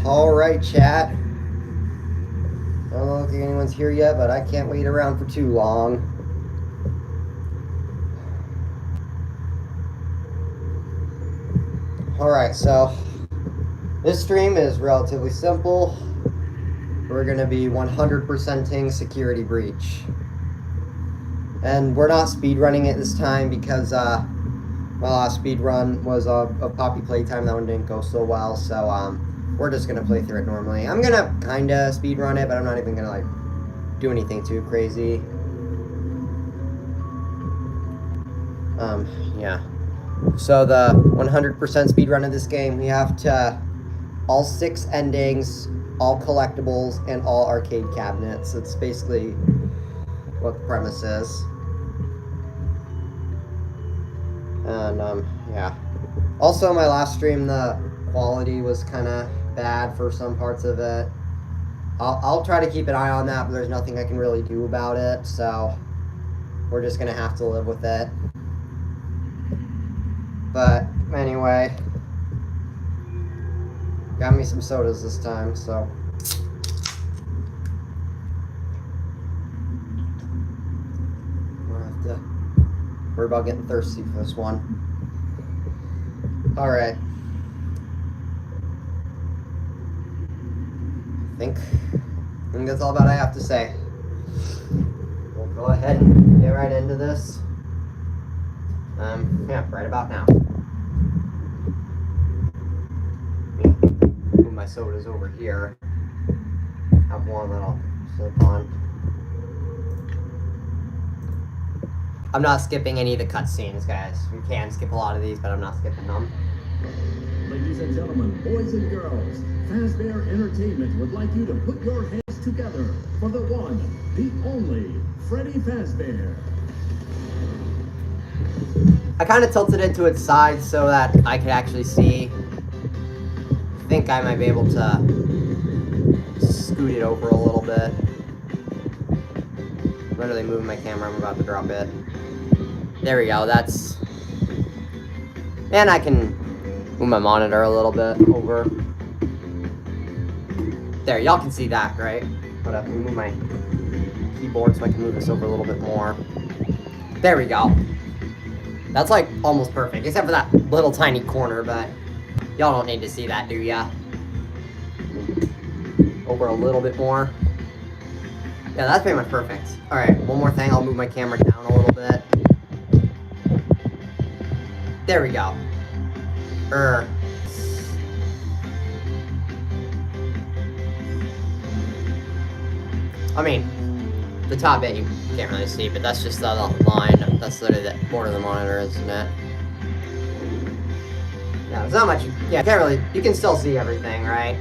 Alright, chat. I don't look like anyone's here yet, but I can't wait around for too long. Alright, so this stream is relatively simple. We're going to be 100%ing Security Breach. And we're not speedrunning it this time because my last speedrun was a Poppy playtime. That one didn't go so well, so we're just going to play through it normally. I'm going to kind of speedrun it, but I'm not even going to like do anything too crazy. Yeah. So the 100% speedrun of this game, we have to all 6 endings, all collectibles, and all arcade cabinets. It's basically what the premise is. And yeah. Also, my last stream, the quality was kind of bad for some parts of it. I'll try to keep an eye on that, but there's nothing I can really do about it, so we're just gonna have to live with it. But anyway, got me some sodas this time, so. We'll have to worry about getting thirsty for this one. Alright. I think that's all about I have to say. We'll go ahead and get right into this. Yeah, right about now. Move my sodas over here. Have one that I'll slip on. I'm not skipping any of the cutscenes, guys. We can skip a lot of these, but I'm not skipping them. Ladies and gentlemen, boys and girls, Fazbear Entertainment would like you to put your hands together for the one, the only, Freddy Fazbear. I kind of tilted it to its side so that I could actually see. I think I might be able to scoot it over a little bit. Literally moving my camera, I'm about to drop it. There we go, that's... And I can move my monitor a little bit over. There, y'all can see that, right? But I can move my keyboard so I can move this over a little bit more. There we go. That's like almost perfect, except for that little tiny corner, but y'all don't need to see that, do ya? Over a little bit more. Yeah, that's pretty much perfect. Alright, one more thing, I'll move my camera down a little bit. There we go. I mean, the top bit you can't really see, but that's just the line. That's literally the border of the monitor, isn't it? Yeah, there's not much. Yeah, can't really. You can still see everything, right?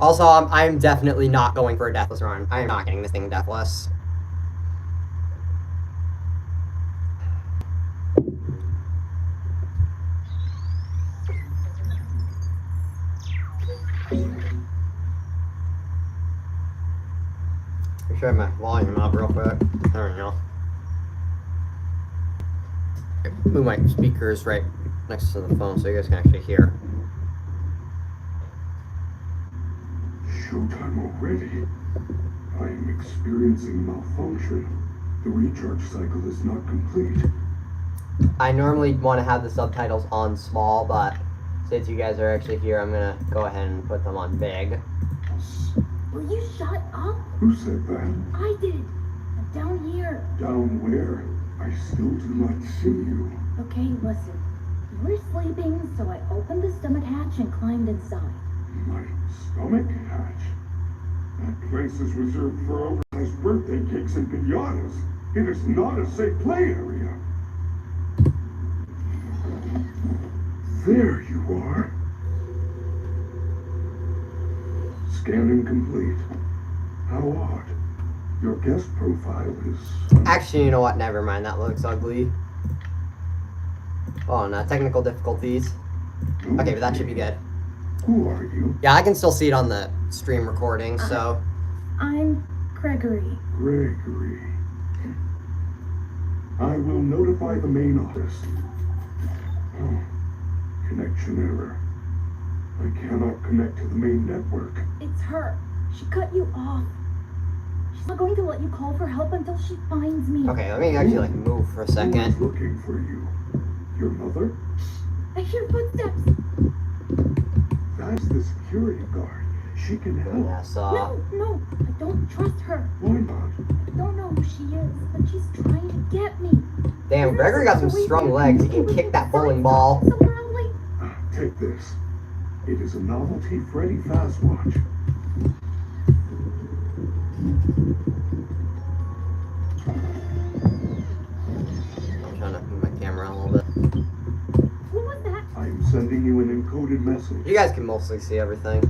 Also, I'm definitely not going for a deathless run. I am not getting this thing deathless. Make sure I have my volume up real quick. There we go. Move my speakers right next to the phone so you guys can actually hear. Showtime already. I am experiencing malfunction. The recharge cycle is not complete. I normally want to have the subtitles on small, but since you guys are actually here, I'm gonna go ahead and put them on big. Will you shut up? Who said that? I did. I'm down here. Down where? I still do not see you. Okay, listen. You were sleeping, so I opened the stomach hatch and climbed inside. My stomach hatch? That place is reserved for oversized birthday cakes and piñatas. It is not a safe play area. There you are. Scanning complete. How odd. Your guest profile is... Actually, you know what? Never mind. That looks ugly. Oh, no, technical difficulties. Okay, but that should be good. Who are you? Yeah, I can still see it on the stream recording, so. I'm Gregory. Gregory. I will notify the main office. Oh, connection error. I cannot connect to the main network. It's her. She cut you off. She's not going to let you call for help until she finds me. Okay, let me actually move for a Who is second. looking for you? Your mother? I hear footsteps. That's the security guard. She can help. Yes, No, I don't trust her. Why not? I don't know who she is, but she's trying to get me. Damn, Gregory got some strong legs. He can kick that bowling ball. Somewhere out late. Take this. It is a novelty Freddy Faz watch. I'm trying to move my camera a little bit. What was that? I am sending you an encoded message. You guys can mostly see everything.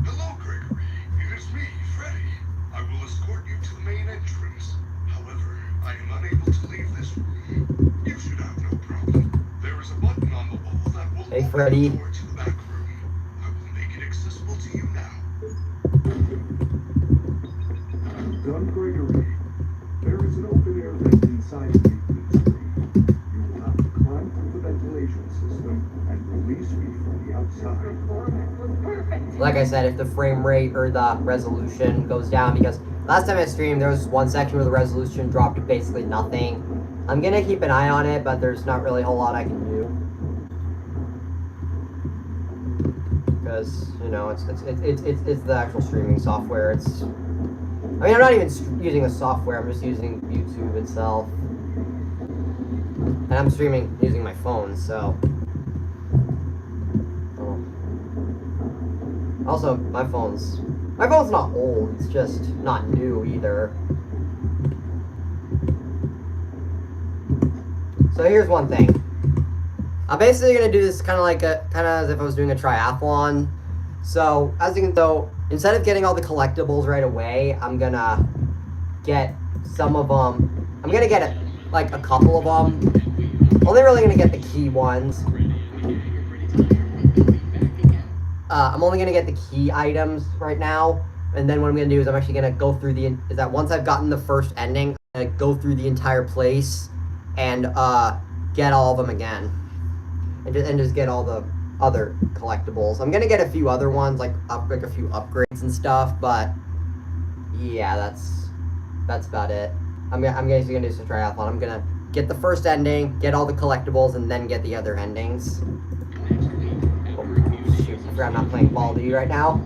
Hello, Gregory. It is me, Freddy. I will escort you to the main entrance. However, I am unable to leave this room. You should have no problem. There is a button on the wall that will Hey, open Freddy. the door to the back room. I will make it accessible to you now. Done, Gregory. There is an open air vent inside the maintenance room. You will have to climb through the ventilation system and release me from the outside. Like I said, if the frame rate or the resolution goes down, because last time I streamed, there was one section where the resolution dropped to basically nothing. I'm gonna keep an eye on it, but there's not really a whole lot I can do. Because, you know, it's the actual streaming software. I mean, I'm not even using the software, I'm just using YouTube itself. And I'm streaming using my phone, so. Oh. Also, my phone's not old, it's just not new either. So here's one thing. I'm basically gonna do this kind of as if I was doing a triathlon. So as you can tell, instead of getting all the collectibles right away, I'm gonna get some of them. I'm gonna get a couple of them. Only really gonna get the key ones. I'm only gonna get the key items right now, and then what I'm gonna do is I'm actually gonna go through once I've gotten the first ending, I'm gonna go through the entire place and get all of them again, and just get all the other collectibles. I'm gonna get a few other ones like a few upgrades and stuff, but yeah, that's about it. I'm basically gonna do some triathlon. I'm gonna get the first ending, get all the collectibles, and then get the other endings. Oh, shoot, I forgot I'm not playing Ball D right now.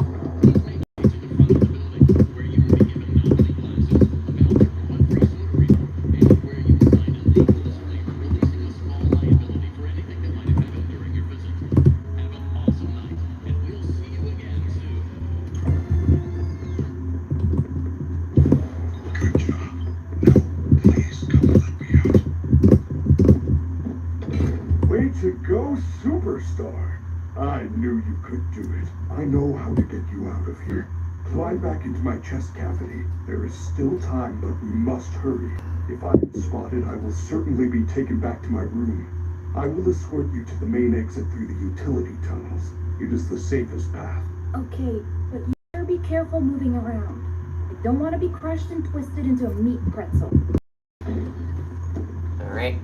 To go, superstar. I knew you could do it. I know how to get you out of here. Climb back into my chest cavity. There is still time, but we must hurry. If I am spotted, I will certainly be taken back to my room. I will escort you to the main exit through the utility tunnels. It is the safest path. Okay, but you better be careful moving around. I don't want to be crushed and twisted into a meat pretzel. Alright.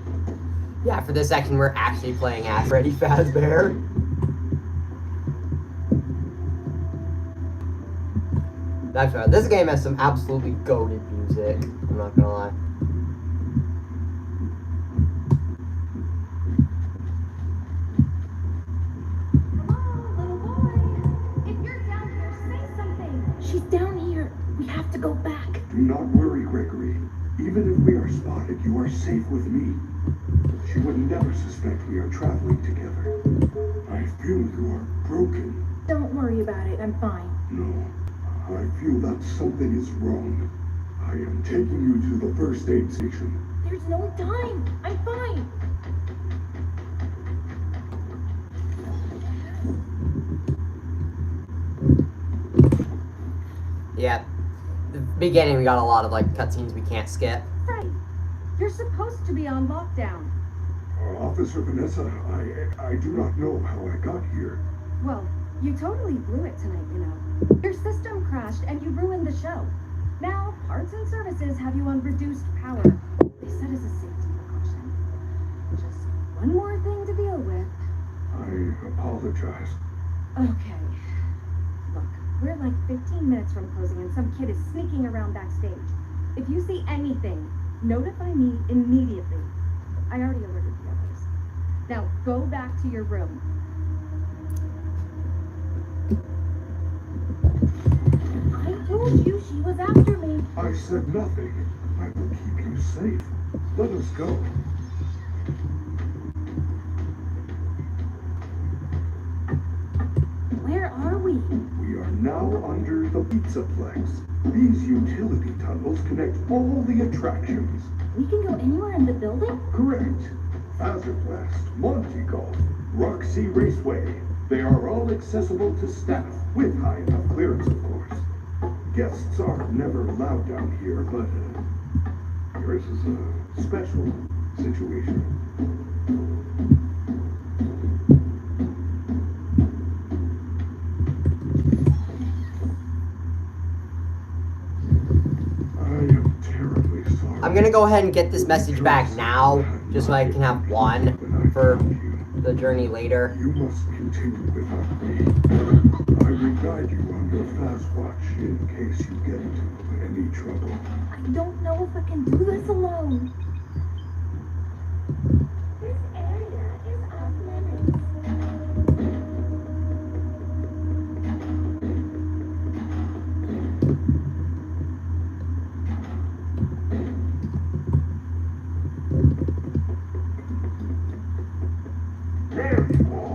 Yeah, for this section, we're actually playing as Freddy Fazbear. That's right. This game has some absolutely goated music. I'm not gonna lie. Hello, little boy. If you're down here, say something. She's down here. We have to go back. Do not worry, Gregory. Even if we are spotted, you are safe with me. She would never suspect we are traveling together. I feel you are broken. Don't worry about it. I'm fine. No, I feel that something is wrong. I am taking you to the first aid station. There's no time. I'm fine. Yeah. The beginning, we got a lot of, like, cutscenes we can't skip. Right. You're supposed to be on lockdown. Officer Vanessa, I do not know how I got here. Well, you totally blew it tonight, you know. Your system crashed and you ruined the show. Now, parts and services have you on reduced power. They said as a safety precaution. Just one more thing to deal with. I apologize. Okay. Look, we're like 15 minutes from closing and some kid is sneaking around backstage. If you see anything, notify me immediately. I already alerted the others. Now, go back to your room. I told you she was after me. I said nothing. I will keep you safe. Let us go. Where are we? We are now under the Pizzaplex. These utility tunnels connect all the attractions. We can go anywhere in the building? Correct. Hazardblast, Monte Golf, Roxy Raceway. They are all accessible to staff, with high enough clearance, of course. Guests are never allowed down here, but yours is a special situation. I am terribly sorry. I'm gonna go ahead and get this message back now, just so I can have one for the journey later. You must continue without me. I will guide you on your fast watch in case you get into any trouble. I don't know if I can do this alone. This area is off limits. There you are.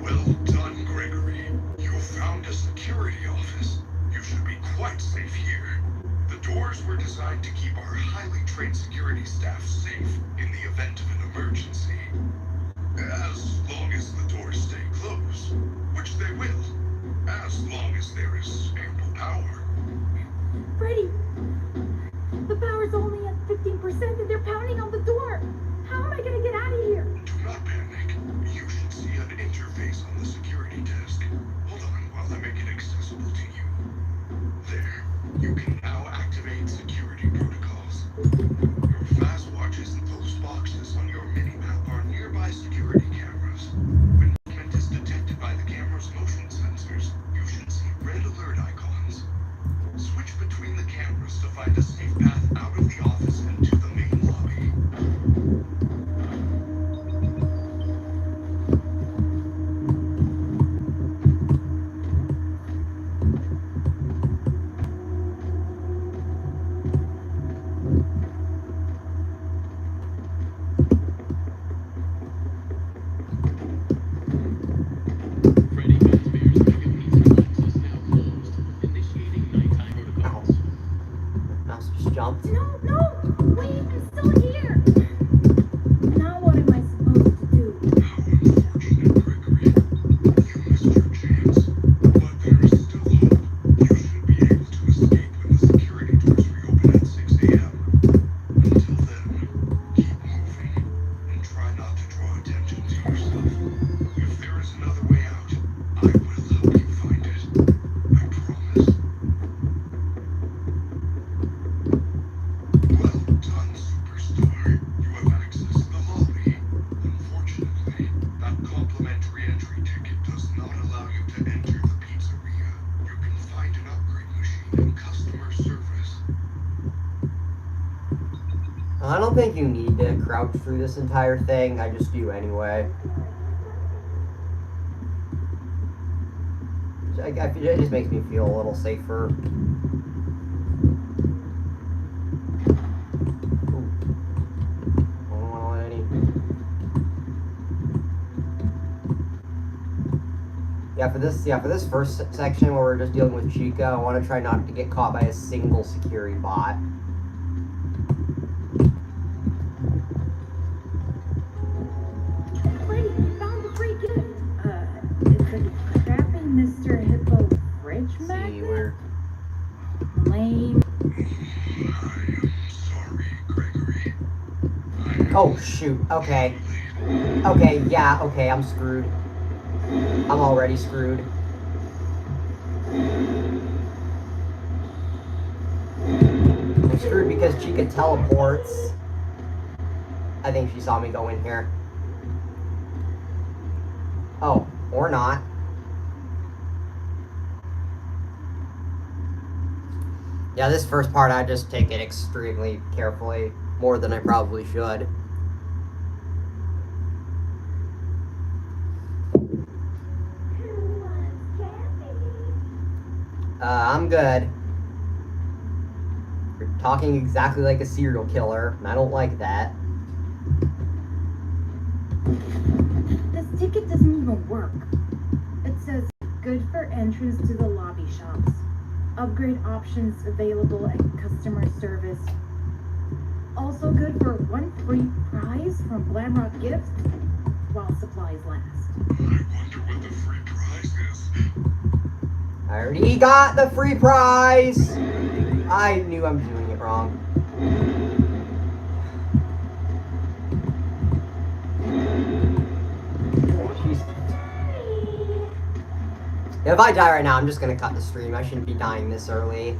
Well done, Gregory. You found a security office. You should be quite safe here. The doors were designed to keep our highly trained security staff safe in the event of an emergency. As long as the doors stay closed, which they will, as long as there is ample power. Freddy! The power's only at 15% and they're pounding on the door! How am I gonna get out of here? Do not panic. You should see an interface on the security desk. Hold on while I make it accessible to you. There. You can now activate security protocols. Your fast watches and post boxes on your mini-map are nearby security cameras. When movement is detected by the camera's motion sensors, you should see red alert icons. Switch between the cameras to find a safe path out of the office and to the main lobby. Freddy Fazbear's Mega Pizza Box is now closed. Initiating nighttime protocols. Mouse just jumped. No, no! Wait, I'm still here! Now what am I supposed to do? How unfortunate, Gregory. You missed your chance. But there is still hope. You should be able to escape when the security doors reopen at 6 a.m. Until then, keep moving and try not to draw attention to yourself. If there is another way out, I will help you find it. I promise. Well done, superstar. You have access to the lobby. Unfortunately, that complimentary entry ticket does not allow you to enter the pizzeria. You can find an upgrade machine in customer service. I don't think you need to crouch through this entire thing. I just do anyway. It just makes me feel a little safer. Ooh. for this first section where we're just dealing with Chica, I want to try not to get caught by a single security bot. Freddy, we found the free gift. It's a crappy Mr. Hippo fridge See, magnet? we're... Lame. Sorry, Gregory. Oh, shoot. Okay. Okay, yeah, okay, I'm screwed. I'm already screwed. I'm screwed because Chica teleports. I think she saw me go in here. Oh, or not. Yeah, this first part I just take it extremely carefully, more than I probably should. I'm good. You're talking exactly like a serial killer, and I don't like that. This ticket doesn't even work. It says, good for entrance to the lobby shops. Upgrade options available at customer service. Also good for 1 free prize from Glamrock Gifts while supplies last. I wonder what the free prize is. I already got the free prize! I knew I'm doing it wrong. Jeez. If I die right now, I'm just gonna cut the stream. I shouldn't be dying this early.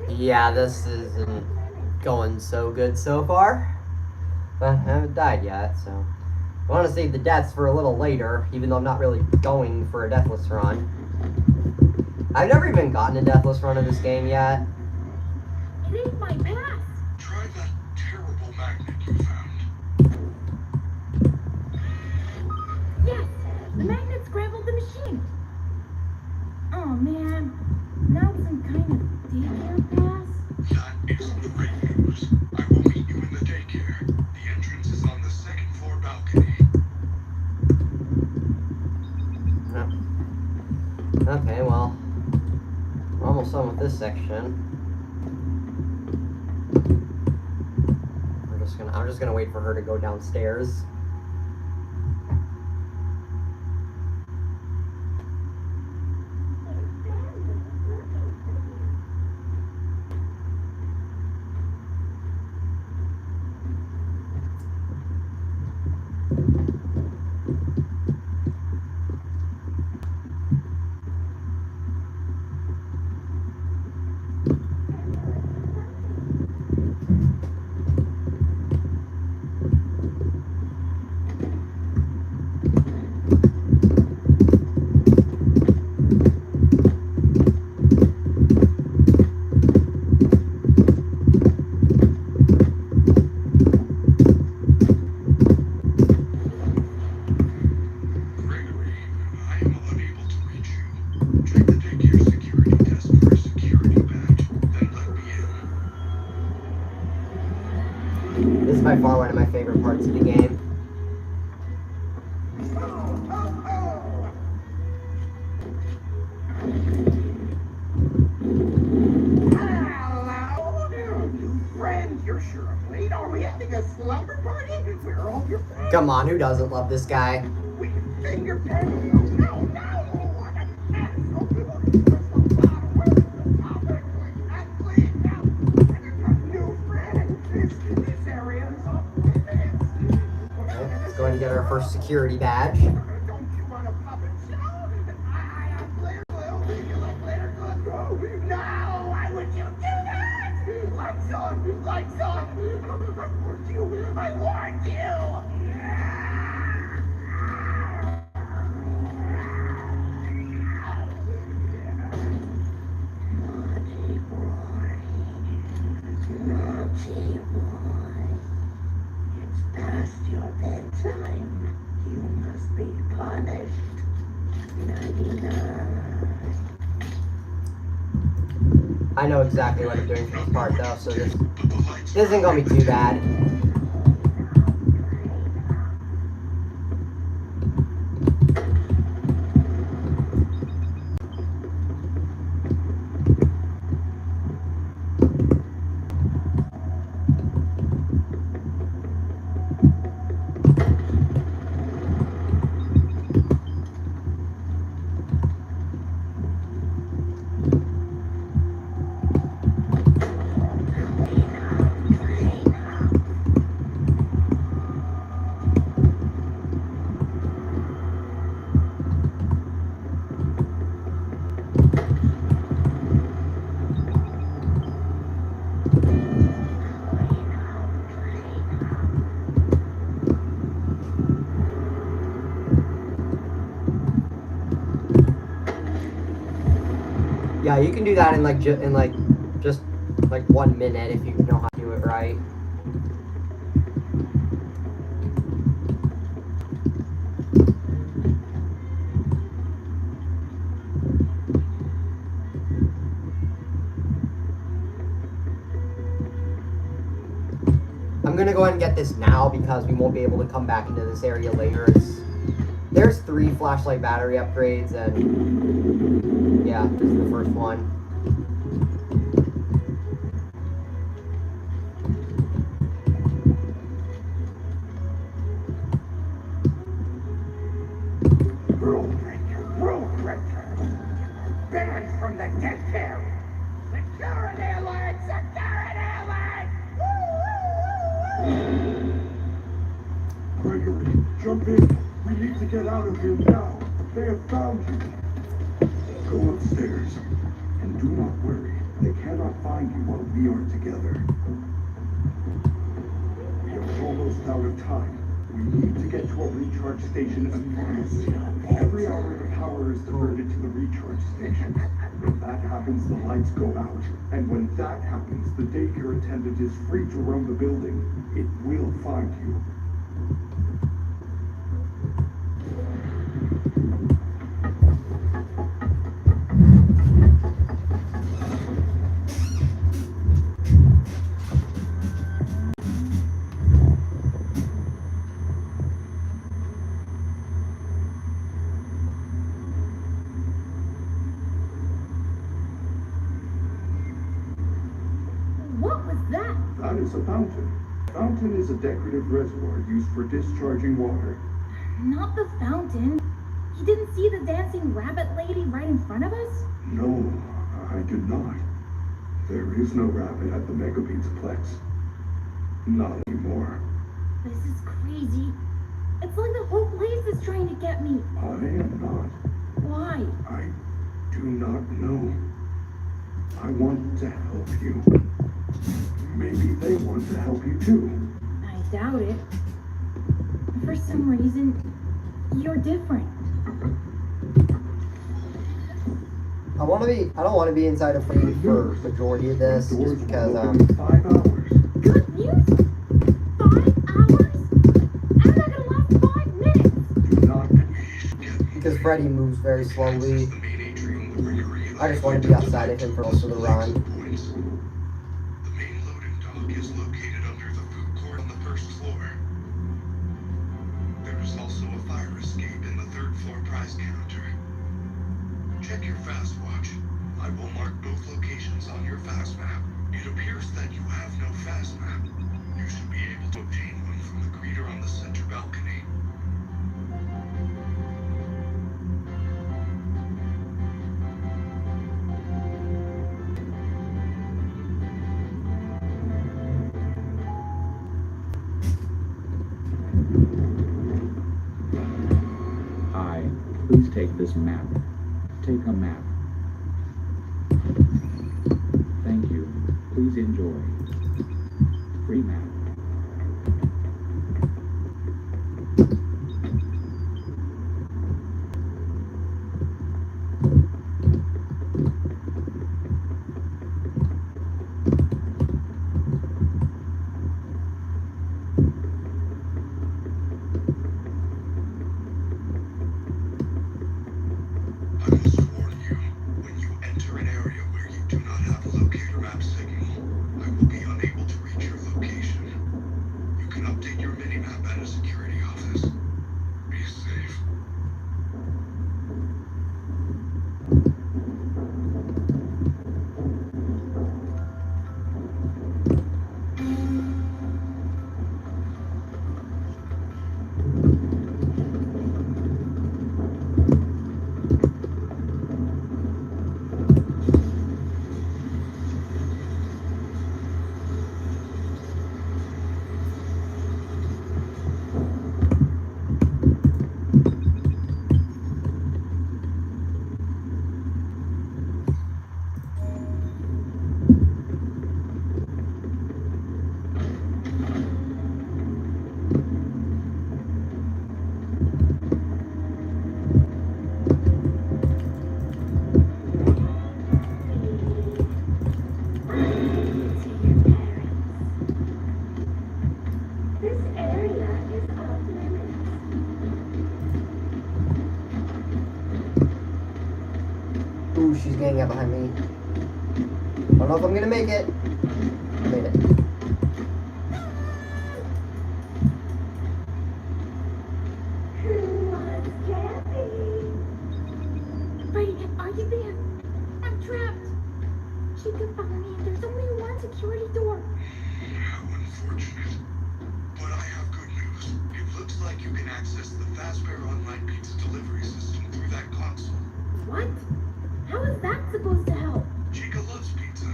Yeah, this isn't going so good so far. But I haven't died yet, so... I want to save the deaths for a little later, even though I'm not really going for a deathless run. I've never even gotten a deathless run in this game yet. It ain't my pass! Try that terrible magnet you found. Yes! The magnet scrambled the machine! Oh man, now it's some kind of daycare pass? That is great news. I will meet you in the daycare. The entrance is on the second floor balcony. Okay, well... We're almost done with this section. I'm just gonna wait for her to go downstairs. Gregory, I am unable to reach you. Check the daycare security desk for a security badge, then let me in. This is by far one of my favorite parts of the game. Hello, new friend. You're sure I'm late. Are we having a slumber party? Where are all your friends? Come on, who doesn't love this guy? We can finger pen. No, no, what a asshole. Please, now. New friend. This area is off limits. Okay, let's go ahead and get our first security badge. Don't you want a puppet show? I Blair will. You like Blair good? No, why would you do that? Lights on, lights on. I warned you. I warned you. Naughty boy. Naughty boy. time, you must be punished. 99. I know exactly what I'm doing for this part though, so this isn't gonna be too bad. Yeah, you can do that in like just like 1 minute if you know how to do it right. I'm gonna go ahead and get this now because we won't be able to come back into this area later. There's 3 flashlight battery upgrades, and yeah, this is the first one. Rule breaker. Banned from the death camp. Security alert! Security alert! Gregory, jump in. We need to get out of here now. They have found you. Go upstairs. And do not worry. They cannot find you while we are together. We are almost out of time. We need to get to a recharge station immediately. Every hour the power is diverted to the recharge station. When that happens, the lights go out. And when that happens, the daycare attendant is free to roam the building. It will find you. What was that? That is a fountain. Fountain is a decorative reservoir used for discharging water. Not the fountain. He didn't see the dancing rabbit lady right in front of us? No, I did not. There is no rabbit at the Megabeats Plex. Not anymore. This is crazy. It's like the whole place is trying to get me. I am not. Why? I do not know. I want to help you. Maybe they want to help you too. I doubt it. For some reason, you're different. I don't want to be inside of Freddy for majority of this, Doors just because will open in 5 hours. Good news? 5 hours? I'm not gonna last 5 minutes. Do not. because Freddy moves very slowly. I just want to be outside of him for most of the run. The main loading dock is located under the food court on the first floor. There is also a fire escape in the third floor prize counter. Check your fast watch. I will mark both locations on your fast map. It appears that you have no fast map. You should be able to obtain one from the greeter on the center balcony. Hi, please take this map. Take a map. Thank you. Please enjoy. Free map. she's getting up behind me. I don't know if I'm gonna make it. I made it. Freddy, are you there? I'm trapped. She could follow me, and there's only one security door. How unfortunate. But I have good news. It looks like you can access the Fazbear Online Pizza delivery system through that console. What? How is that supposed to help? Chica loves pizza.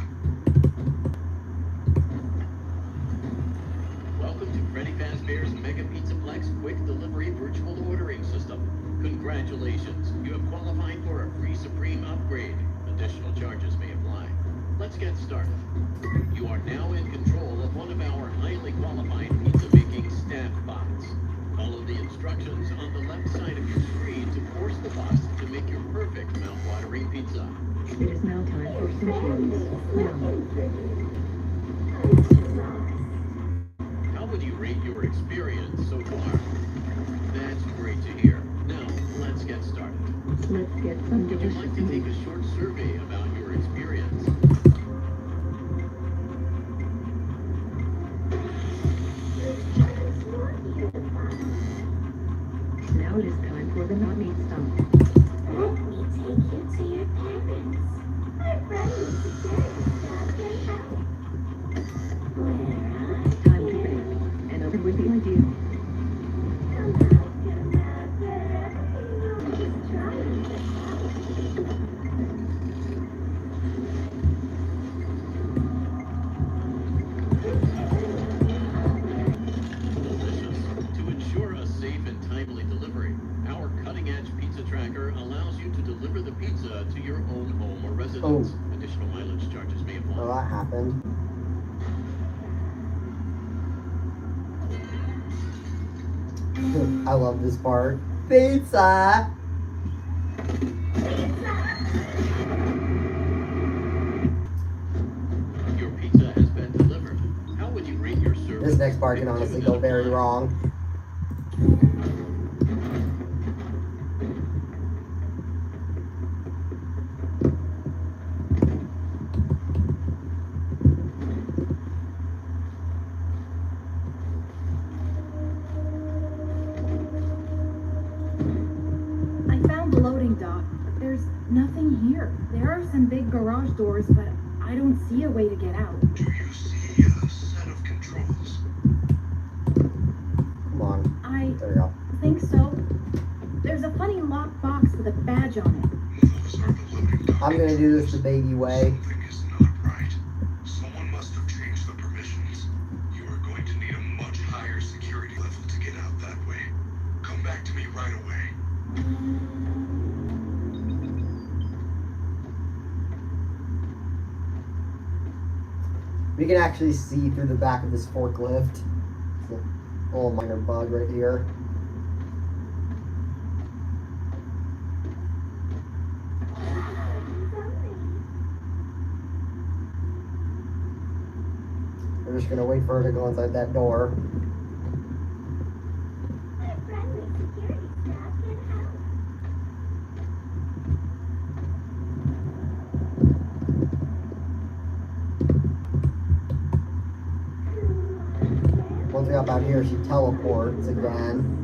Welcome to Freddy Fazbear's Mega Pizzaplex Quick Delivery Virtual Ordering System. Congratulations, you have qualified for a free Supreme upgrade. Additional charges may apply. Let's get started. You are now in control of one of our highly qualified pizza-making staff bots. Follow the instructions on the left side of your screen to force the bots to make your perfect mouth-watering pizza. It is now time for some tunes. How would you rate your experience so far? That's great to hear. Now, let's get started. Let's get some Would you delicious like to take meat. a short survey about your experience? Now it is time for the not meat stuff. Let me take you to your parents. I'm ready to Time to bake. And open with the ideal. Delicious. To ensure a safe and timely delivery, our cutting-edge pizza tracker allows you to deliver the pizza to your own home or residence. Additional mileage charges may apply. Oh, that happened. I love this part. Pizza! Your pizza has been delivered. How would you rate your service? This next part can honestly go very wrong. I found the loading dock, but there's nothing here. There are some big garage doors, but I don't see a way to get out. Do you see a set of controls? Come on. I There we go. think so. There's a funny locked box with a badge on it. Those are the loading docks. I'm gonna do this the baby way. Something is not right. Someone must have changed the permissions. You are going to need a much higher security level to get out that way. Come back to me right away. We can actually see through the back of this forklift. It's a little minor bug right here. We're just gonna wait for her to go inside that door. Once we hop out here, she teleports again.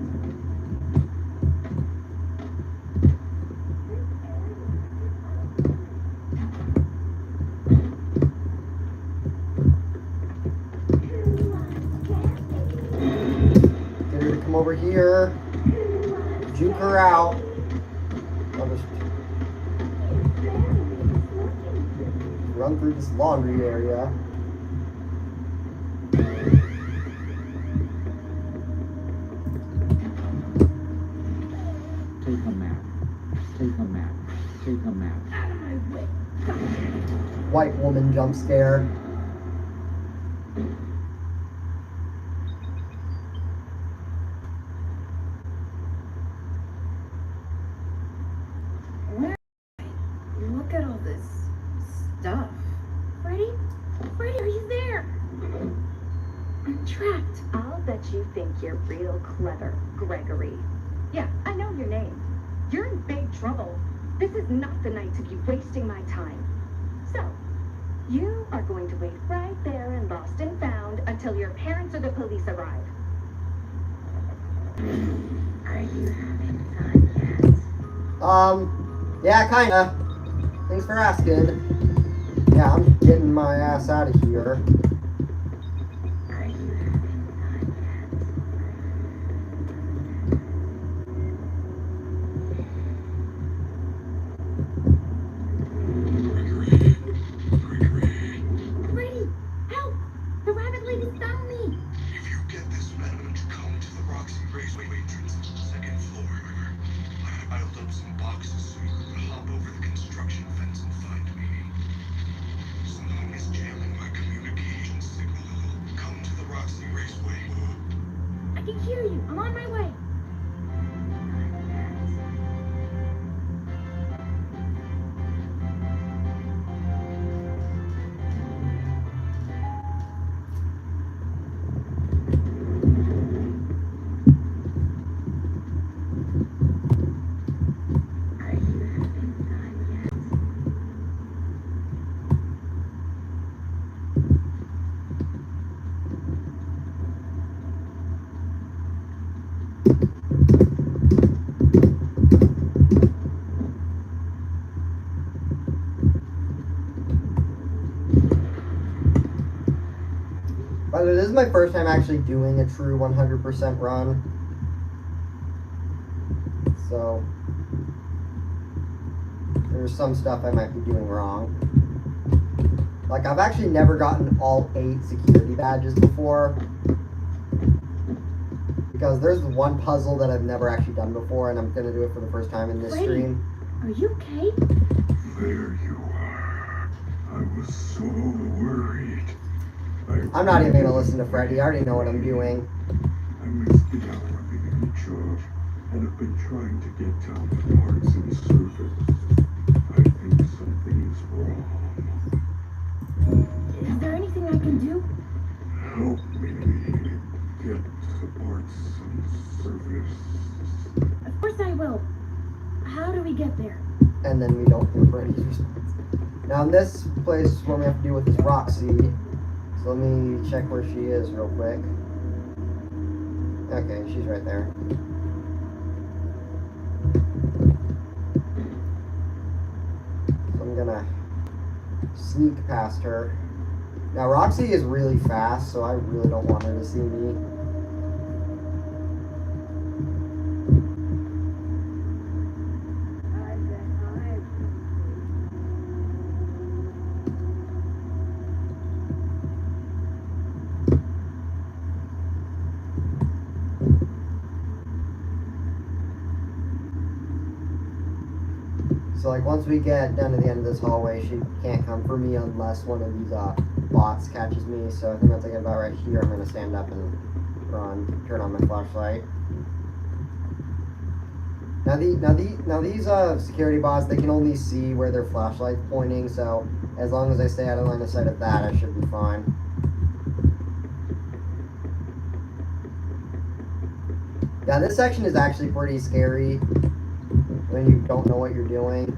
Get her to come over here. Juke her out. I'll just run through this laundry area. Take a map. Take a map. Take a map. White woman jump scare. Where? Look at all this stuff. Freddy? Freddy, are you there? I'm trapped. I'll bet you think you're real clever, Gregory. Yeah, I know your name. You're in big trouble. This is not the night to be wasting my time. So, you are going to wait right there in Lost and Found until your parents or the police arrive. Are you having fun yet? Yeah, kinda. Thanks for asking. Yeah, I'm getting my ass out of here. Are you having fun Brady, help! The rabbit lady found me! If you get this man to come to the Roxy Raceway entrance, second floor, I piled up some boxes so you could hop over the construction fence and find me. Someone is jamming my communication signal. Come to the Roxy Raceway. I can hear you. I'm on my way. Are you having fun yet? By the way, this is my first time actually doing a true 100% run. So, there's some stuff I might be doing wrong. Like, I've actually never gotten all 8 security badges before. Because there's one puzzle that I've never actually done before, and I'm going to do it for the first time in this Brady. stream. Are you okay? There you are. I was so worried. I'm not even going to listen to Freddy. I already know what I'm doing. I missed the hour of being in charge, and have been trying to get down to parts and service. I think something is wrong. Is there anything I can do? Help me get to parts and service. Of course I will. How do we get there? And then we don't hear Freddy's response. Now, in this place, what we have to deal with is Roxy. So let me check where she is real quick. Okay, she's right there. So I'm gonna sneak past her. Now, Roxy is really fast, so I really don't want her to see me. So, like, once we get down to the end of this hallway, she can't come for me unless one of these bots catches me. So I think I'm thinking about right here. I'm gonna stand up and turn on my flashlight. Now these security bots, they can only see where their flashlight's pointing. So as long as I stay out of line of sight of that, I should be fine. Yeah, this section is actually pretty scary when you don't know what you're doing.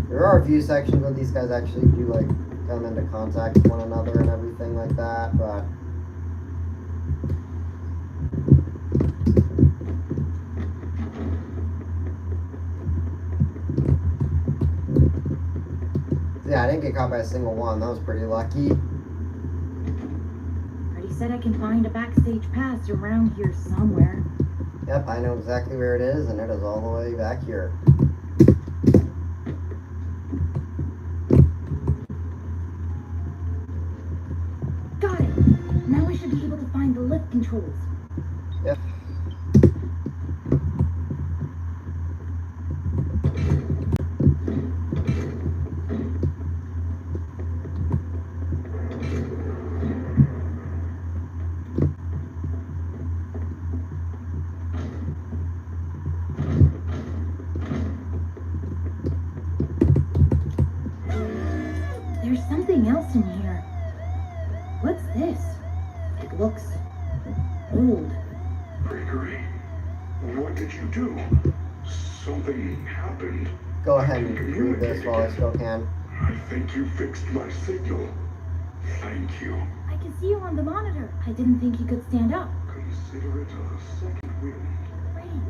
There are a few sections where these guys actually do like come into contact with one another and everything like that, but yeah, I didn't get caught by a single one. That was pretty lucky. Freddy said I can find a backstage pass around here somewhere. Yep, I know exactly where it is, and it is all the way back here. Got it. Now I should be able to find the lift controls. Yep. There's something else in here. What's this? It looks old. Gregory, What did you do? Something happened. Go ahead and read this while I still can. I think you fixed my signal. Thank you. I can see you on the monitor. I didn't think you could stand up. Consider it a second win. Freddy,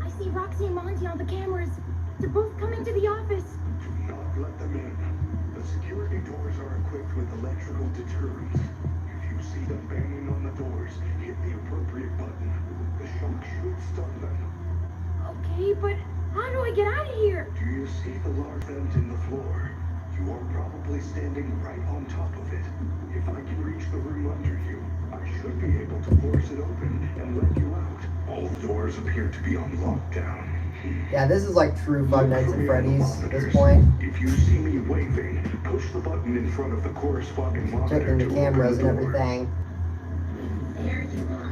I see Roxy and Monty on the cameras. They're both coming to the office. Do not let them in. The security doors are equipped with electrical deterrents. If you see them banging on the doors, hit the appropriate button. The shock should stun them. Okay, but how do I get out of here? Do you see the large vent in the floor? You are probably standing right on top of it. If I can reach the room under you, I should be able to force it open and let you out. All the doors appear to be on lockdown. Yeah, this is like true Five Nights at Freddy's at this point. If you see me waving, push the button in front of the corresponding monitor Checking the to cameras and open the door. everything. There you are.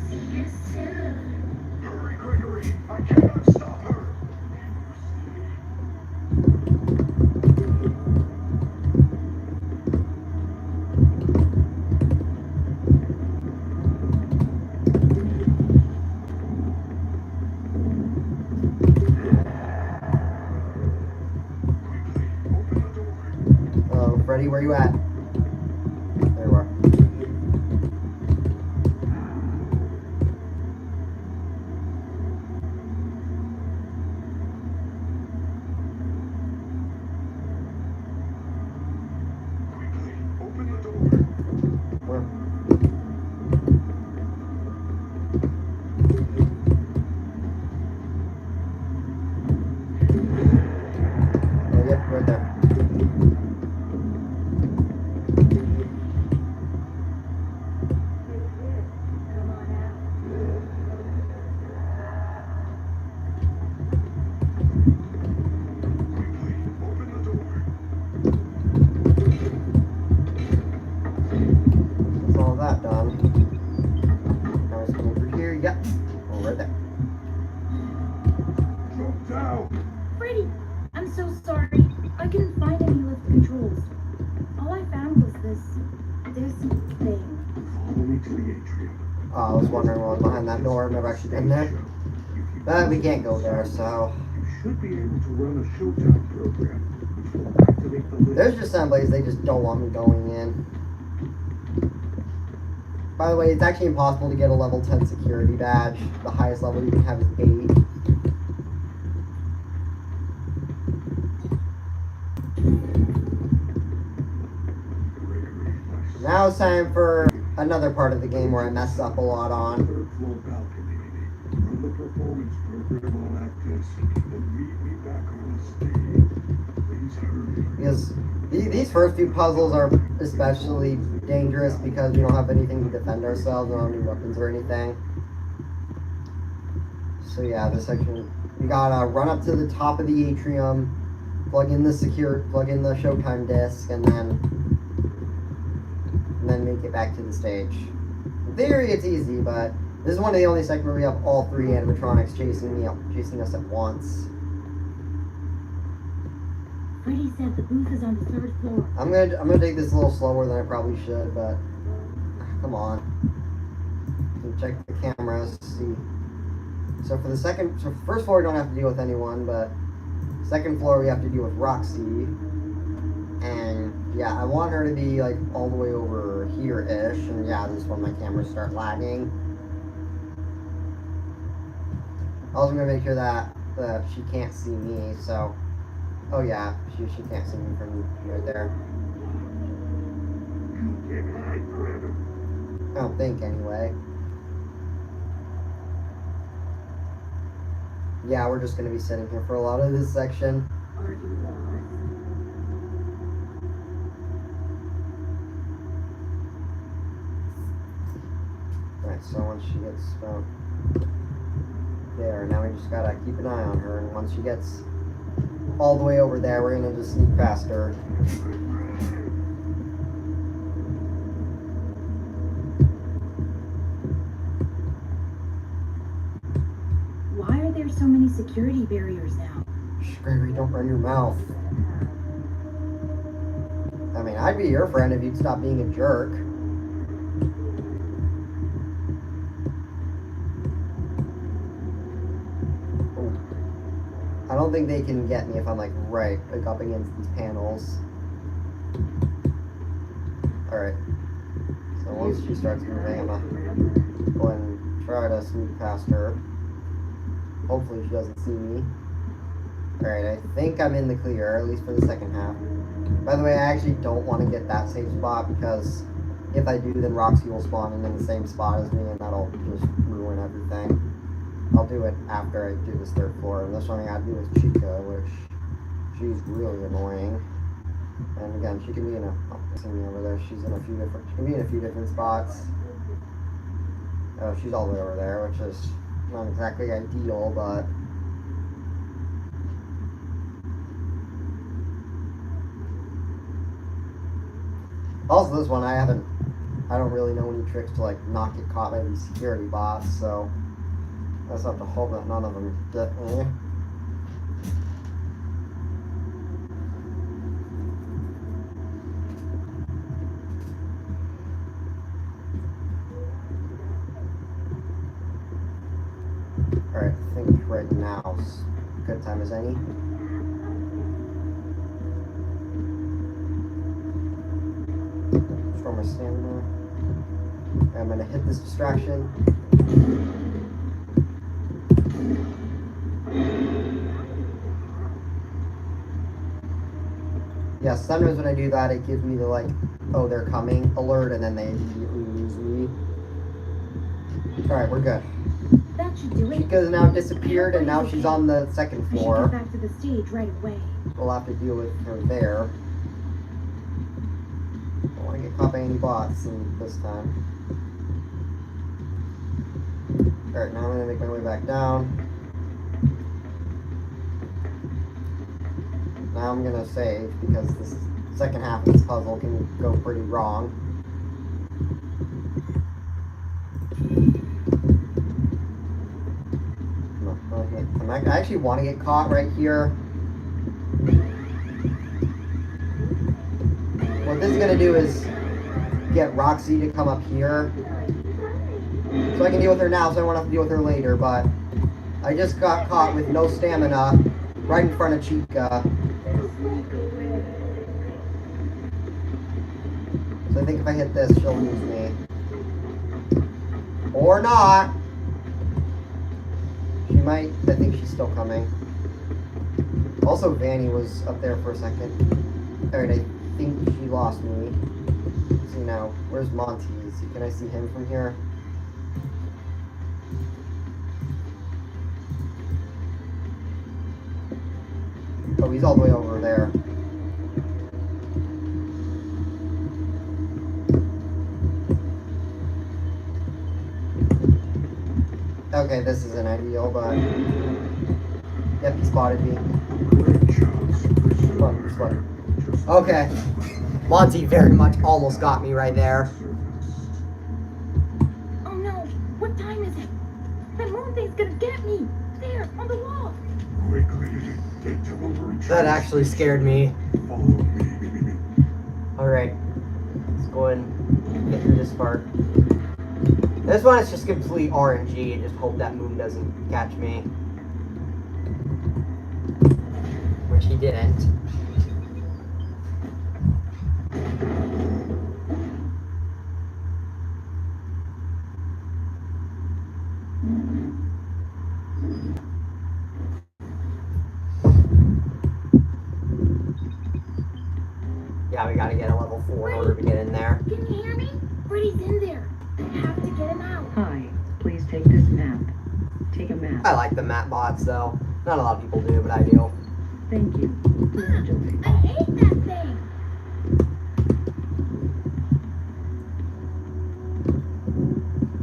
See you soon. Hurry, Gregory! I cannot stop her! Hello, Freddy, where you at? There you are. Quickly, open the door. Where? Oh, yep, right there. Come on out. Quickly, open the door. That's all that done. Now it's coming through here. Yep. Oh, right there. Drop down. Freddy, I'm so sorry. I couldn't find any lift controls. All I found was this thing. Follow me to the atrium. Oh, I was wondering what was behind that door. I've never actually been there. But we can't go there, so. You should be able to run a showtime program, which will activate the lift. There's just some places they just don't want me going in. By the way, it's actually impossible to get a level 10 security badge. The highest level you can have is 8. Gregory, my Now it's time for another part of the game where I messed up a lot on. third floor balcony. Run the performance program on that disc, then meet me back on the stage. Please hurry. Because these first few puzzles are especially dangerous because we don't have anything to defend ourselves. We don't have any weapons or anything. So yeah, this section, we gotta run up to the top of the atrium, plug in the Showtime disc, and then make it back to the stage. In theory, it's easy, but this is one of the only sections where we have all 3 animatronics chasing us at once. Freddy said the booth is on the 3rd floor. I'm gonna take this a little slower than I probably should, but come on. Check the cameras, see. So for the first floor we don't have to deal with anyone, but second floor we have to deal with Roxy. And yeah, I want her to be like all the way over here-ish, and yeah, this is when my cameras start lagging. Also, I'm gonna make sure that she can't see me, so. Oh yeah, she can't see me from right there. I don't think, anyway. Yeah, we're just gonna be sitting here for a lot of this section. Are you lost? Right, so once she gets about there, now we just gotta keep an eye on her, and once she gets all the way over there, we're gonna just sneak past her. Why are there so many security barriers now? Shh, Gregory, don't run your mouth. I mean, I'd be your friend if you'd stop being a jerk. don't think they can get me if I'm like right like up against these panels. Alright. So once she starts moving, I'm gonna go and try to sneak past her. Hopefully she doesn't see me. Alright, I think I'm in the clear, at least for the second half. By the way, I actually don't want to get that safe spot because if I do, then Roxy will spawn in the same spot as me and that'll just ruin everything. I'll do it after I do this third floor. And this one I gotta do with Chica, which she's really annoying. And again, she can be in a, oh, see me over there. She can be in a few different spots. Oh, she's all the way over there, which is not exactly ideal, but also this one I don't really know any tricks to like not get caught by these security bots, so I just have to hope that none of them get me. Alright, I think right now's good time as any. Restore my stamina. I'm gonna hit this distraction. Yeah, sometimes when I do that, it gives me the like, oh, they're coming alert, and then they immediately lose me. Alright, we're good. That should do it. Chica's now disappeared, and now she's on the second I should floor. get back to the stage right away. We'll have to deal with her there. Don't want to get caught by any bots this time. Alright, now I'm going to make my way back down. Now I'm going to save, because this second half of this puzzle can go pretty wrong. I actually want to get caught right here. What this is going to do is get Roxy to come up here. So I can deal with her now, so I won't have to deal with her later, but I just got caught with no stamina right in front of Chica. So I think if I hit this, she'll lose me. Or not. She might. I think she's still coming. Also, Vanny was up there for a second. Alright, I think she lost me. Let's see now. Where's Monty? Can I see him from here? Oh, he's all the way over there. Okay, this isn't ideal, but yep, he spotted me. Okay, Monty very much almost got me right there. Oh no! What time is it? That moon thing's gonna get me! There, on the wall! Quickly, get to the retreat. That actually scared me. Follow me. Alright, let's go and get through this part. This one is just complete RNG and just hope that moon doesn't catch me. Which he didn't. Yeah, we gotta get a level 4 in order to get in there. Can you hear me? Freddy's in there. I have to get him out. Hi, please take this map. Take a map. I like the map bots though. Not a lot of people do, but I do. Thank you. Please enjoy. I hate that thing!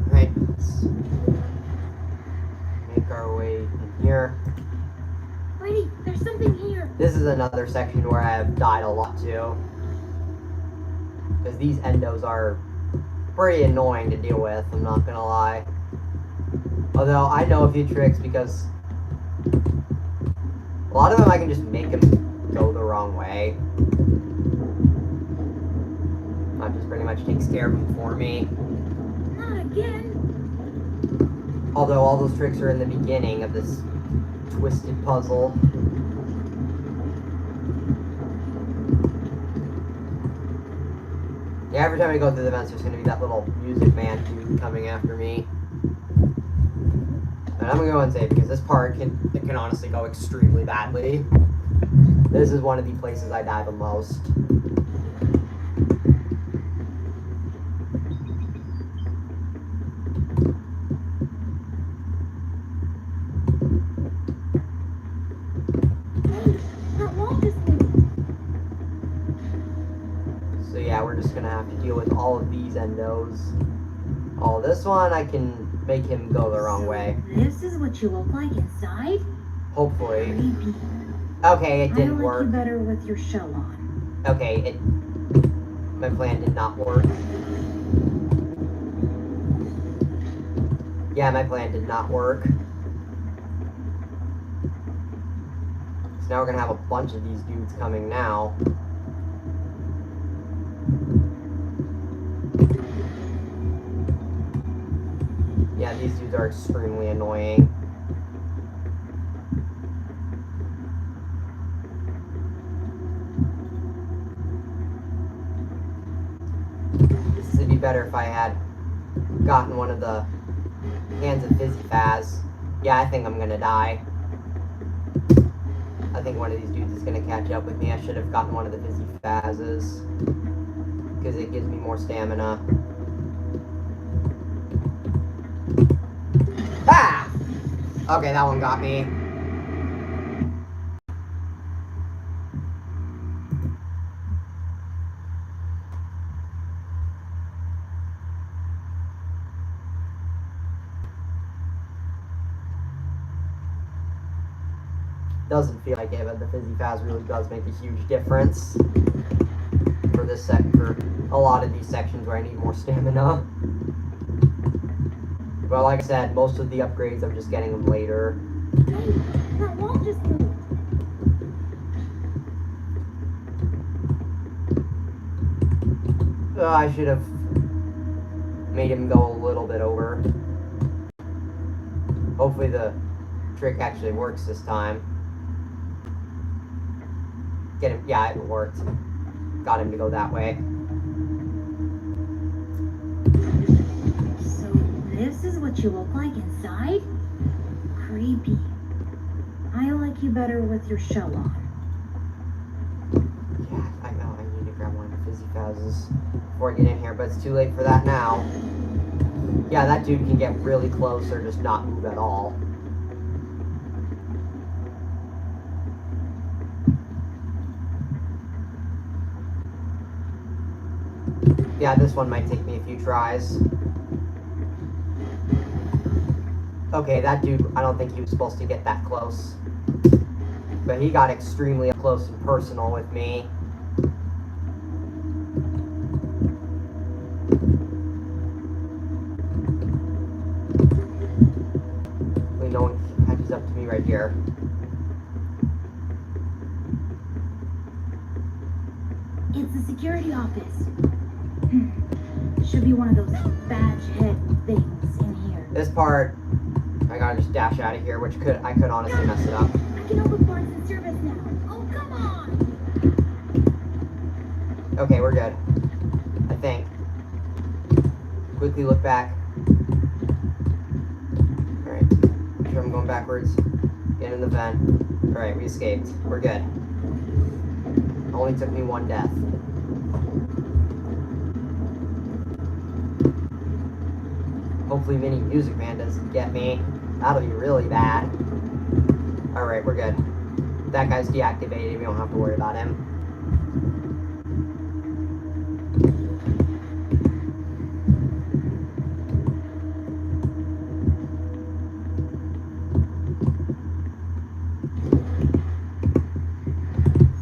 Alright, let's make our way in here. Freddy, there's something here. This is another section where I have died a lot too. Because these endos are pretty annoying to deal with, I'm not gonna lie. Although I know a few tricks because a lot of them I can just make them go the wrong way. That just pretty much takes care of them for me. Not again. Although all those tricks are in the beginning of this twisted puzzle. Yeah, every time I go through the vents, there's gonna be that little music man dude coming after me. And I'm gonna go and say, because this part can honestly go extremely badly. This is one of the places I die the most. That wall just moved. So yeah, we're just gonna have to deal with all of these endos. Oh, this one I can make him go the wrong way. This is what you look like inside? Hopefully. Creepy. Okay, it I didn't like work. you better with your shell on. Okay, my plan did not work. Yeah, my plan did not work. So now we're gonna have a bunch of these dudes coming now. Yeah, these dudes are extremely annoying. This would be better if I had gotten one of the cans of Fizzy Faz. Yeah, I think I'm gonna die. I think one of these dudes is gonna catch up with me. I should have gotten one of the Fizzy Fazes, because it gives me more stamina. Ah! Okay, that one got me. Doesn't feel like it, but the Fizzy Faz really does make a huge difference for this for a lot of these sections where I need more stamina. But like I said, most of the upgrades I'm just getting them later. Hey, that wall just moved. I should have made him go a little bit over. Hopefully the trick actually works this time. Get him, yeah, it worked. Got him to go that way. So this is what you look like inside? Creepy. I like you better with your shell on. Yeah, I know, I need to grab one of the Fizzy Fazes before I get in here, but it's too late for that now. Yeah, that dude can get really close or just not move at all. Yeah, this one might take me a few tries. Okay, that dude, I don't think he was supposed to get that close. But he got extremely up close and personal with me. Hopefully no one catches up to me right here. It's the security office. Should be one of those badge head things in here. This part, I gotta just dash out of here, which I could honestly mess it up. I can open parts and service now. Oh, come on! Okay, we're good. I think. Quickly look back. Alright. Make sure I'm going backwards. Get in the vent. Alright, we escaped. We're good. Only took me one death. Hopefully Mini Music Man doesn't get me. That'll be really bad. Alright, we're good. That guy's deactivated. We don't have to worry about him.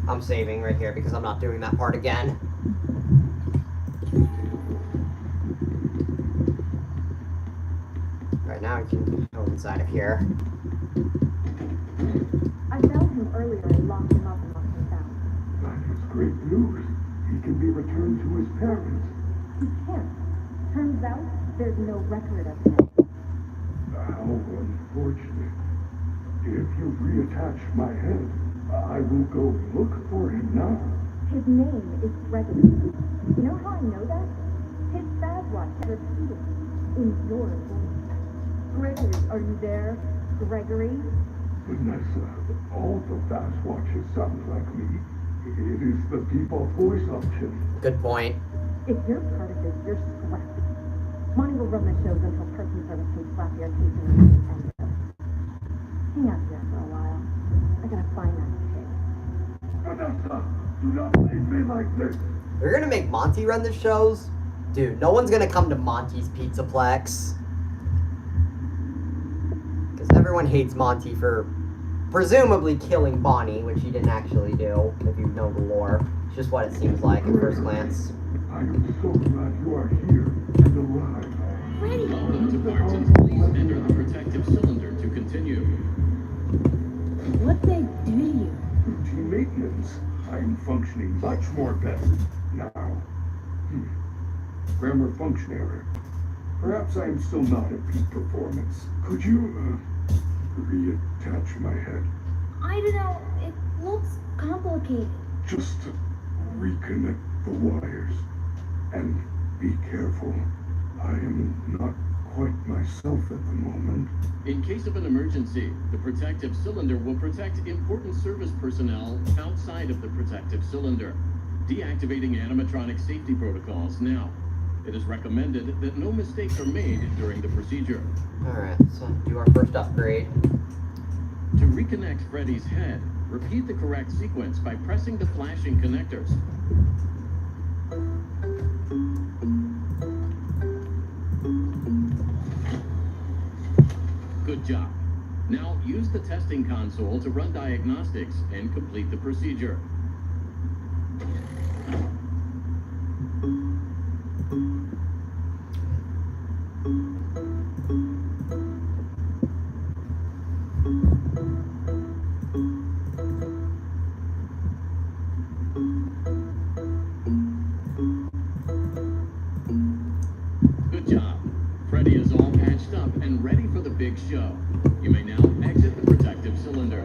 I'm saving right here because I'm not doing that part again. Right now I can go inside of here. I found him earlier and locked him up and locked him down. That is great news. He can be returned to his parents. He can't. Turns out there's no record of him. How unfortunate. If you reattach my head, I will go look for him now. His name is Gregory. You know how I know that? His Fazwatch repeated in your voice. Gregory, are you there? Gregory? Vanessa, all the fast watches sound like me. It is the default voice option. Good point. If you're part of this, you're scrapped. Monty will run the shows until person service can slap your teeth in the end. Hang out here for a while. I gotta find that kid. Vanessa, do not leave me like this. They're gonna make Monty run the shows? Dude, no one's gonna come to Monty's Pizzaplex. Because everyone hates Monty for presumably killing Bonnie, which he didn't actually do, if you know the lore. It's just what it seems like at first glance. I am so glad you are here and alive. Freddy! Welcome to Barton's. Please enter the protective cylinder to continue. What'd they do to you? Routine maintenance. I am functioning much more better now. Grammar function error. Perhaps I am still not at peak performance. Could you, reattach my head? I don't know. It looks complicated. Just to reconnect the wires. And be careful. I am not quite myself at the moment. In case of an emergency, the protective cylinder will protect important service personnel outside of the protective cylinder. Deactivating animatronic safety protocols now. It is recommended that no mistakes are made during the procedure. Alright, so do our first upgrade. To reconnect Freddy's head, repeat the correct sequence by pressing the flashing connectors. Good job. Now use the testing console to run diagnostics and complete the procedure. Good job. Freddy is all patched up and ready for the big show. You may now exit the protective cylinder.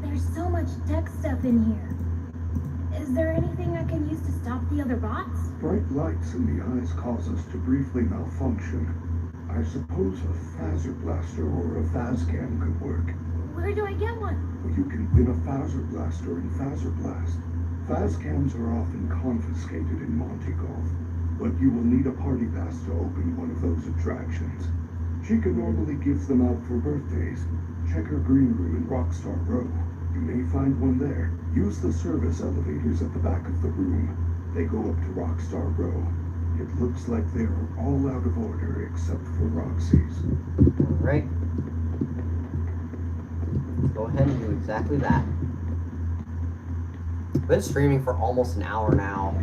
There's so much tech stuff in here. Is there anything I can use to stop the other bots? Bright lights in the eyes cause us to briefly malfunction. I suppose a phaser blaster or a phascam could work. Where do I get one? You can win a phaser blaster in Phaser Blast. Phascams are often confiscated in Monte Golf, but you will need a party pass to open one of those attractions. Chica normally gives them out for birthdays. Check her green room in Rockstar Row. You may find one there. Use the service elevators at the back of the room. They go up to Rockstar Row. It looks like they are all out of order except for Roxy's. Alright. Go ahead and do exactly that. I've been streaming for almost an hour now.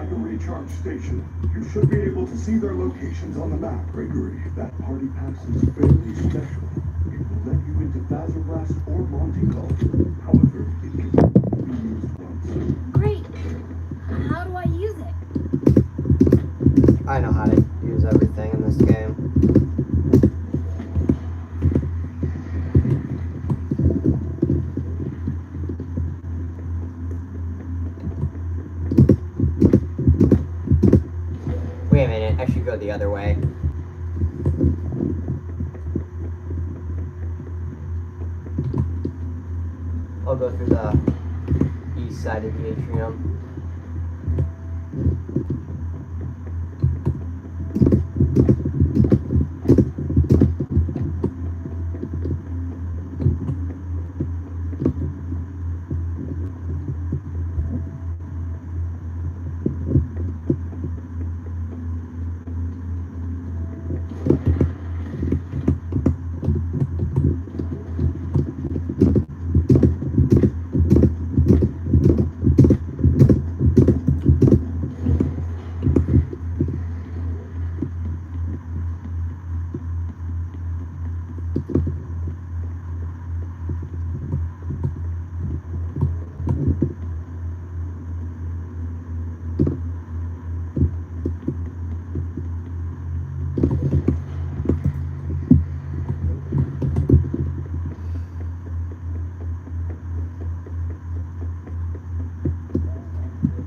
find a recharge station. You should be able to see their locations on the map. Gregory, that party pass is fairly special. It will let you into Blast or Monty Golf. However, it can be used once. Great. How do I use it? I know how to use everything in this game. Wait a minute, I should go the other way. I'll go through the east side of the atrium.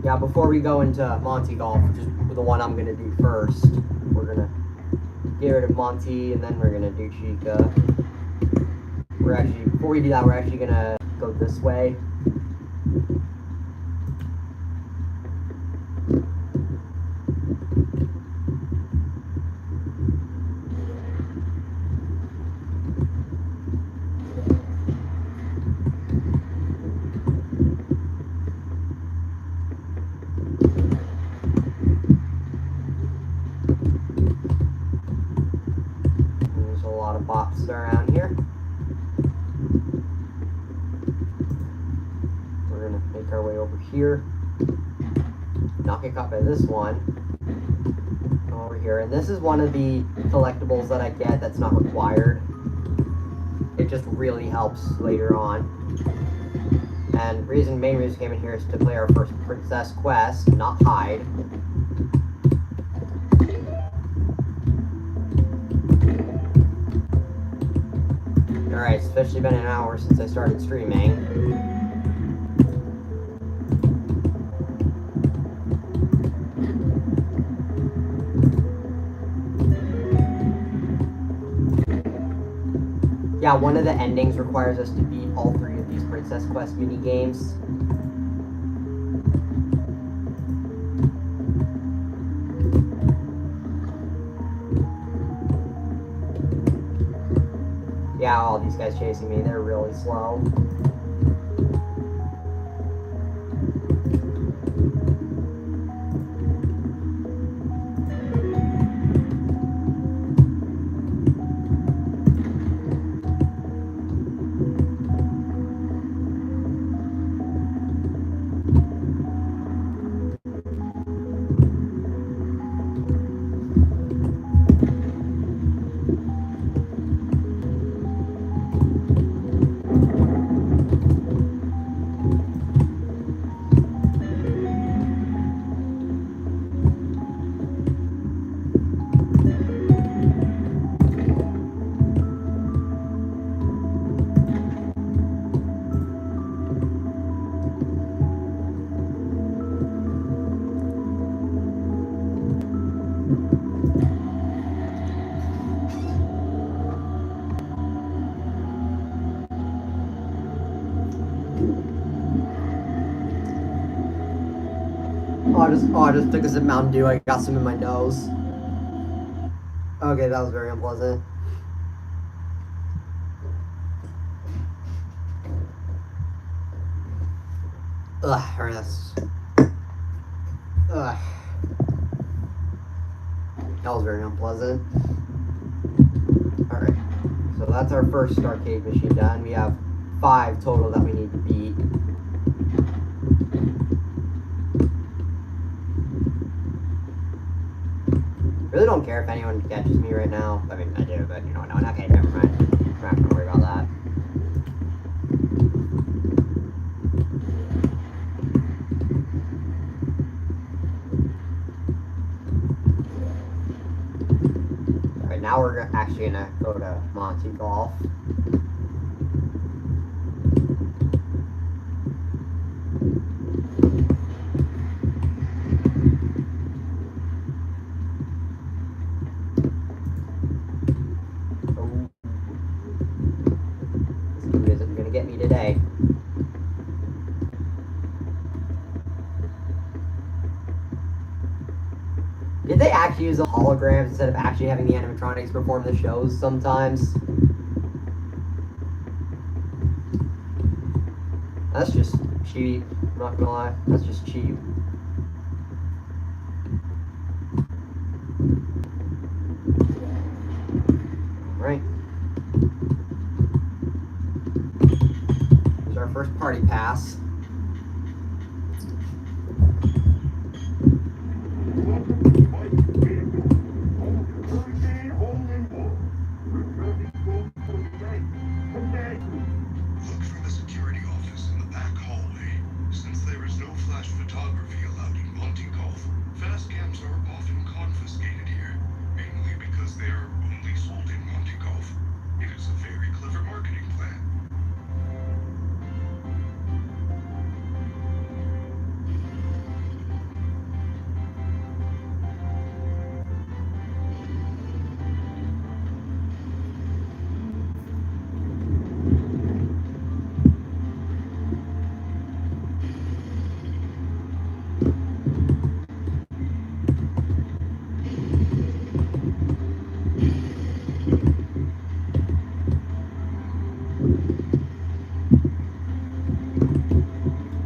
Yeah, before we go into Monty Golf, which is the one I'm gonna do first, we're gonna get rid of Monty, and then we're gonna do Chica. Before we do that, we're actually gonna go this way. There's a lot of bops around here. We're gonna make our way over here. Not get caught by this one. Come over here, and this is one of the collectibles that I get that's not required. It just really helps later on. And main reason we came in here is to play our first princess quest, not hide. Alright, it's officially been an hour since I started streaming. Yeah, one of the endings requires us to beat all 3 of these Princess Quest mini games. Yeah, all these guys chasing me, they're really slow. I just took a sip of Mountain Dew. I got some in my nose. Okay, that was very unpleasant. Ugh, alright, that's... Ugh. That was very unpleasant. Alright, so that's our first arcade machine done. We have 5 total that we need to beat. don't care if anyone catches me right now. I mean, I do, but you know, no, okay, never mind. I'm not gonna worry about that. Alright, now we're actually gonna go to Monty Golf. Get me today. Did they actually use the holograms instead of actually having the animatronics perform the shows sometimes? That's just cheap, I'm not gonna lie. That's just cheap. Right. Our first party pass. Look for the security office in the back hallway. Since there is no flash photography allowed in Monty Golf, fast cams are often confiscated here, mainly because they are only sold in Monty Golf. It is a very clever marketing plan.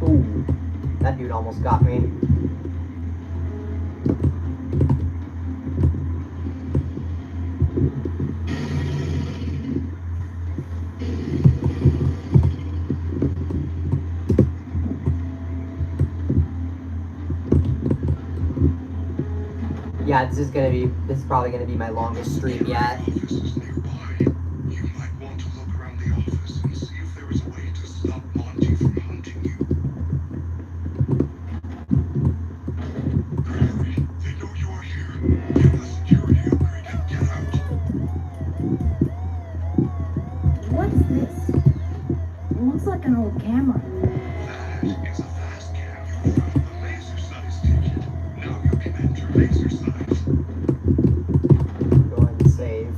Ooh, that dude almost got me. Yeah, this is probably gonna be my longest stream yet. Office is nearby. You might want to look around the office and see if there is a way to stop Monty from hunting you. Hurry, they know you are here. Get the security upgrade and get out. What's this? It looks like an old camera. That is a fast cam. You found the laser size ticket. Now you can enter laser size. Go ahead and save.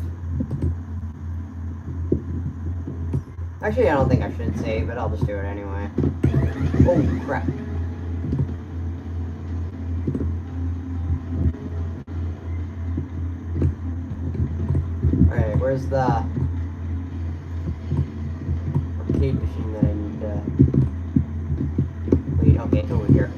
Actually, I don't think I should save, but I'll just do it anyway. Oh, crap. Alright, where's the arcade machine that I need to... Wait, okay, it's over here.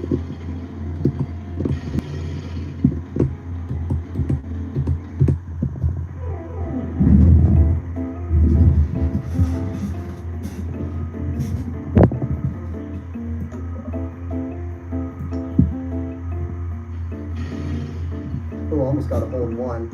Oh, almost got a hole in one.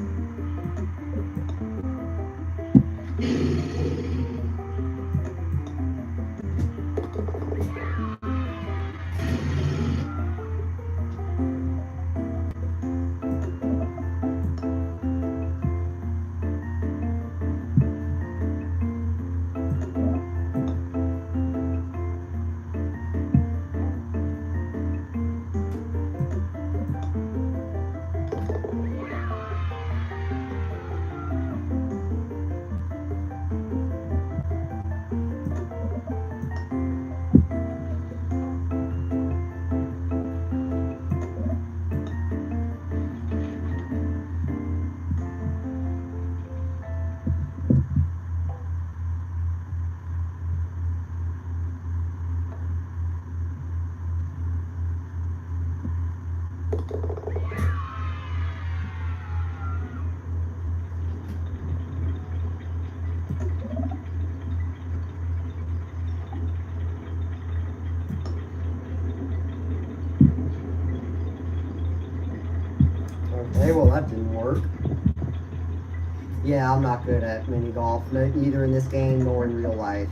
Okay, well that didn't work. Yeah, I'm not good at mini golf, neither in this game nor in real life.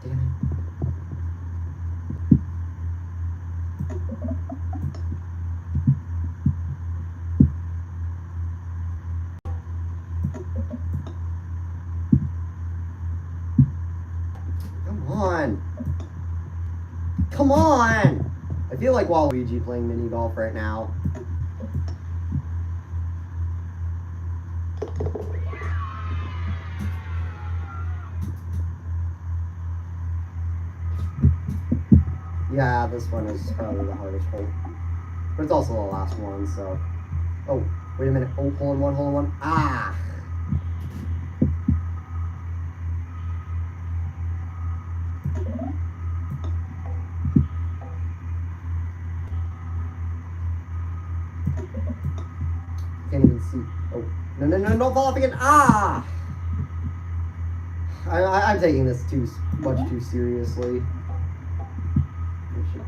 Damn it. Come on. Come on! I feel like Waluigi playing mini golf right now. Yeah, this one is probably the hardest hole. But it's also the last one, so... Oh, wait a minute. Oh, hole in one, hole in one. Ah! Can't even see. Oh, no, don't fall off again. Ah! I'm taking this much too seriously. I should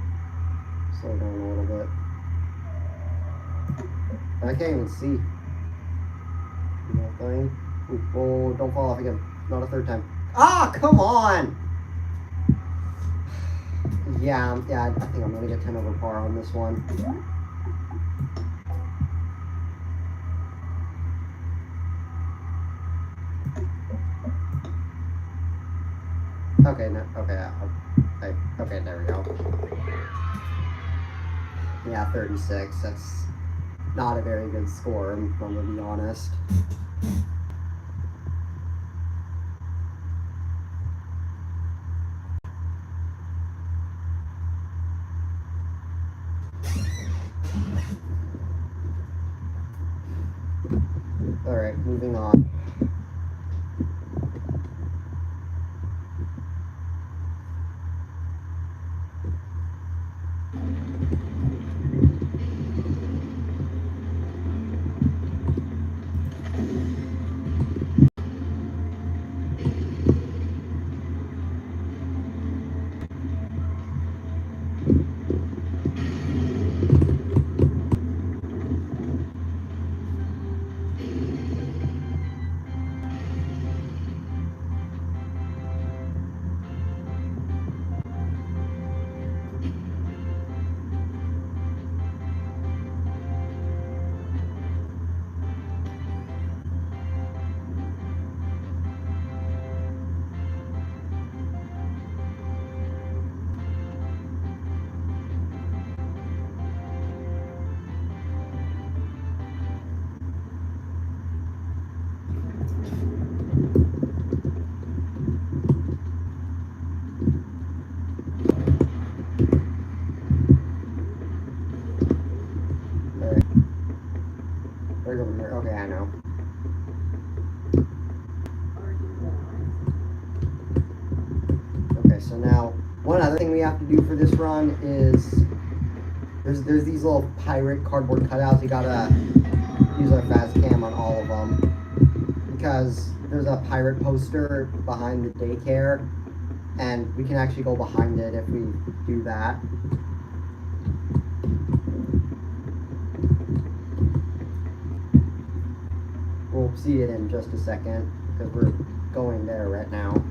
slow down a little bit. I can't even see. Nothing. Oh, don't fall off again. Not a third time. Ah, come on! Yeah, I think I'm gonna get 10 over par on this one. Okay, no, okay, there we go. Yeah, 36. That's not a very good score, I'm gonna be honest. Alright, moving on. There you go from here. Okay, I know. Okay, so now one other thing we have to do for this run is there's these little pirate cardboard cutouts. You gotta use our fast cam on all of them because there's a pirate poster behind the daycare, and we can actually go behind it if we do that. We'll see it in just a second because we're going there right now.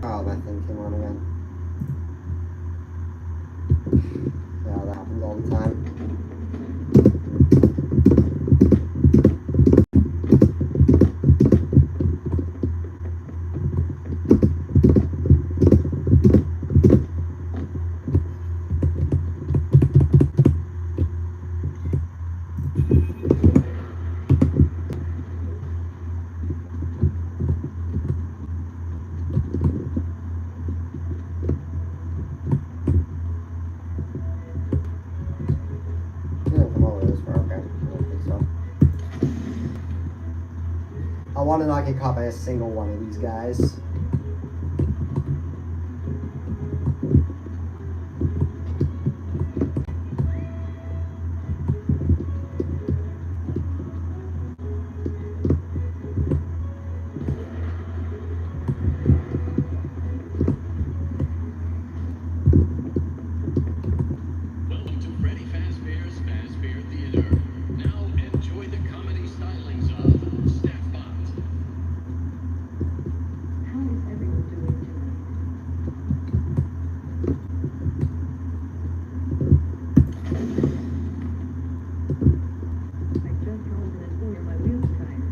Oh, that thing came on again. Yeah, that happens all the time. I want to not get caught by a single one of these guys. Welcome to Freddy Fazbear's Fazbear Theater. Now enjoy the comedy stylings of Staffbot. How is everyone doing tonight? I just rolled in a where my wheels tired.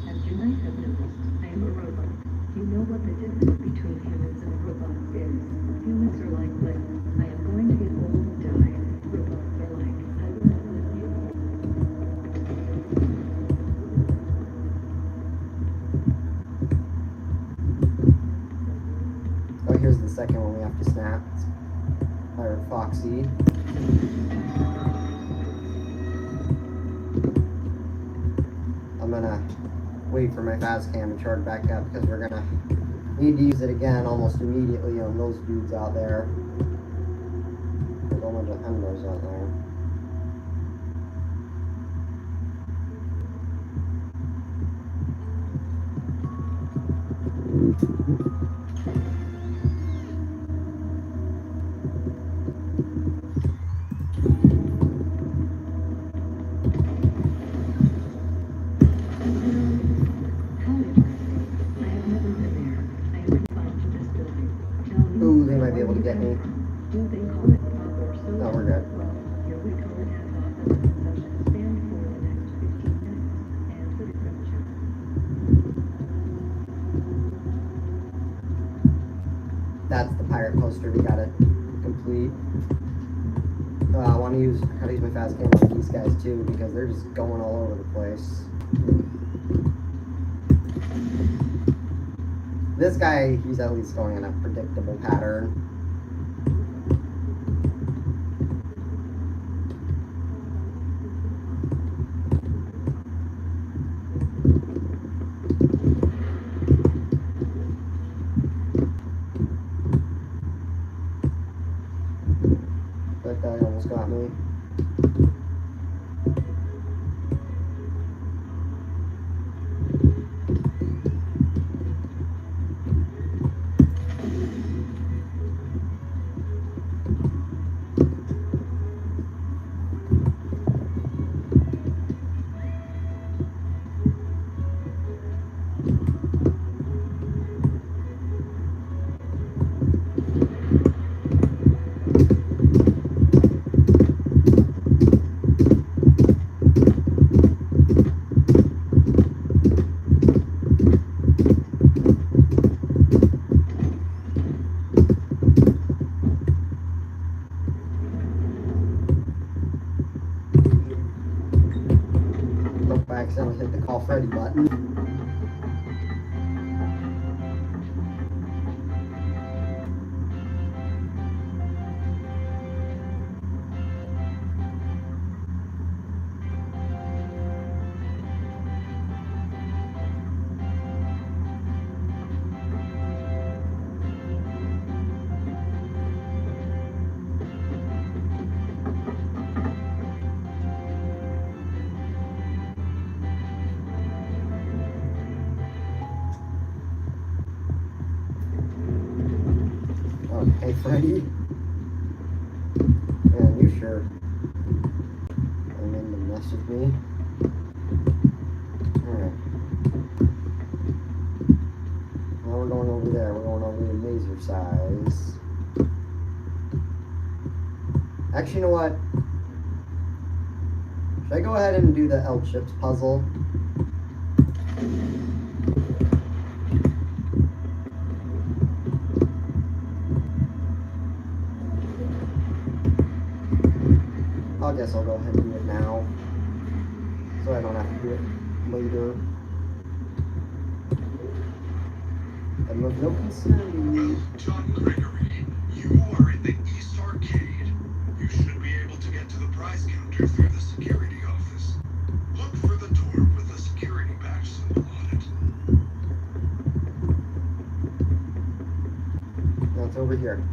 As you might have noticed, I am a robot. You know what the difference between humans and robots is. Humans are like this. I am going to get old and die. Robots are like, I will outlive you. Oh, here's the second one we have to snap. Or Foxy. I'm gonna wait for my fast cam to charge back up because we're gonna need to use it again almost immediately on those dudes out there. There's a whole bunch of endos out there. How is my state? I have never been there. I am confined to this building. Tell me. Ooh, they might be able to get me. Do they call it pop or soda? No, we're good. Well, here we call it half off and the concession stand for the next 15 minutes. And for the credit check. That's the pirate poster we gotta complete. I want to use how to use my fast cam on these guys too because they're just going all over the place. This guy, he's at least going in a predictable pattern. That guy almost got me. accidentally hit the call Freddy button. Hey, Freddy. Man, you sure? I'm in to mess with me. Alright. Now we're going over there. We're going over to laser size. Actually, you know what? Should I go ahead and do the L-Chips puzzle? I guess I'll go ahead and do it now, so I don't have to do it later. I'm of no concern to Well, you. John Gregory, you are in the East Arcade. You should be able to get to the prize counter through the security office. Look for the door with the security badge symbol on it. No, it's over here.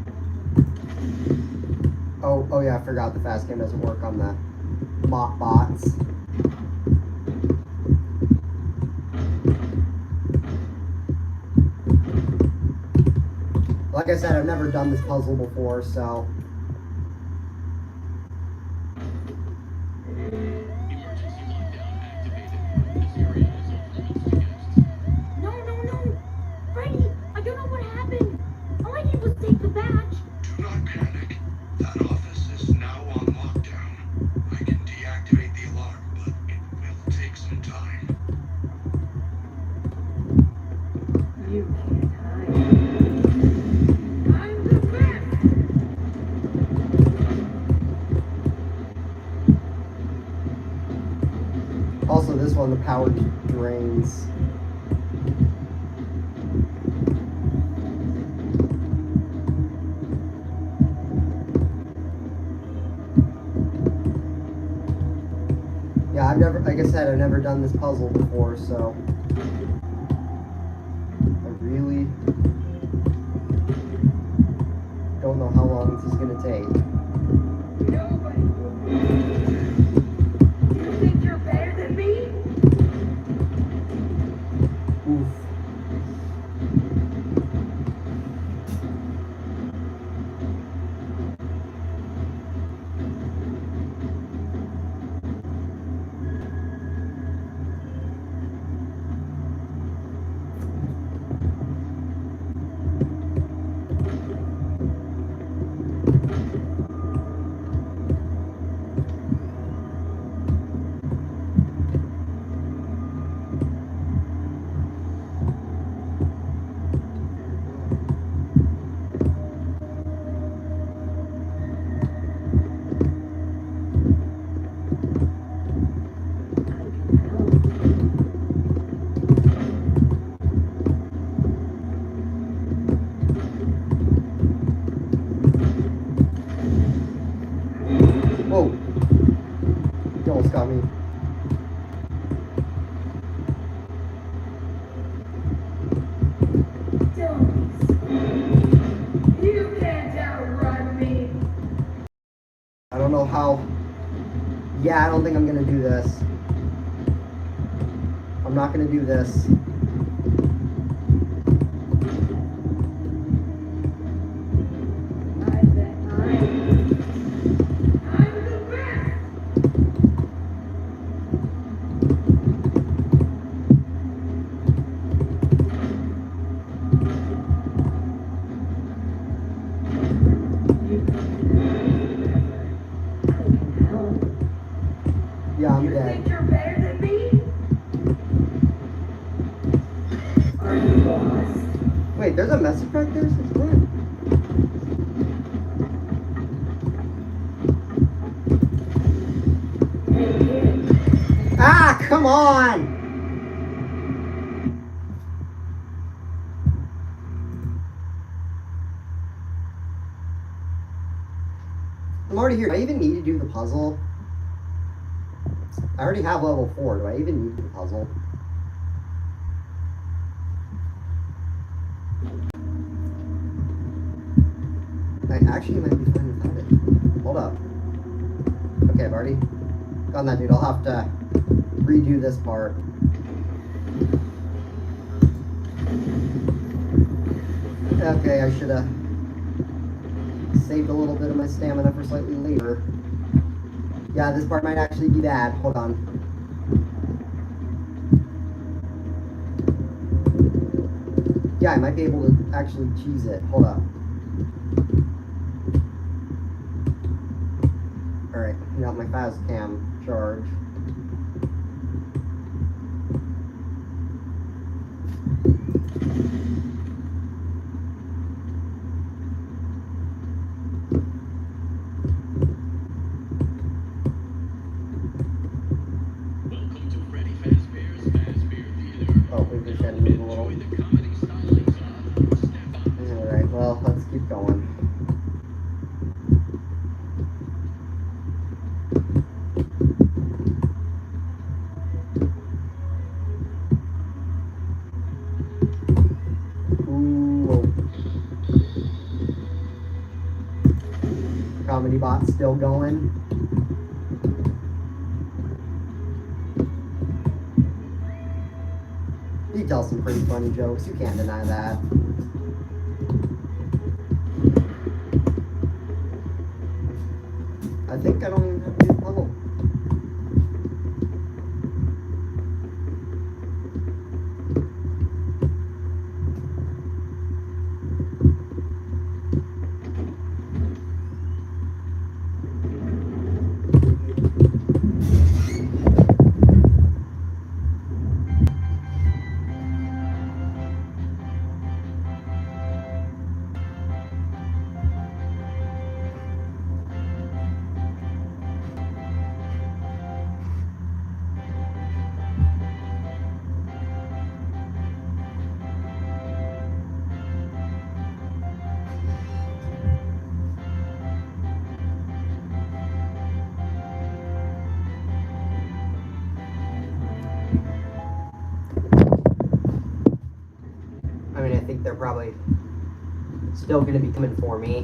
Oh yeah, I forgot the fast game doesn't work on the mop bots. Like I said, I've never done this puzzle before, so... Emergency lockdown activated. This area is off limits to guests. No. Freddy, I don't know what happened. All I did was take the badge. Do not panic. That office is now on lockdown. I can deactivate the alarm, but it will take some time. You can't hide. I'm the best! Also, this one, the power drains. Yeah, like I said, I've never done this puzzle before, so I really don't know how long this is gonna take. Nobody will believe you. You think you're better than me? Oof. Whoa! You almost got me. Don't. You can't outrun me. I don't know how. Yeah, I don't think I'm gonna do this. I'm not gonna do this. I bet I'm the best. Yeah, I'm You dead. think you're better than me? Are you lost? Wait, there's a message right there since when? Hey kid, Ah, come Come on! I'm already here. Do I even need to do the puzzle? I already have level 4. Do I even need the puzzle? I actually might be fine without it. Hold up. Okay, I've already gotten that, dude. I'll have to redo this part. Okay, I should have saved a little bit of my stamina for slightly later. Yeah, this part might actually be bad. Hold on. Yeah, I might be able to actually cheese it. Hold up. Alright, got my fast cam charge. Welcome to Freddy Fazbear's Fazbear Theater. Oh, we just had to move a little. Enjoy the comedy stylings of Stefan. Alright, well, let's keep going. Ooh. Comedy bot's still going. He tells some pretty funny jokes, you can't deny that. I think I don't even have to do the puzzle. I mean, I think they're probably still going to be coming for me. I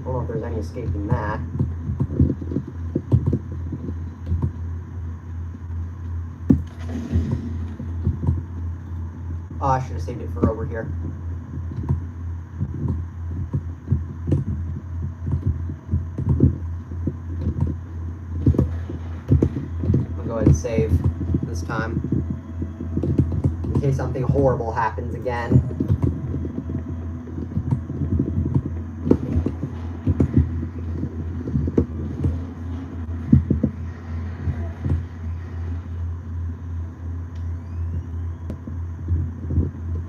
don't know if there's any escaping that. Oh, I should have saved it for over here. I'll go ahead and save this time, in case something horrible happens again.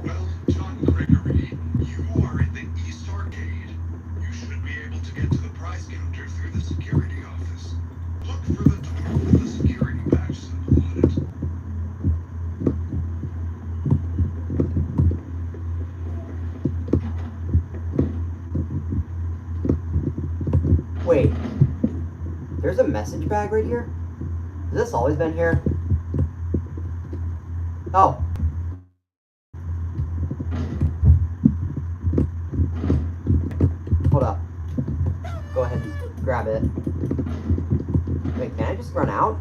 Well, John Gregory, you are in the East Arcade. You should be able to get to the prize counter through the security office. Look for the door with the security badge symbol on it. Wait, there's a message bag right here? Has this always been here? Oh. Hold up. Go ahead and grab it. Wait, can I just run out?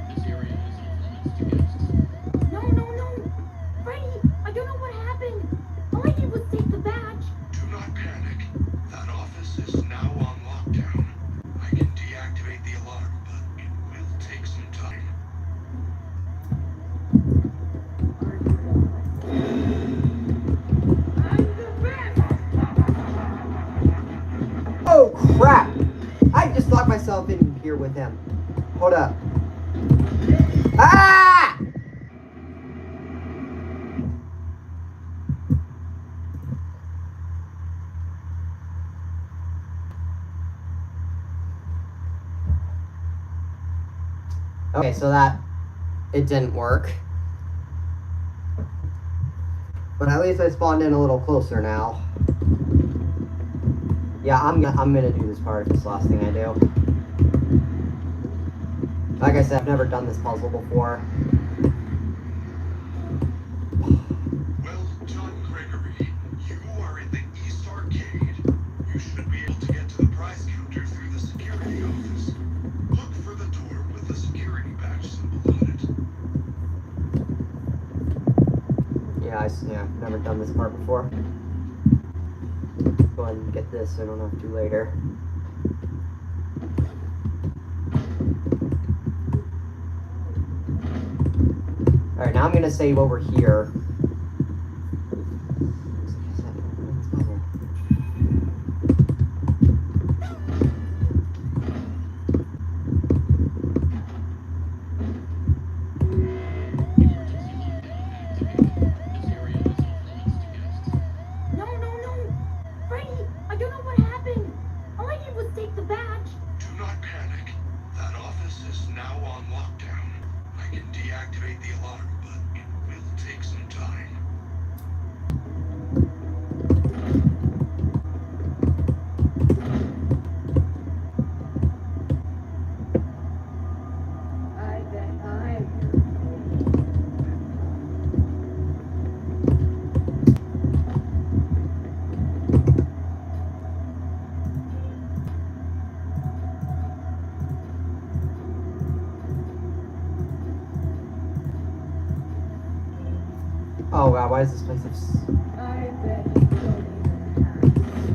This area is off limits to guests. No, no, no! Freddy, I don't know what happened. All I did was take the badge. Do not panic. That office is now on lockdown. I can deactivate the alarm, but it will take some time. Oh crap! I just locked myself in here with him. Hold up. Ah! Okay, so that it didn't work. But at least I spawned in a little closer now. Yeah, I'm gonna do this part. This last thing I do. Like I said, I've never done this puzzle before. Well, John Gregory, you are in the East Arcade. You should be able to get to the prize counter through the security office. Look for the door with the security badge symbol on it. Yeah, I've never done this part before. Go ahead and get this so I don't have to later. Alright, now I'm gonna save over here. Oh god, why is this place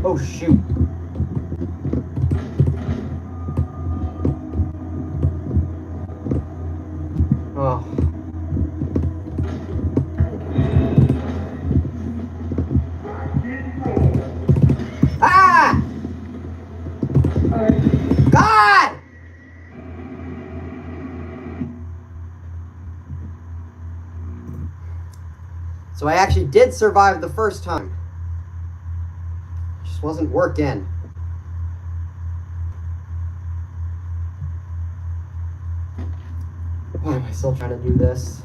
Oh shoot. Oh. Ah! God! So I actually did survive the first time. Just wasn't working. Why am I still trying to do this?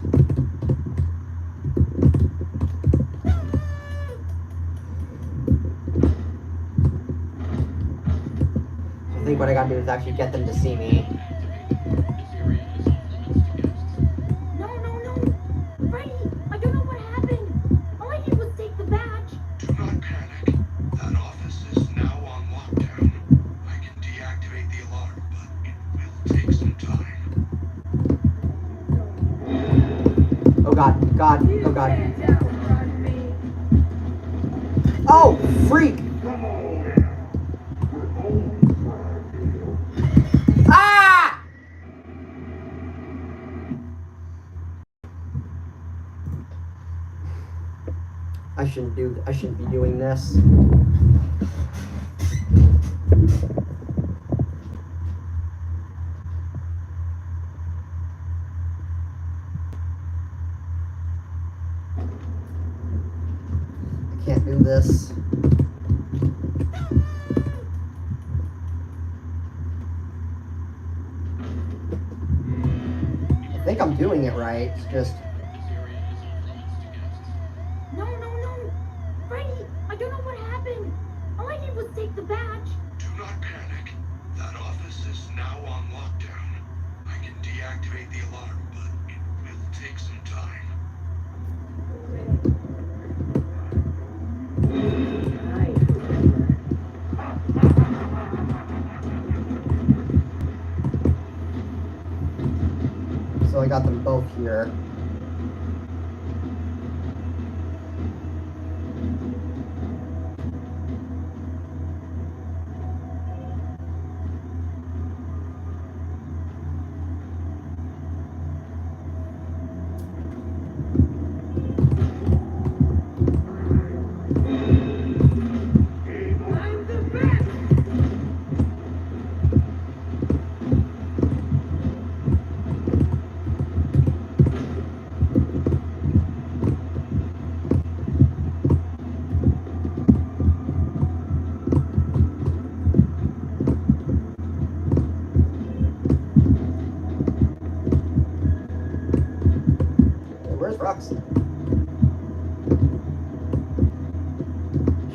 I think what I gotta do is actually get them to see me. God, oh god. Oh, freak! Ah! I shouldn't be doing this. Can't do this. I think I'm doing it right. It's just. No. Freddy, I don't know what happened. All I did was take the badge. Do not panic. That office is now on lockdown. I can deactivate the alarm, but it will take some time. So I got them both here. Where's Roxy?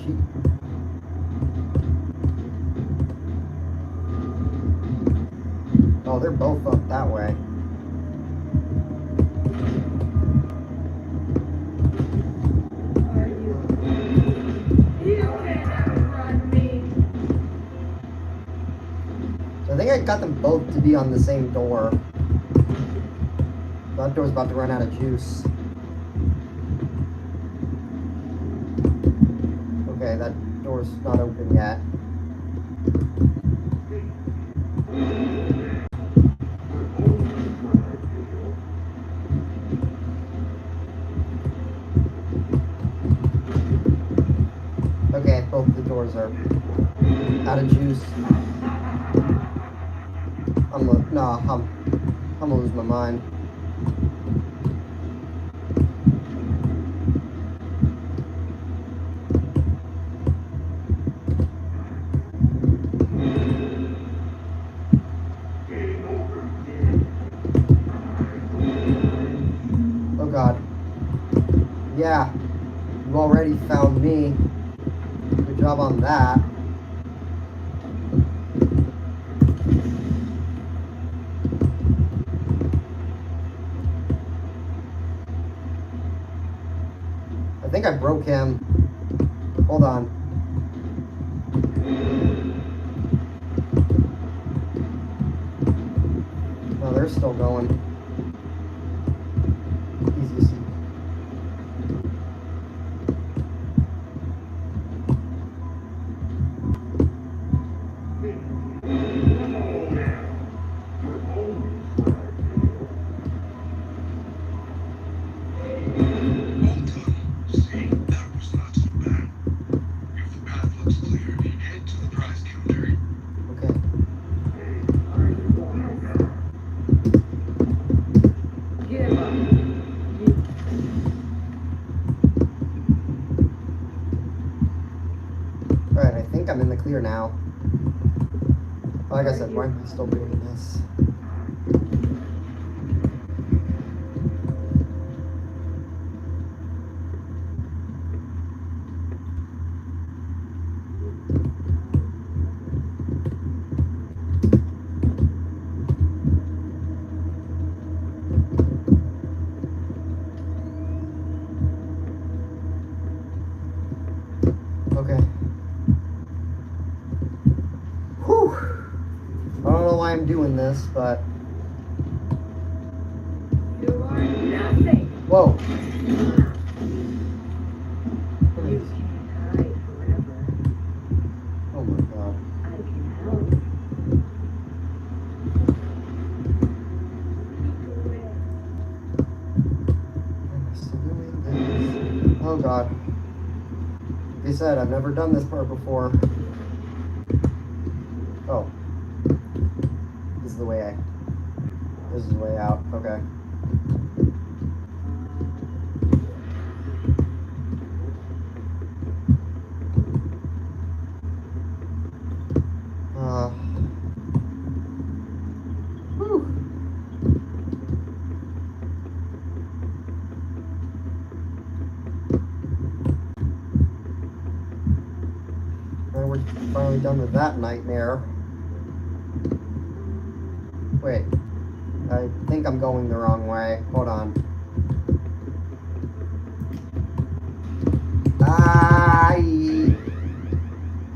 She... Oh, they're both up that way. Are you? You can't outrun me. So I think I got them both to be on the same door. That door's about to run out of juice. Okay, that door's not open yet. Okay, both the doors are out of juice. I'm gonna lose my mind. Oh God. Yeah, you already found me. Good job on that. I think I broke him. Hold on. No, they're still going. Easy seat. Well done. See, that was not so bad. If the path looks clear, head to the prize counter. Okay. Give up. You Alright, I think I'm in the clear now. Like I said, why am I still doing this? Okay. Whew. I don't know why I'm doing this, but... You are nothing. Whoa. You can't hide forever. Oh my God. I can help. Why am I still doing this? Oh God. Like I said, I've never done this part before. Oh. This is the way This is the way out. Okay. Whew. And we're finally done with that nightmare. Wait. I think I'm going the wrong way. Hold on.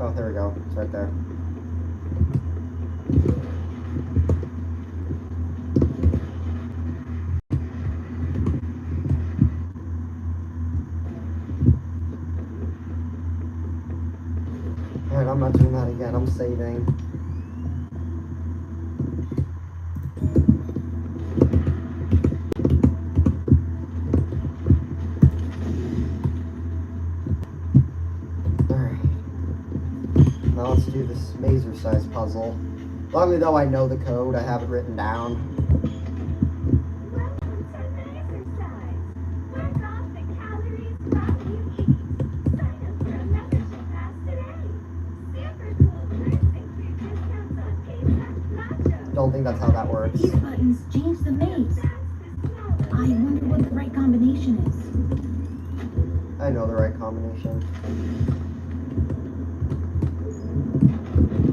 Oh, there we go. It's right there. Alright, I'm not doing that again. I'm saving. Alright. Now let's do this mazer size puzzle. Luckily though I know the code, I have it written down. Welcome to exercise. Work off the calories while you eat. Sign up for a membership class today. Super cool perks include discounts on pizza, nachos. Don't think that's how that works. These buttons change the maze. That's the small I wonder what the right right combination is. I know the right combination.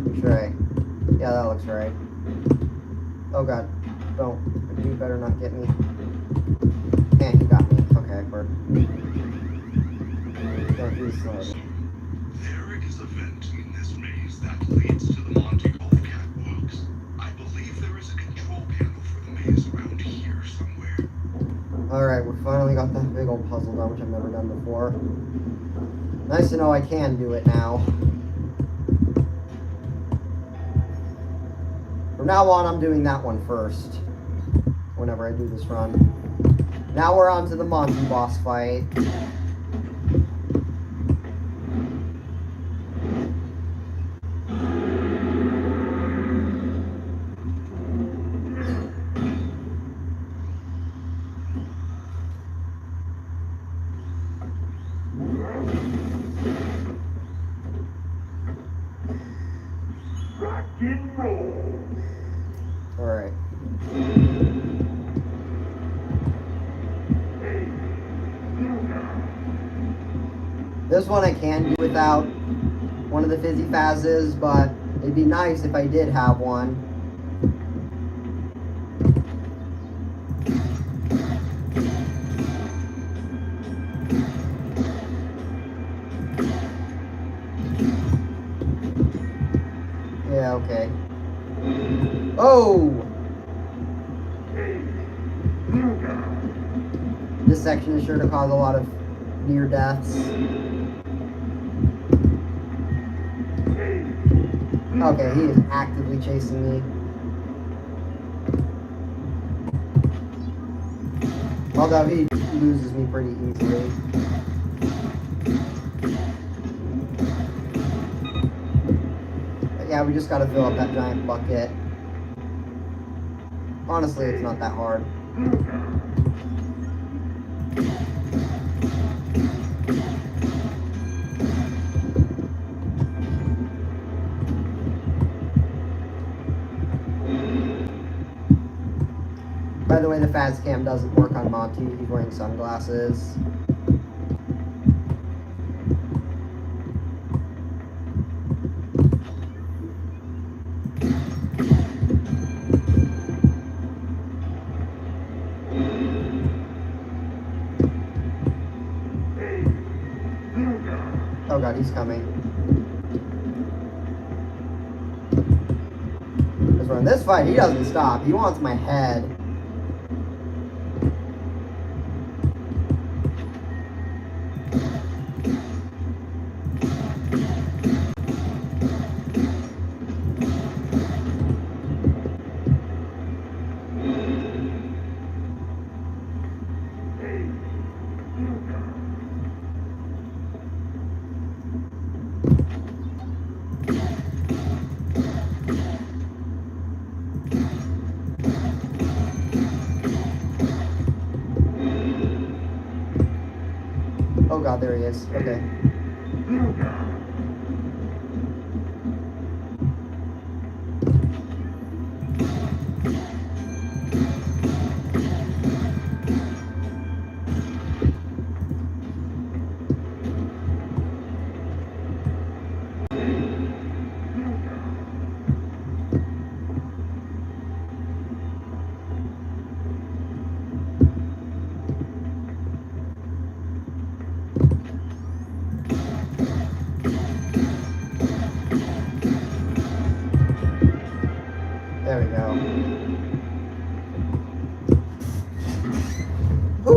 Looks right. Yeah, that looks right. Oh god. Don't. You better not get me. Yeah, he got me. Okay, we're going through slowly. There is a vent in this maze that leads to the Monty Golf catwalks. I believe there is a control panel for the maze around here somewhere. Alright, we finally got that big old puzzle done, which I've never done before. Nice to know I can do it now. From now on, I'm doing that one first. Whenever I do this run. Now we're on to the Monty boss fight. Rock and roll. Alright. This one I can do without one of the fizzy fazzes, but it'd be nice if I did have one. Yeah, okay. Oh! This section is sure to cause a lot of near deaths. Okay, he is actively chasing me. Although he loses me pretty easily. But yeah, we just gotta fill up that giant bucket. Honestly, it's not that hard. By the way, the Faz cam doesn't work on Monty. He's wearing sunglasses. Oh god, he's coming. Because in this fight, he doesn't stop. He wants my head. Oh god, there he is. Okay. There we go. Whew.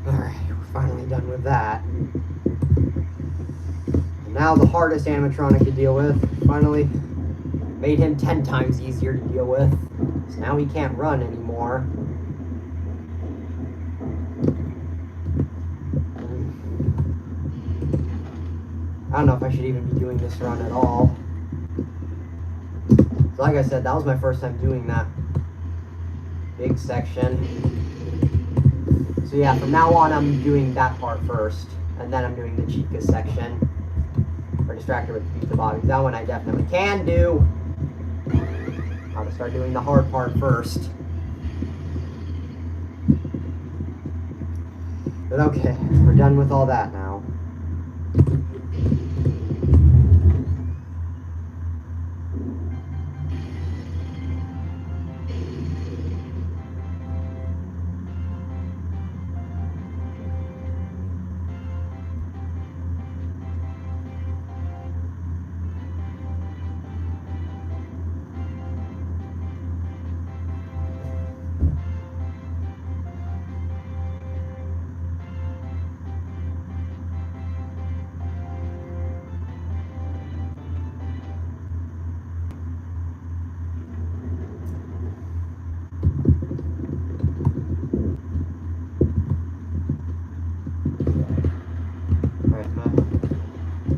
Alright, we're finally done with that. And now the hardest animatronic to deal with. Finally made him 10 times easier to deal with. So now he can't run anymore. don't know if I should even be doing this run at all. So like I said, that was my first time doing that big section. So yeah, from now on I'm doing that part first, and then I'm doing the Chica section. Or Distractor with the Pizza Bobbies. That one I definitely can do. I'll just start doing the hard part first. But okay, we're done with all that now.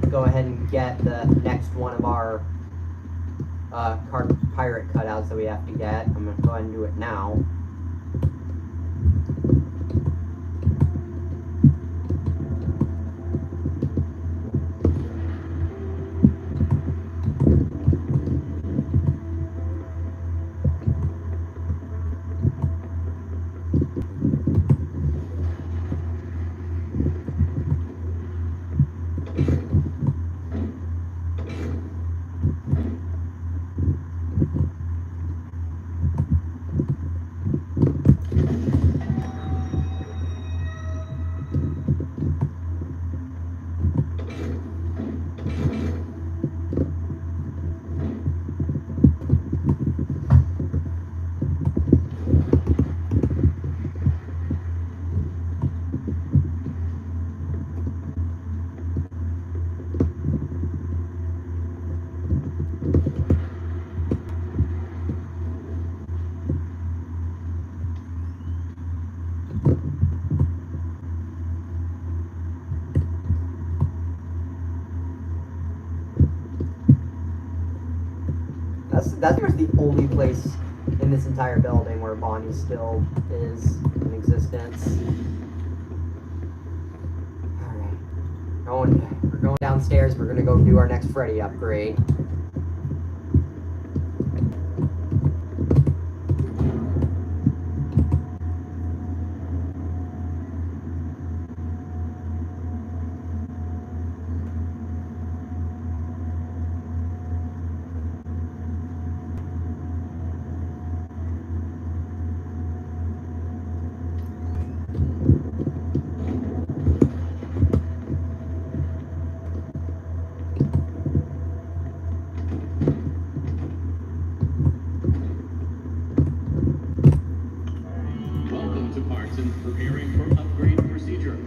Go ahead and get the next one of our pirate cutouts that we have to get. I'm going to go ahead and do it now. That's the only place in this entire building where Bonnie still is in existence. Alright. We're going downstairs. We're gonna go do our next Freddy upgrade. Preparing for upgrade procedure.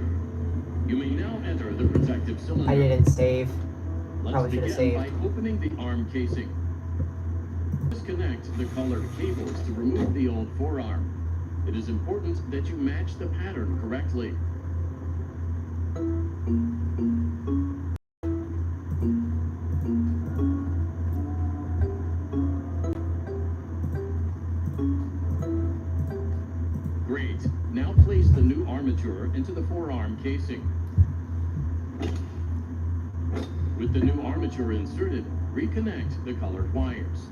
You may now enter the protective cylinder. I didn't save. Let's begin by opening the arm casing. Disconnect the colored cables to remove the old forearm. It is important that you match the pattern correctly. Great. Now place the new armature into the forearm casing. With the new armature inserted, reconnect the colored wires.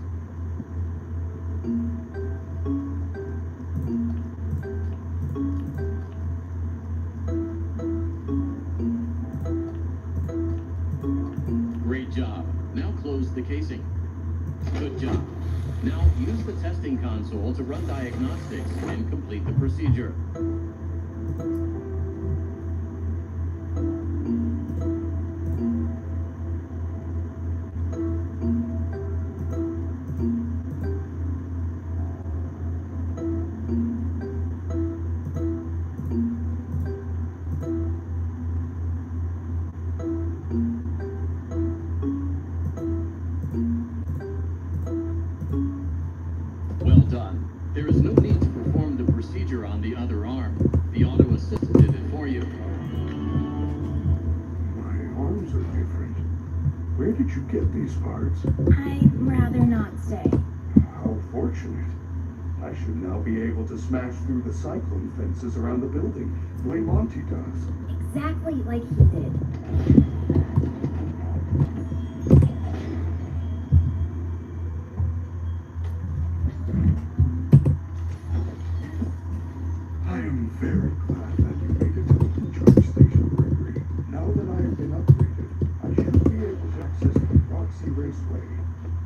Great job. Now close the casing. Good job. Now use the testing console to run diagnostics and complete the procedure. Well done. There is no need to perform the procedure on the other arm. you get these parts? I'd rather not say. How fortunate. I should now be able to smash through the cyclone fences around the building, the way Monty does. Exactly like he did. I am very glad that you made it to the recharge station, Gregory. Now that I have been upgraded, I should be able to access the Roxy Raceway.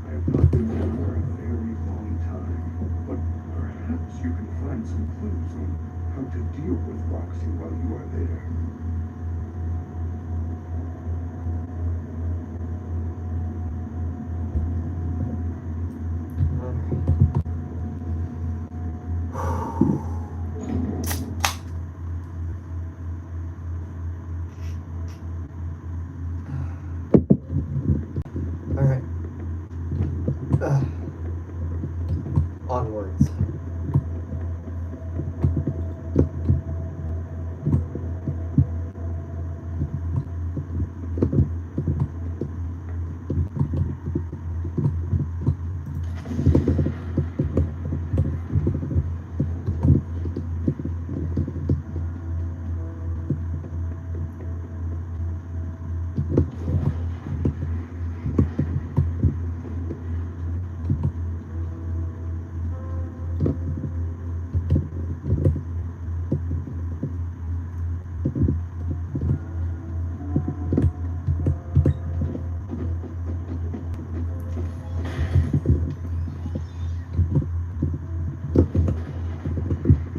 I have not been there for a very long time, but perhaps you can find some clues on how to deal with Roxy while you are there. Alright. Onwards.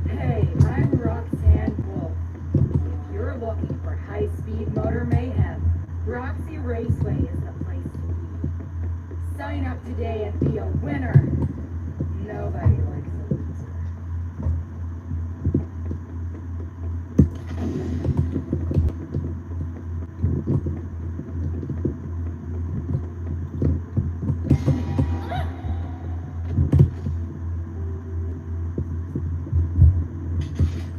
Hey, I'm Roxanne Wolf. If you're looking for high-speed motor mayhem, Roxy Raceway is the place to be. Sign up today and be a winner. Nobody likes a loser.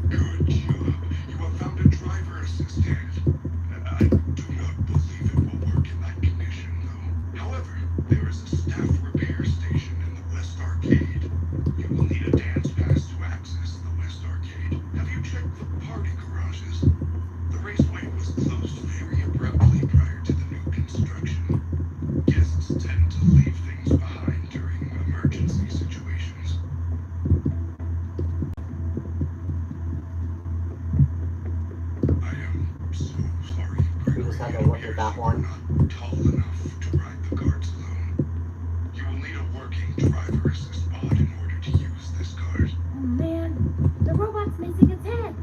Good job. You have found a driver assistant. I do not believe it will work in that condition, though. However, there is a staff repair station in the West Arcade. You will need a dance pass to access the West Arcade. Have you checked the party garages? The raceway was closed very abruptly prior to the new construction. Guests tend to leave things behind during emergency situations. I am so sorry, We Gregory. just had to It look at appears that you are one. not tall enough to ride the guards alone. You will need a working driver assist pod in order to use this card. Oh man, the robot's missing its head.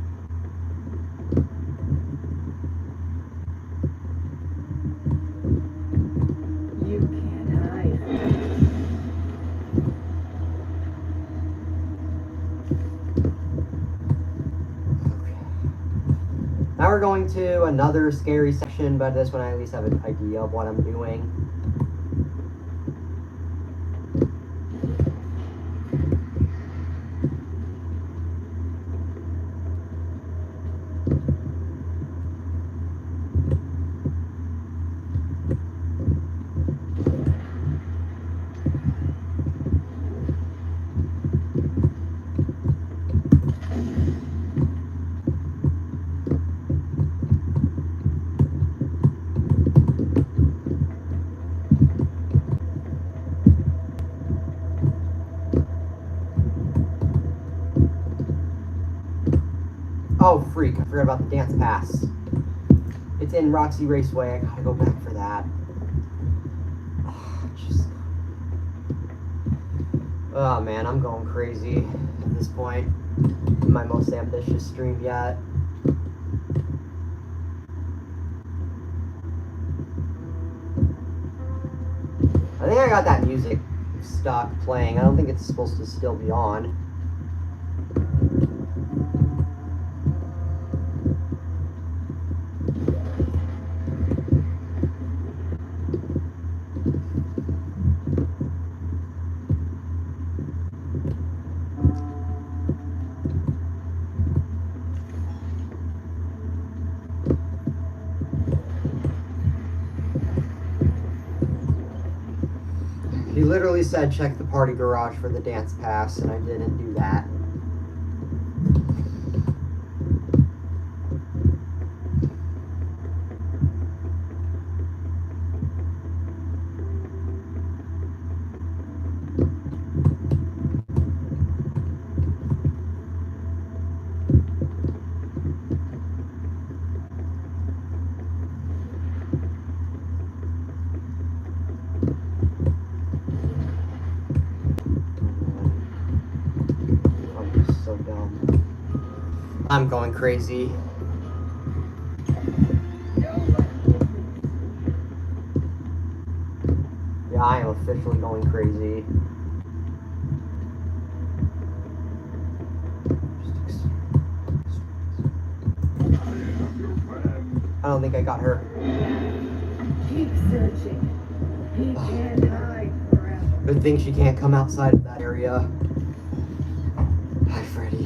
You can't hide. Now we're going to another scary section, but this one I at least have an idea of what I'm doing. Oh, freak. I forgot about the dance pass. It's in Roxy Raceway. I gotta go back for that. Oh, man, I'm going crazy at this point. My most ambitious stream yet. I think I got that music stuck playing. I don't think it's supposed to still be on. literally said check the party garage for the dance pass, and I didn't do that. So dumb. I'm going crazy. Yeah, I am officially going crazy. I don't think I got her. Keep searching. He can't hide forever. Good thing she can't come outside of that area. Hi, Freddy.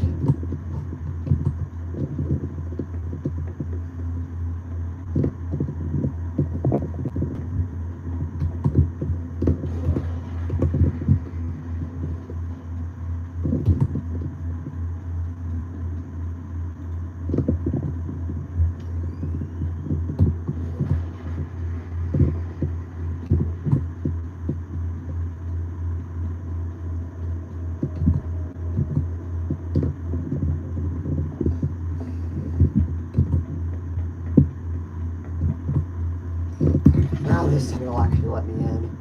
Now this time it'll actually let me in.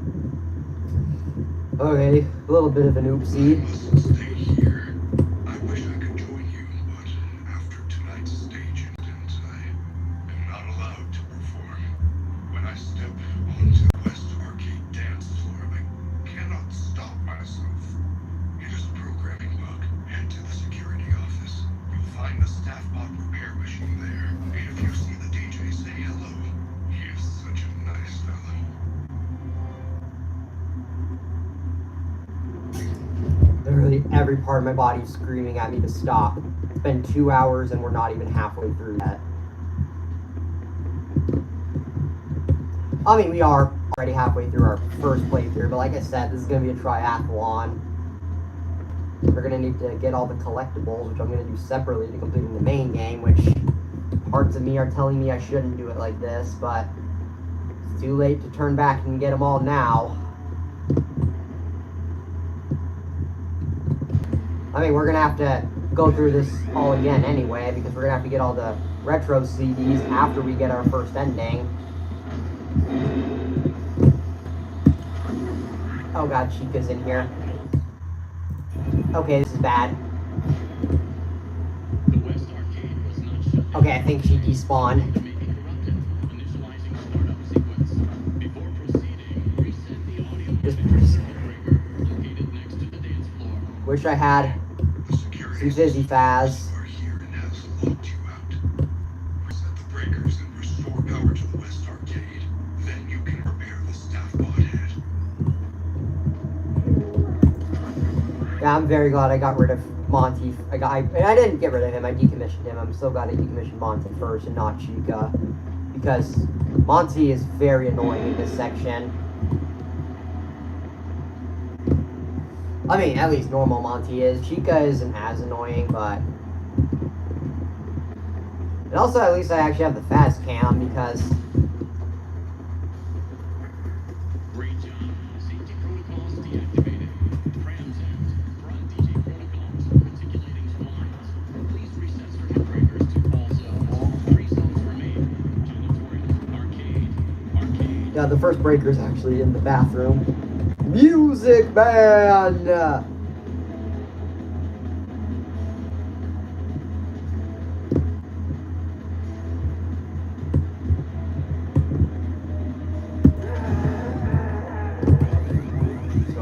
Okay, a little bit of an oopsie. Must stay here. I wish I could join you, but after tonight's stage incident, I am not allowed to perform. When I step onto the West Arcade dance floor, I cannot stop myself. It is a programming bug. Head to the security office. You'll find the staff bot repair machine there. And if you see the DJ, say hello. He is such a nice fellow. Literally every part of my body is screaming at me to stop. It's been 2 hours and we're not even halfway through yet. I mean, we are already halfway through our first playthrough, but like I said, this is going to be a triathlon. We're going to need to get all the collectibles, which I'm going to do separately to completing the main game, which parts of me are telling me I shouldn't do it like this, but it's too late to turn back and get them all now. I mean, we're going to have to go through this all again anyway, because we're going to have to get all the retro CDs after we get our first ending. Oh god, Chica's in here. Okay, this is bad. The West Arcade was not shut down. Okay, I think she despawned. May be corrupted. Initializing startup sequence. Before proceeding, reset the audio Just breaker located next to the dance floor. wish I had The security some Fizzy Faz. systems are here and has locked you out. Reset the breakers and restore power to the West Arcade. Then you can repair the staff bot head. Yeah, I'm very glad I got rid of Monty. I didn't get rid of him, I decommissioned him. I'm so glad I decommissioned Monty first and not Chica. Because Monty is very annoying in this section. I mean, at least normal Monty is. Chica isn't as annoying, but... And also, at least I actually have the fast cam, because... Great job. Safety protocols deactivated. Transect. Front DJ protocols. Articulating splines. Please reset circuit breakers to all zones. 3 zones remain. Janitorial. Arcade. Yeah, the first breaker is actually in the bathroom. Music band! So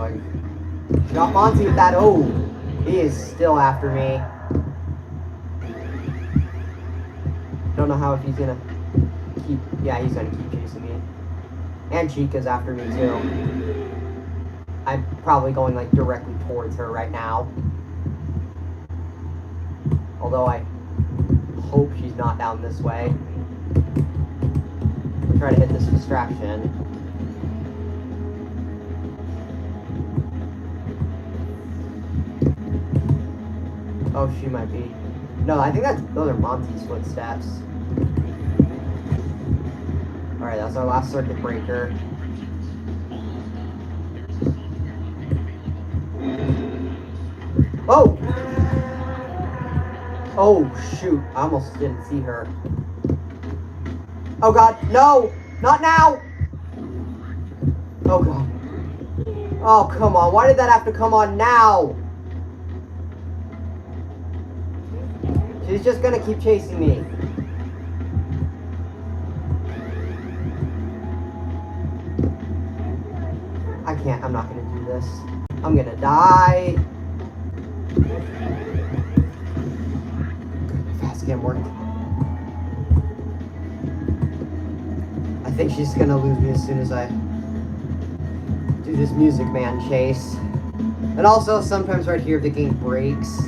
I got Monty with that. Oh, he is still after me. Don't know how if he's gonna keep. Yeah, he's gonna keep chasing me. And Chica's after me too. I'm probably going like directly towards her right now. Although I hope she's not down this way. I'll try to hit this distraction. Oh, she might be. No, I think those are Monty's footsteps. Alright, that's our last circuit breaker. Oh! Oh, shoot. I almost didn't see her. Oh, God. No! Not now! Oh, God. Oh, come on. Why did that have to come on now? She's just gonna keep chasing me. I can't. I'm not gonna do this. I'm gonna die. Fast cam worked. I think she's gonna lose me as soon as I do this Music Man chase. And also, sometimes right here, the game breaks,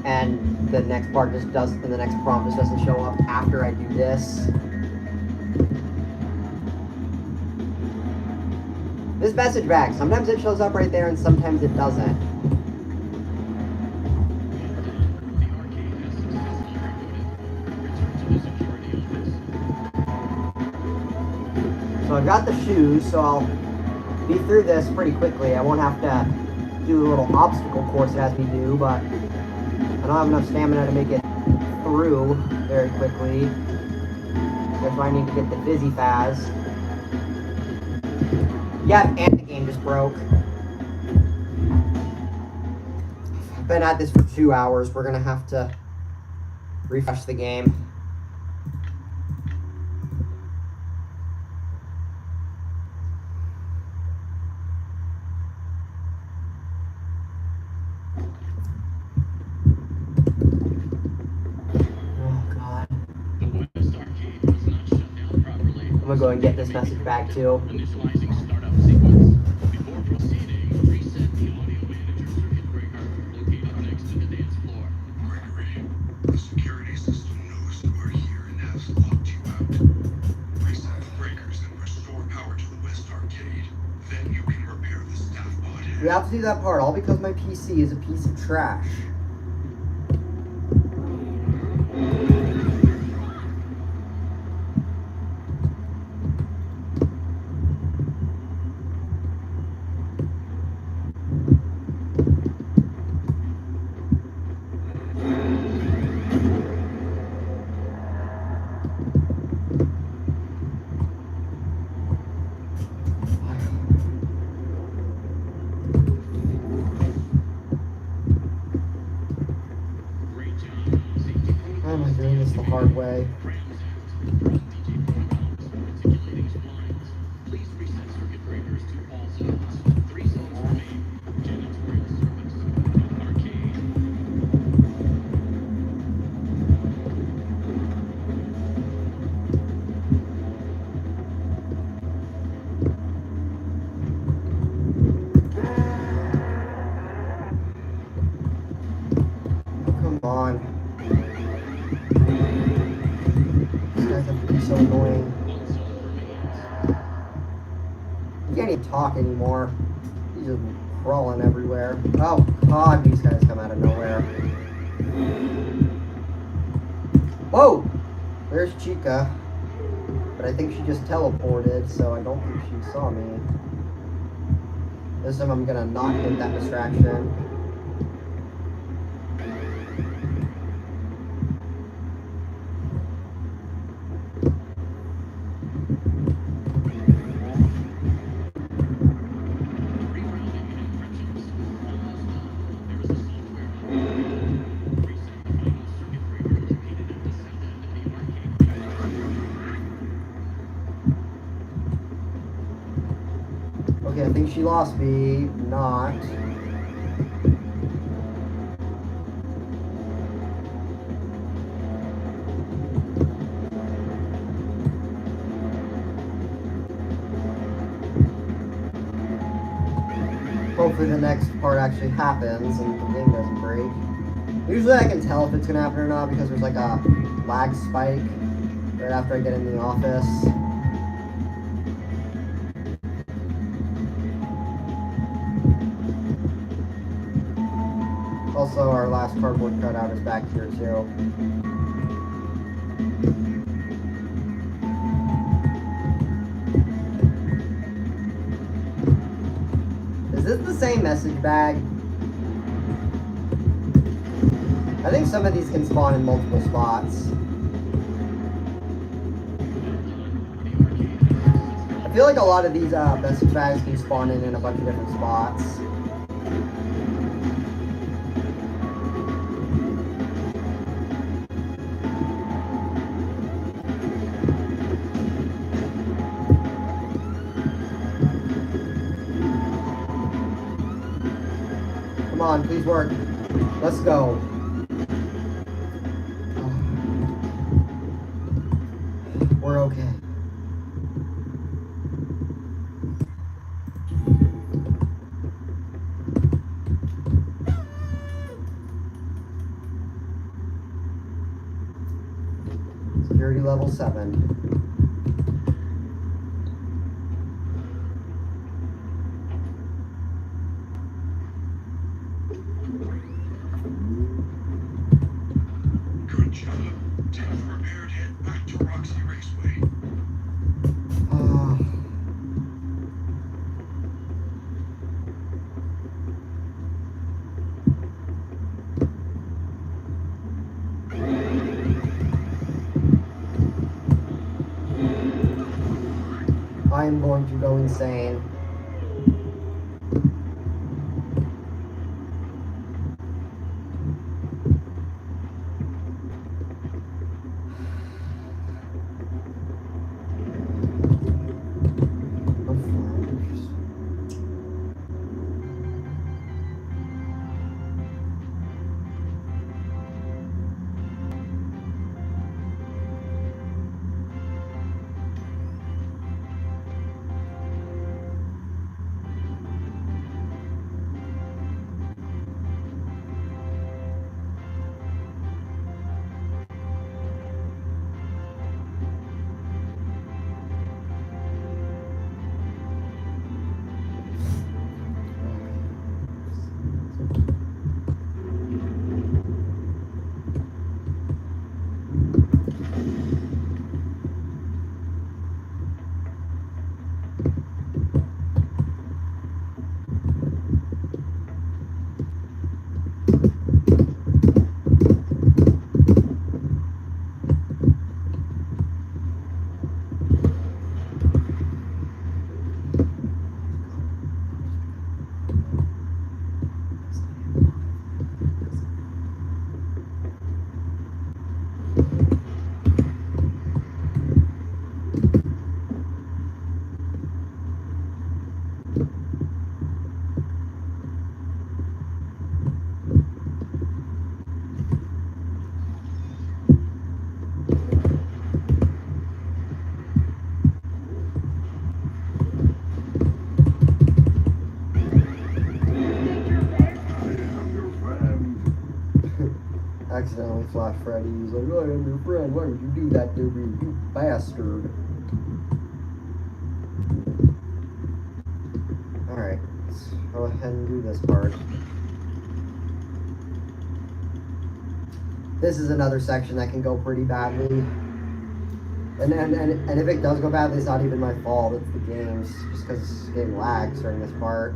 and the next part just doesn't, and the next prompt just doesn't show up after I do this. This message back. Sometimes it shows up right there, and sometimes it doesn't. So I've got the shoes, so I'll be through this pretty quickly. I won't have to do the little obstacle course it has me do, but I don't have enough stamina to make it through very quickly. That's why I need to get the Fizzy Faz. Yep, and the game just broke. I've been at this for 2 hours. We're gonna have to refresh the game. I'm gonna go and get this message back too. Initializing startup sequence. Before proceeding, reset the audio manager circuit breaker located next to the dance floor. Gregory, the security system knows you are here and has locked you out. Reset the breakers and restore power to the West Arcade. Then you can repair the staff pod head. We have to do that part, all because my PC is a piece of trash. Why am I doing this the hard way? Please reset circuit breakers to all zones. 3 zones remain. Janitorial service. Arcade. Come on. These guys have to be so annoying. 1 zone remains. You can't even talk anymore. He's just crawling everywhere. Oh God, these guys come out of nowhere. Whoa! There's Chica. But I think she just teleported, so I don't think she saw me. This time I'm gonna not hit that distraction. Okay, I think she lost me. Not. Hopefully the next part actually happens and the game doesn't break. Usually I can tell if it's gonna happen or not because there's like a lag spike right after I get in the office. Also, our last cardboard cutout is back here too. Is this the same message bag? I think some of these can spawn in multiple spots. I feel like a lot of these message bags can spawn in a bunch of different spots. Come on, please work. Let's go. We're okay. Security level 7. Good job. Tank repaired, head back to Roxy Raceway. I am going to go insane. Accidentally flash Freddy. He's like, oh, I'm your friend. Why did you do that to me, you bastard? Alright, let's go ahead and do this part. This is another section that can go pretty badly. And if it does go badly, it's not even my fault. It's the game's, just because this game lags during this part.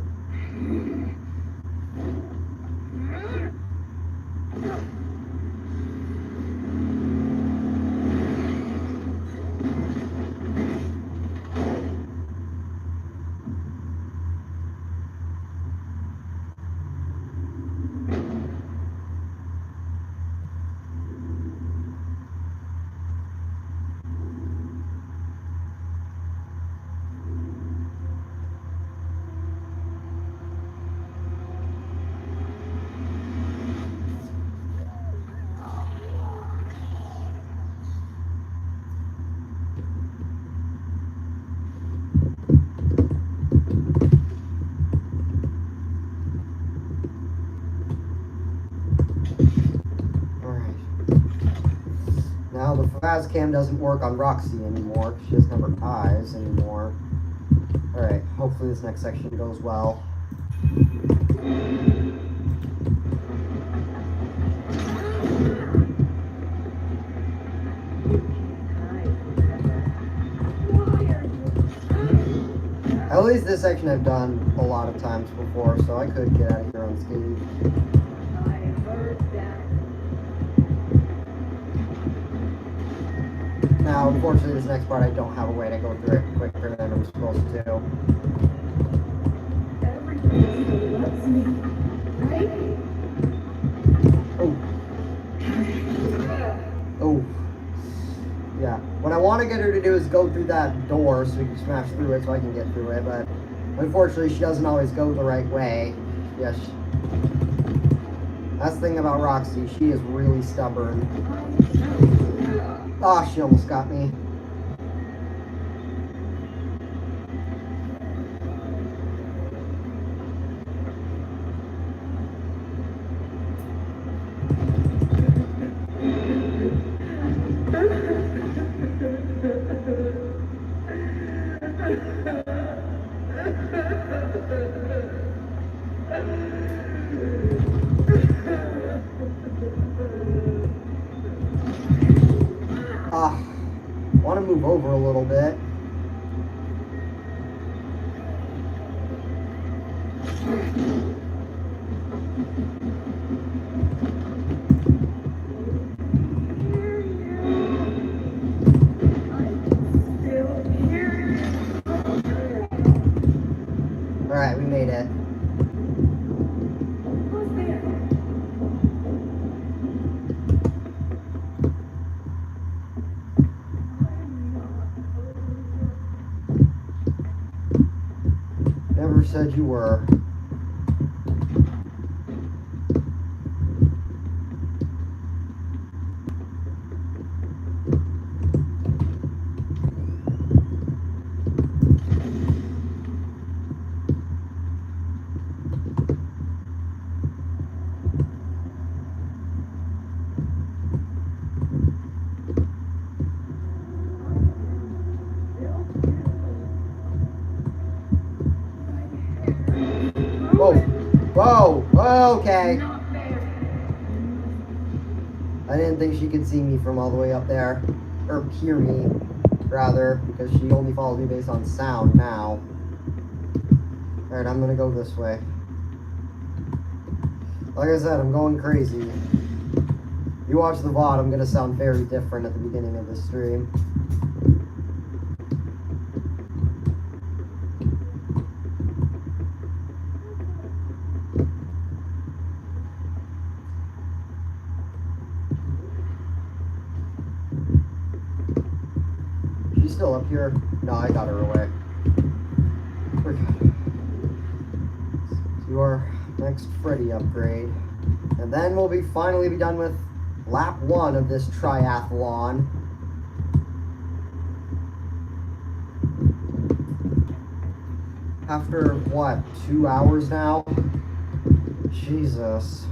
Now the flash cam doesn't work on Roxy anymore. She doesn't have her eyes anymore. Alright, hopefully this next section goes well. least this section I've done a lot of times before, so I could get out of here unscathed. I heard that. Now, unfortunately, this next part I don't have a way to go through it quicker than I'm supposed to. Everybody still loves me, right? Oh. Oh. Yeah. What I want to get her to do is go through that door so we can smash through it so I can get through it, but unfortunately she doesn't always go the right way. Yes. That's the thing about Roxy, she is really stubborn. Ah, she almost got me. Want to move over a little bit. Alright, we made it. Who's there? Never said you were. Whoa. Whoa. Okay. Not fair. I didn't think she could see me from all the way up there. Or hear me, rather, because she only follows me based on sound now. Alright, I'm gonna go this way. Like I said, I'm going crazy. You watch the VOD, I'm gonna sound very different at the beginning of this stream. She's still up here. No, I got her away. We're good. To our next Freddy upgrade. And then we'll finally be done with lap 1 of this triathlon. After, what, 2 hours now? Jesus.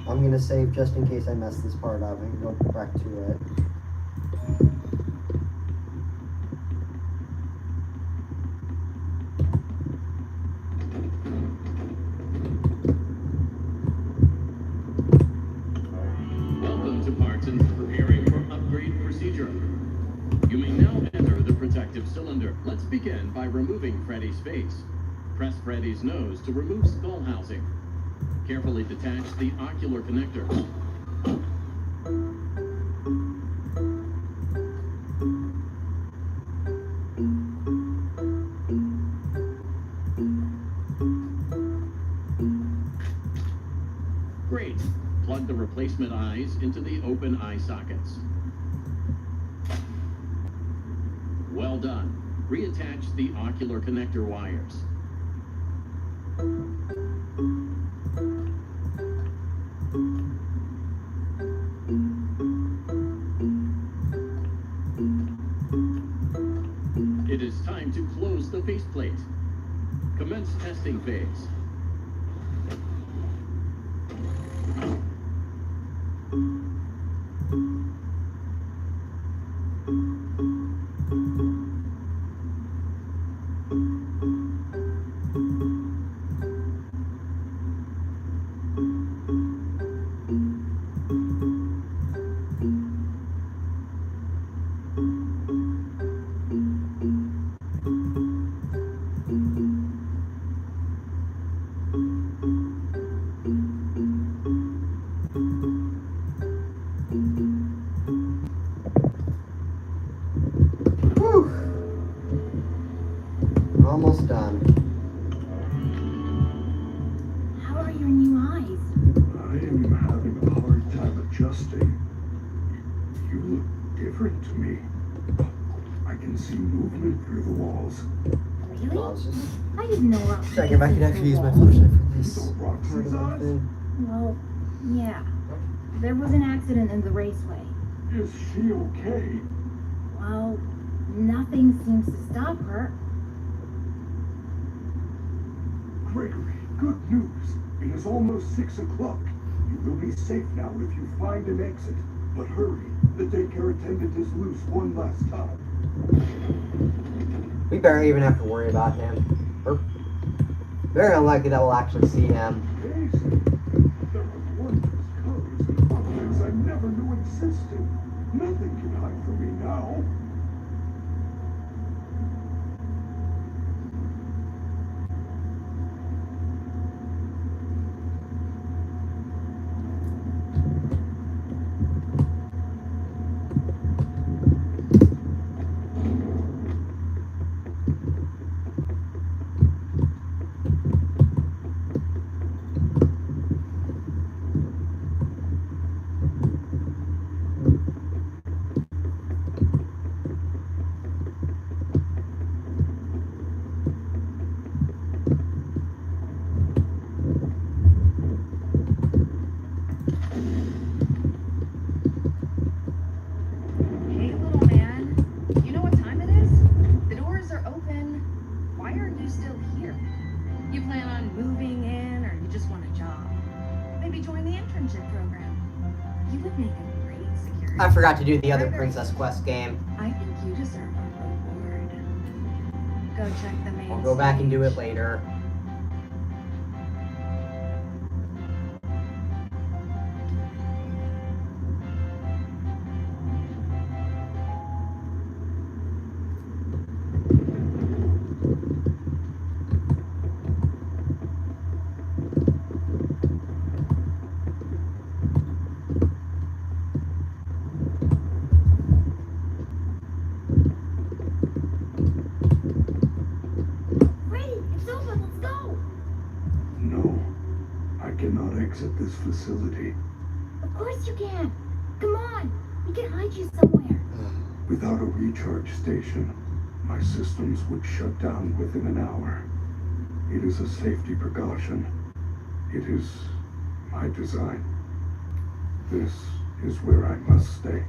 I'm gonna save just in case I mess this part up and go back to it. Welcome to Parton, preparing for upgrade procedure. You may now enter the protective cylinder. Let's begin by removing Freddy's face. Press Freddy's nose to remove skull housing. Carefully detach the ocular connectors. Great. Plug the replacement eyes into the open eye sockets. Well done. Reattach the ocular connector wires. It is time to close the faceplate. Commence testing phase. Whew. We're almost done. How are your new eyes? I am having a hard time adjusting. You look different to me. I can see movement through the walls. Really? I was just I didn't know Roxy checking if I could actually use my phone. flashlight for this So part Roxy's of my eyes? thing. Well, yeah. There was an accident in the raceway. Is she okay? Well, nothing seems to stop her. Gregory, good news. It is almost 6 o'clock. You will be safe now if you find an exit. But hurry, the daycare attendant is loose one last time. We barely even have to worry about him. Or very unlikely that we'll actually see him. Amazing. There are wondrous colors and objects I never knew existed. Nothing can hide from me now. Hey, little man. You know what time it is? The doors are open. Why are you still here? You plan on moving in, or you just want a job? Maybe join the internship program. You would make a great security. I forgot to do the other Princess Quest game. I think you deserve a reward. Go check the main. I'll go back and do it stage. later. Ready, it's open, let's go! No, I cannot exit this facility. Of course you can! Come on, we can hide you somewhere. Without a recharge station, my systems would shut down within an hour. It is a safety precaution. It is my design. This is where I must stay.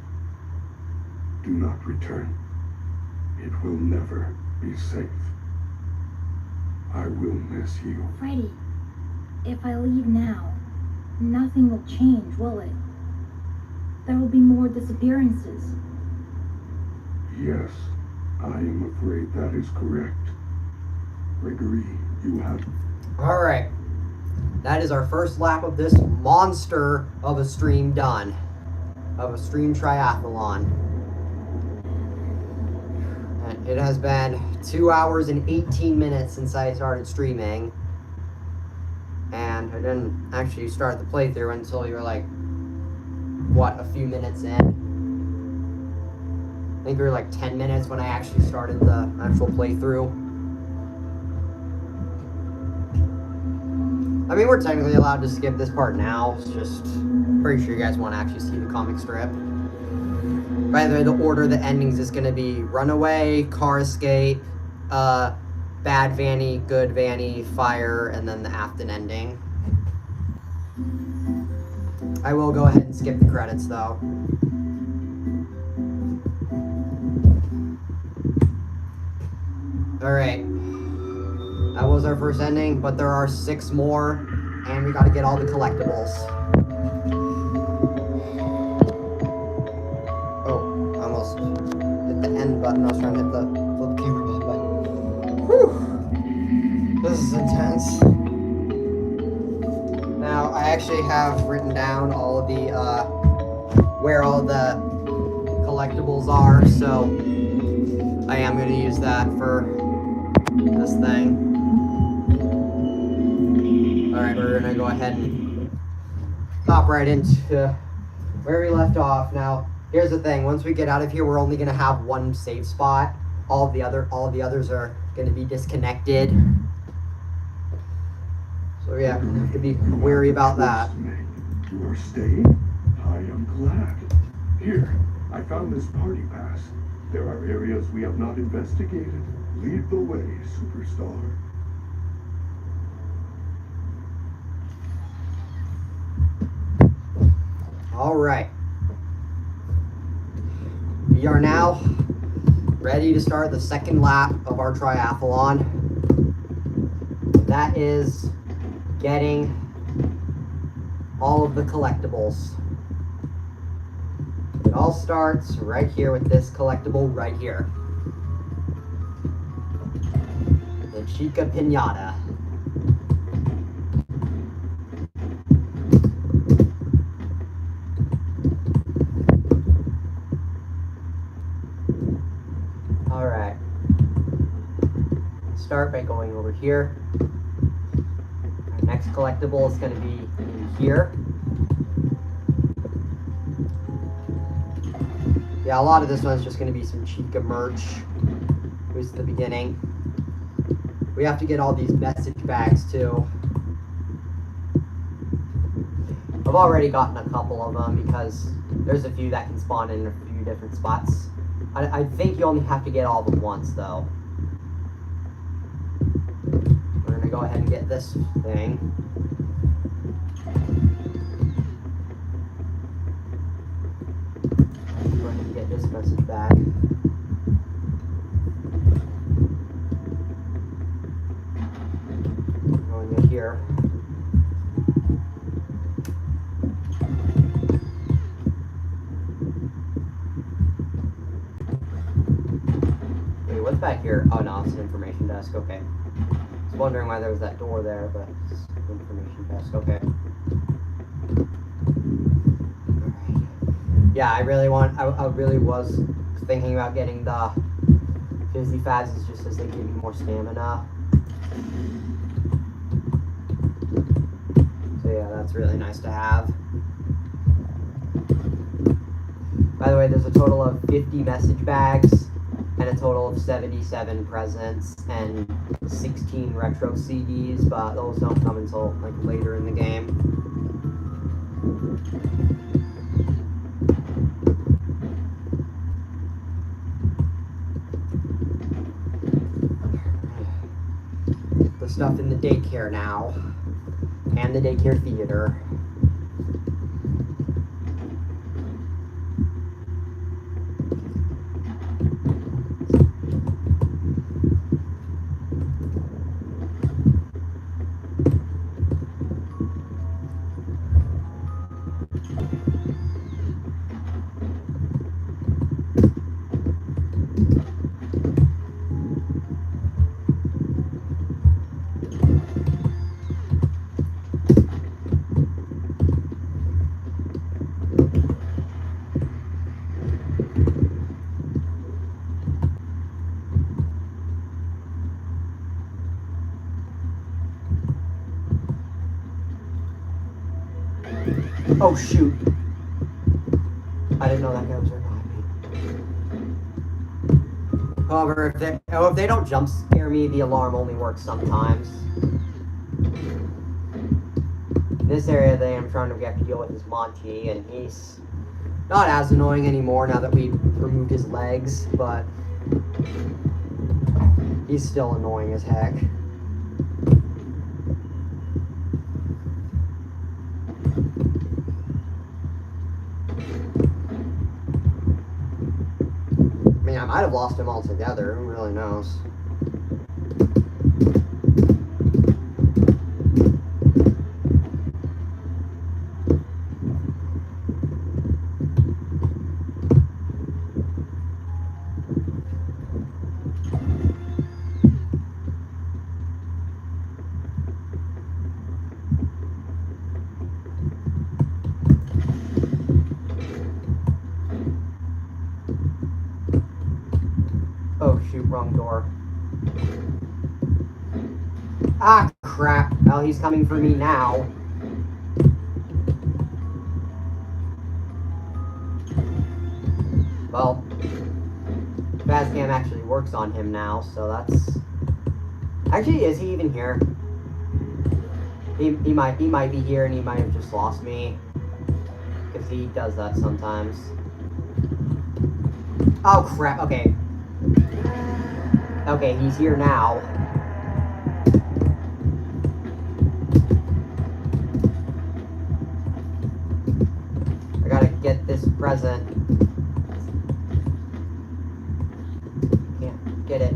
Do not return. It will never be safe. I will miss you. Freddy, if I leave now, nothing will change, will it? There will be more disappearances. Yes, I am afraid that is correct. Gregory, you have... Alright. That is our first lap of this monster of a stream done. Of a stream triathlon. And it has been 2 hours and 18 minutes since I started streaming. And I didn't actually start the playthrough until you were like, what, a few minutes in? I think we were like 10 minutes when I actually started the actual playthrough. I mean, we're technically allowed to skip this part now. It's just pretty sure you guys want to actually see the comic strip. By the way, the order of the endings is going to be Runaway, Car Escape, Bad Vanny, Good Vanny, Fire, and then the Afton ending. I will go ahead and skip the credits, though. Alright. That was our first ending, but there are 6 more, and we gotta get all the collectibles. Oh, I almost hit the end button. I was trying to hit the flip camera button. Whew! This is intense. Now, I actually have written down all of the, where all the collectibles are, so I am going to use that for this thing. Alright, we're going to go ahead and hop right into where we left off. Now, here's the thing. Once we get out of here, we're only going to have one save spot. All of the others are going to be disconnected. So yeah, we have to be wary about that. You are staying? I am glad. Here, I found this party pass. There are areas we have not investigated. Lead the way, superstar. All right. We are now ready to start the second lap of our triathlon. That is getting all of the collectibles. It all starts right here with this collectible right here. The Chica Pinata. Alright. Start by going over here. Our next collectible is going to be in here. Yeah, a lot of this one's just going to be some Chica merch. Here's the beginning. We have to get all these message bags too. I've already gotten a couple of them because there's a few that can spawn in a few different spots. I think you only have to get all of them once though. We're going to go ahead and get this thing. Go ahead and get this message bag. Going in here. Wait, what's back here? Oh no, it's an information desk. Okay. I was wondering why there was that door there, but it's an information desk. Okay. Yeah, I really was thinking about getting the Fizzy Fazzes just as they give you more stamina. So yeah, that's really nice to have. By the way, there's a total of 50 message bags and a total of 77 presents and 16 retro CDs, but those don't come until like later in the game. The stuff in the daycare now, and the daycare theater. Oh shoot. I didn't know that guy was right behind me. However, if they don't jump scare me, the alarm only works sometimes. This area that I'm trying to have to deal with is Monty, and he's not as annoying anymore now that we've removed his legs, but he's still annoying as heck. I mean, I might have lost him altogether. Who really knows? Oh shoot, wrong door. Ah, crap. Well, he's coming for me now. Well, Fazcam actually works on him now, so that's... Actually, is he even here? He might be here, and he might have just lost me. Because he does that sometimes. Oh, crap. Okay. Okay, he's here now. I gotta get this present. Can't get it.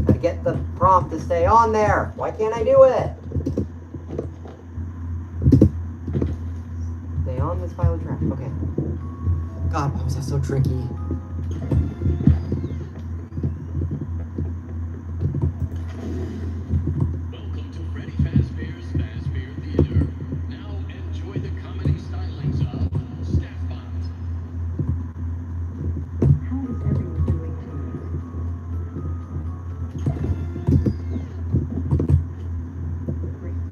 Gotta get the prompt to stay on there. Why can't I do it? Stay on this pile of trash. Okay. God, why was that so tricky? Welcome to Freddy Fazbear's Fazbear Theater. Now enjoy the comedy stylings of Staffbot. How is everyone doing tonight?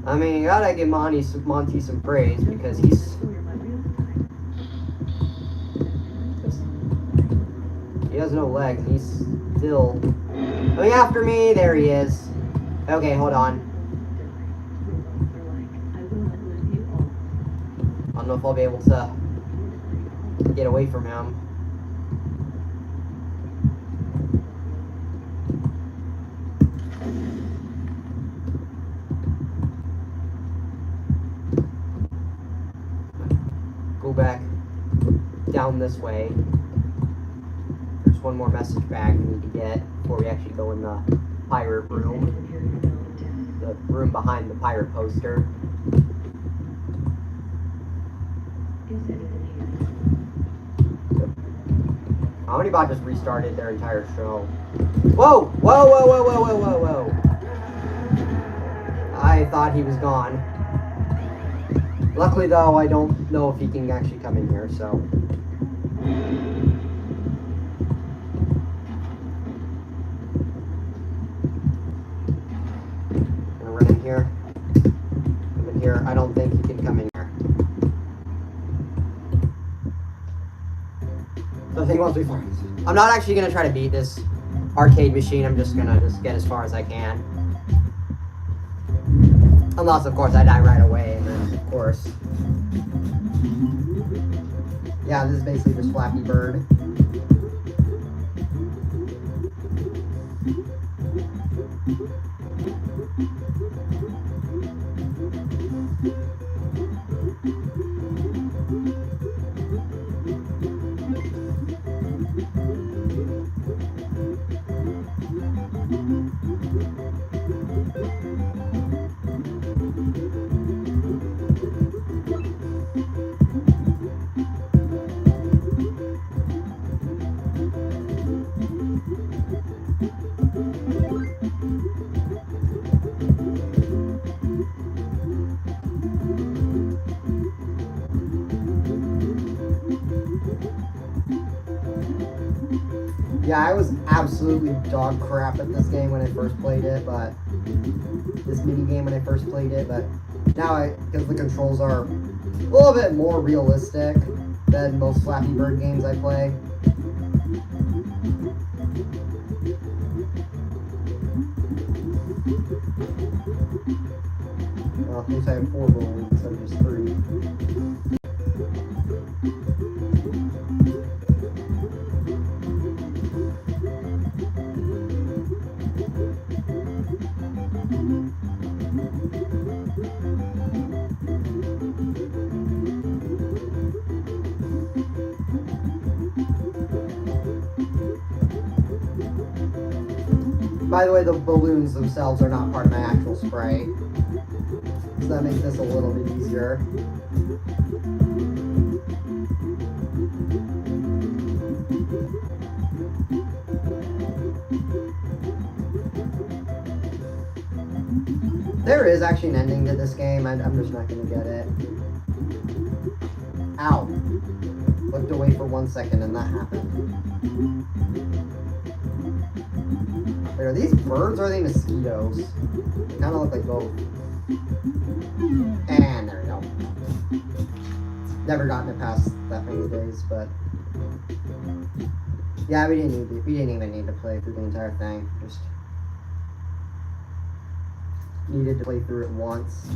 I mean, you gotta give Monty some praise because he's... You're my real time. He has no legs, and he's still coming after me. There he is. Okay, hold on. Robots are like, I will outlive you all. I don't know if I'll be able to get away from him. Go back down this way. There's one more message bag we need to get before we actually go in the pirate room. The room behind the pirate poster. Is anyone here? How many bots just restarted their entire show? Whoa! Whoa, whoa, whoa, whoa, whoa, whoa, whoa. I thought he was gone. Luckily, though, I don't know if he can actually come in here, so... Gonna run in here. Come in here. I don't think he can come in here. So I think once we find... I'm not actually gonna try to beat this arcade machine. I'm just gonna get as far as I can. Unless, of course, I die right away, and then, of course... Yeah, this is basically just Flappy Bird. Yeah, I was absolutely dog crap at this game when I first played it, but this mini game when I first played it, but now because the controls are a little bit more realistic than most Flappy Bird games I play. Well, at least I have 4 balloons instead of just 3. By the way, the balloons themselves are not part of my actual spray. So that makes this a little bit easier. There is actually an ending to this game. I'm just not going to get it. Ow. Looked away for 1 second and that happened. Wait, are these birds or are they mosquitoes? They kind of look like both. And there we go. Never gotten it past that many days, but yeah, we didn't even need to play through the entire thing. Just needed to play through it once.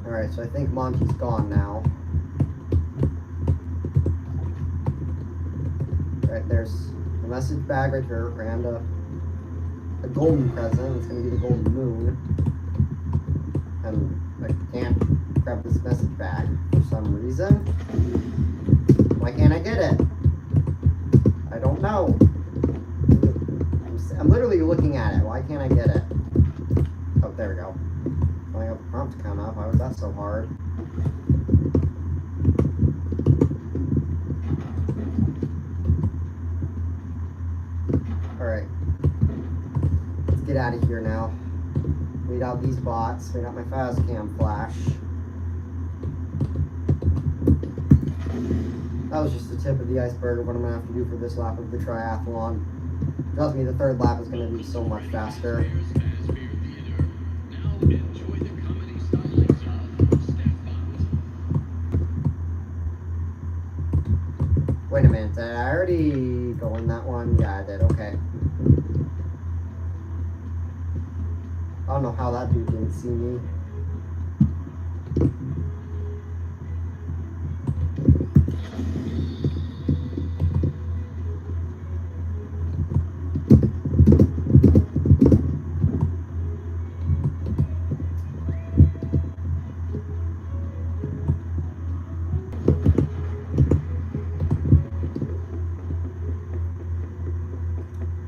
Alright, so I think Monty's gone now. Alright, there's the message bag right here, and a golden present. It's gonna be the golden moon. And I can't grab this message bag for some reason. Why can't I get it? I don't know. I'm literally looking at it. Why can't I get it? Oh, there we go. I got the prompt to come up. Why was that so hard? Alright. Let's get out of here now. Weed out these bots. Weed out my fast cam flash. That was just the tip of the iceberg of what I'm going to have to do for this lap of the triathlon. Trust me, the 3rd lap is going to be so much faster. Wait a minute, did I already go in that one? Yeah, I did, okay. I don't know how that dude didn't see me.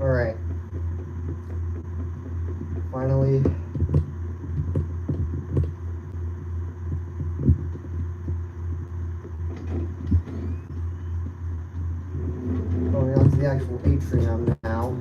Alright. Finally. Going on to the actual atrium now.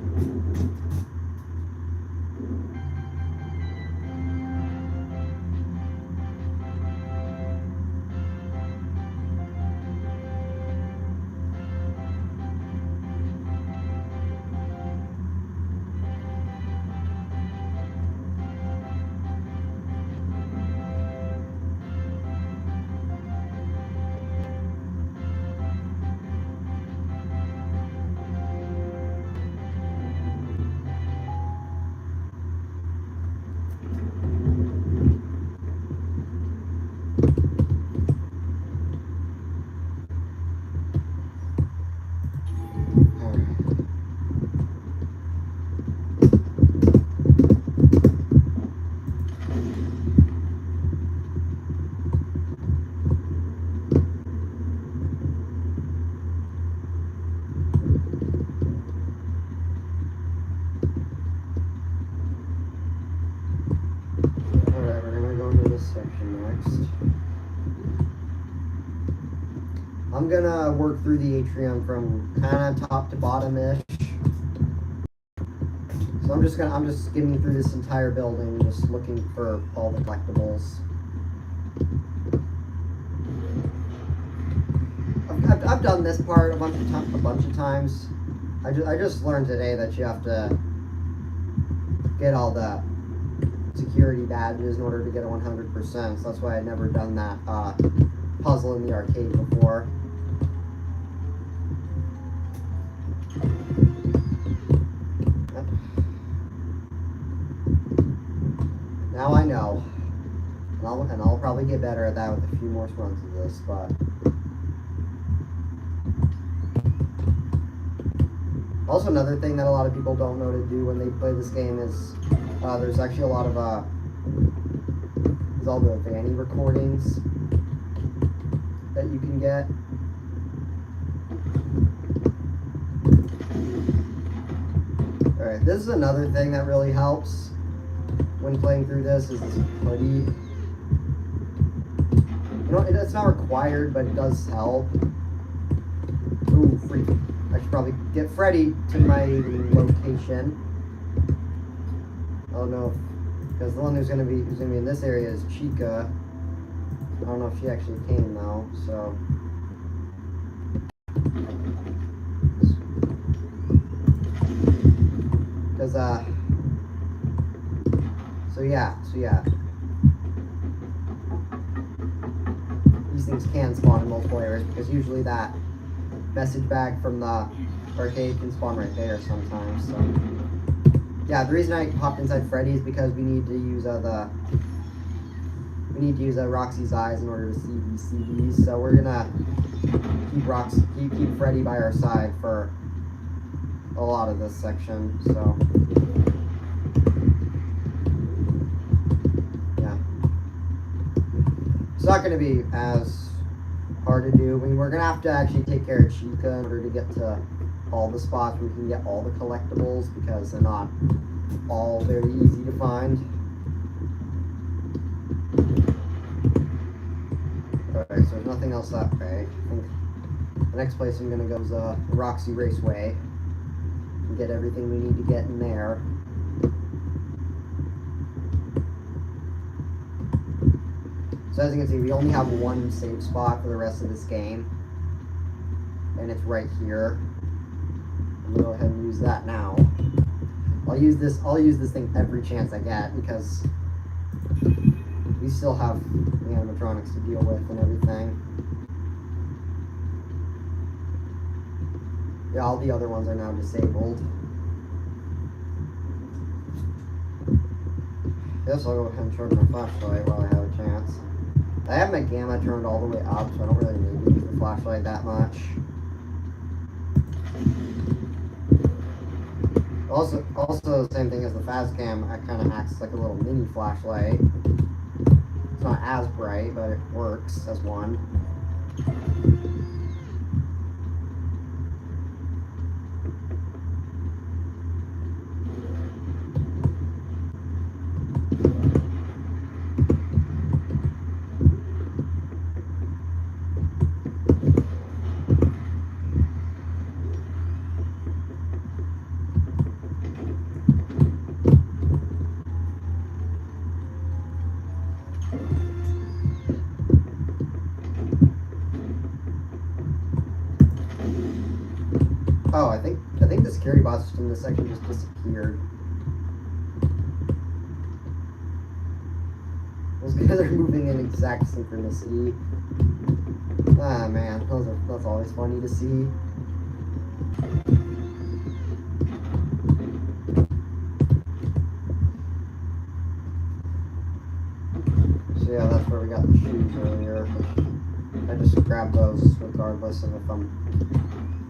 I'm gonna work through the atrium from kind of top to bottom-ish. So I'm just skimming through this entire building, just looking for all the collectibles. I've done this part a bunch of times. I just learned today that you have to get all the security badges in order to get a 100%. So that's why I'd never done that puzzle in the arcade before. Yep. Now I know. And I'll probably get better at that with a few more runs of this, but... Also, another thing that a lot of people don't know to do when they play this game is there's actually a lot of there's all the Vanny recordings that you can get. Alright, this is another thing that really helps when playing through this is this hoodie. You know, it's not required, but it does help. Ooh, freak. I should probably get Freddy to my location. Oh no, because the one who's gonna be in this area is Chica. I don't know if she actually came though, so. Because so yeah. These things can spawn in multiple areas because usually that message bag from the arcade can spawn right there sometimes. So yeah, the reason I hopped inside Freddy is because we need to use Roxy's eyes in order to see these CDs. So we're gonna keep Freddy by our side for a lot of this section. So yeah, it's not gonna be as hard to do. I mean, we're gonna have to actually take care of Chica in order to get to all the spots where we can get all the collectibles because they're not all very easy to find. Alright, so there's nothing else that way. I think the next place I'm gonna go is Roxy Raceway and get everything we need to get in there. So as you can see, we only have one save spot for the rest of this game, and it's right here. I'm gonna go ahead and use that now. I'll use this thing every chance I get because we still have the animatronics to deal with and everything. Yeah, all the other ones are now disabled. Guess I'll go ahead and charge my flashlight while I have a chance. I have my gamma turned all the way up, so I don't really need to use the flashlight that much. Also, same thing as the Fazcam, it kind of acts like a little mini flashlight. It's not as bright, but it works as one. Oh, I think the security bots in this section just disappeared. Those guys are moving in exact synchronicity. Ah man, that's always funny to see. So yeah, that's where we got the shoes earlier. I just grabbed those regardless of if I'm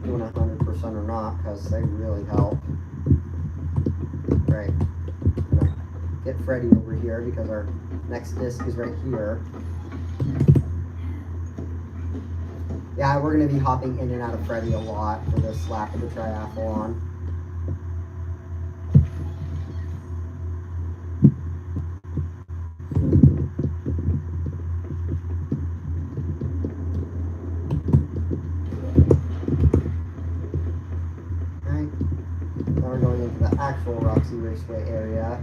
doing 100% or not, because they really help. Right. I'm gonna get Freddy over here because our next disc is right here. Yeah, we're going to be hopping in and out of Freddy a lot for this lap of the triathlon. Actual Roxy Raceway area.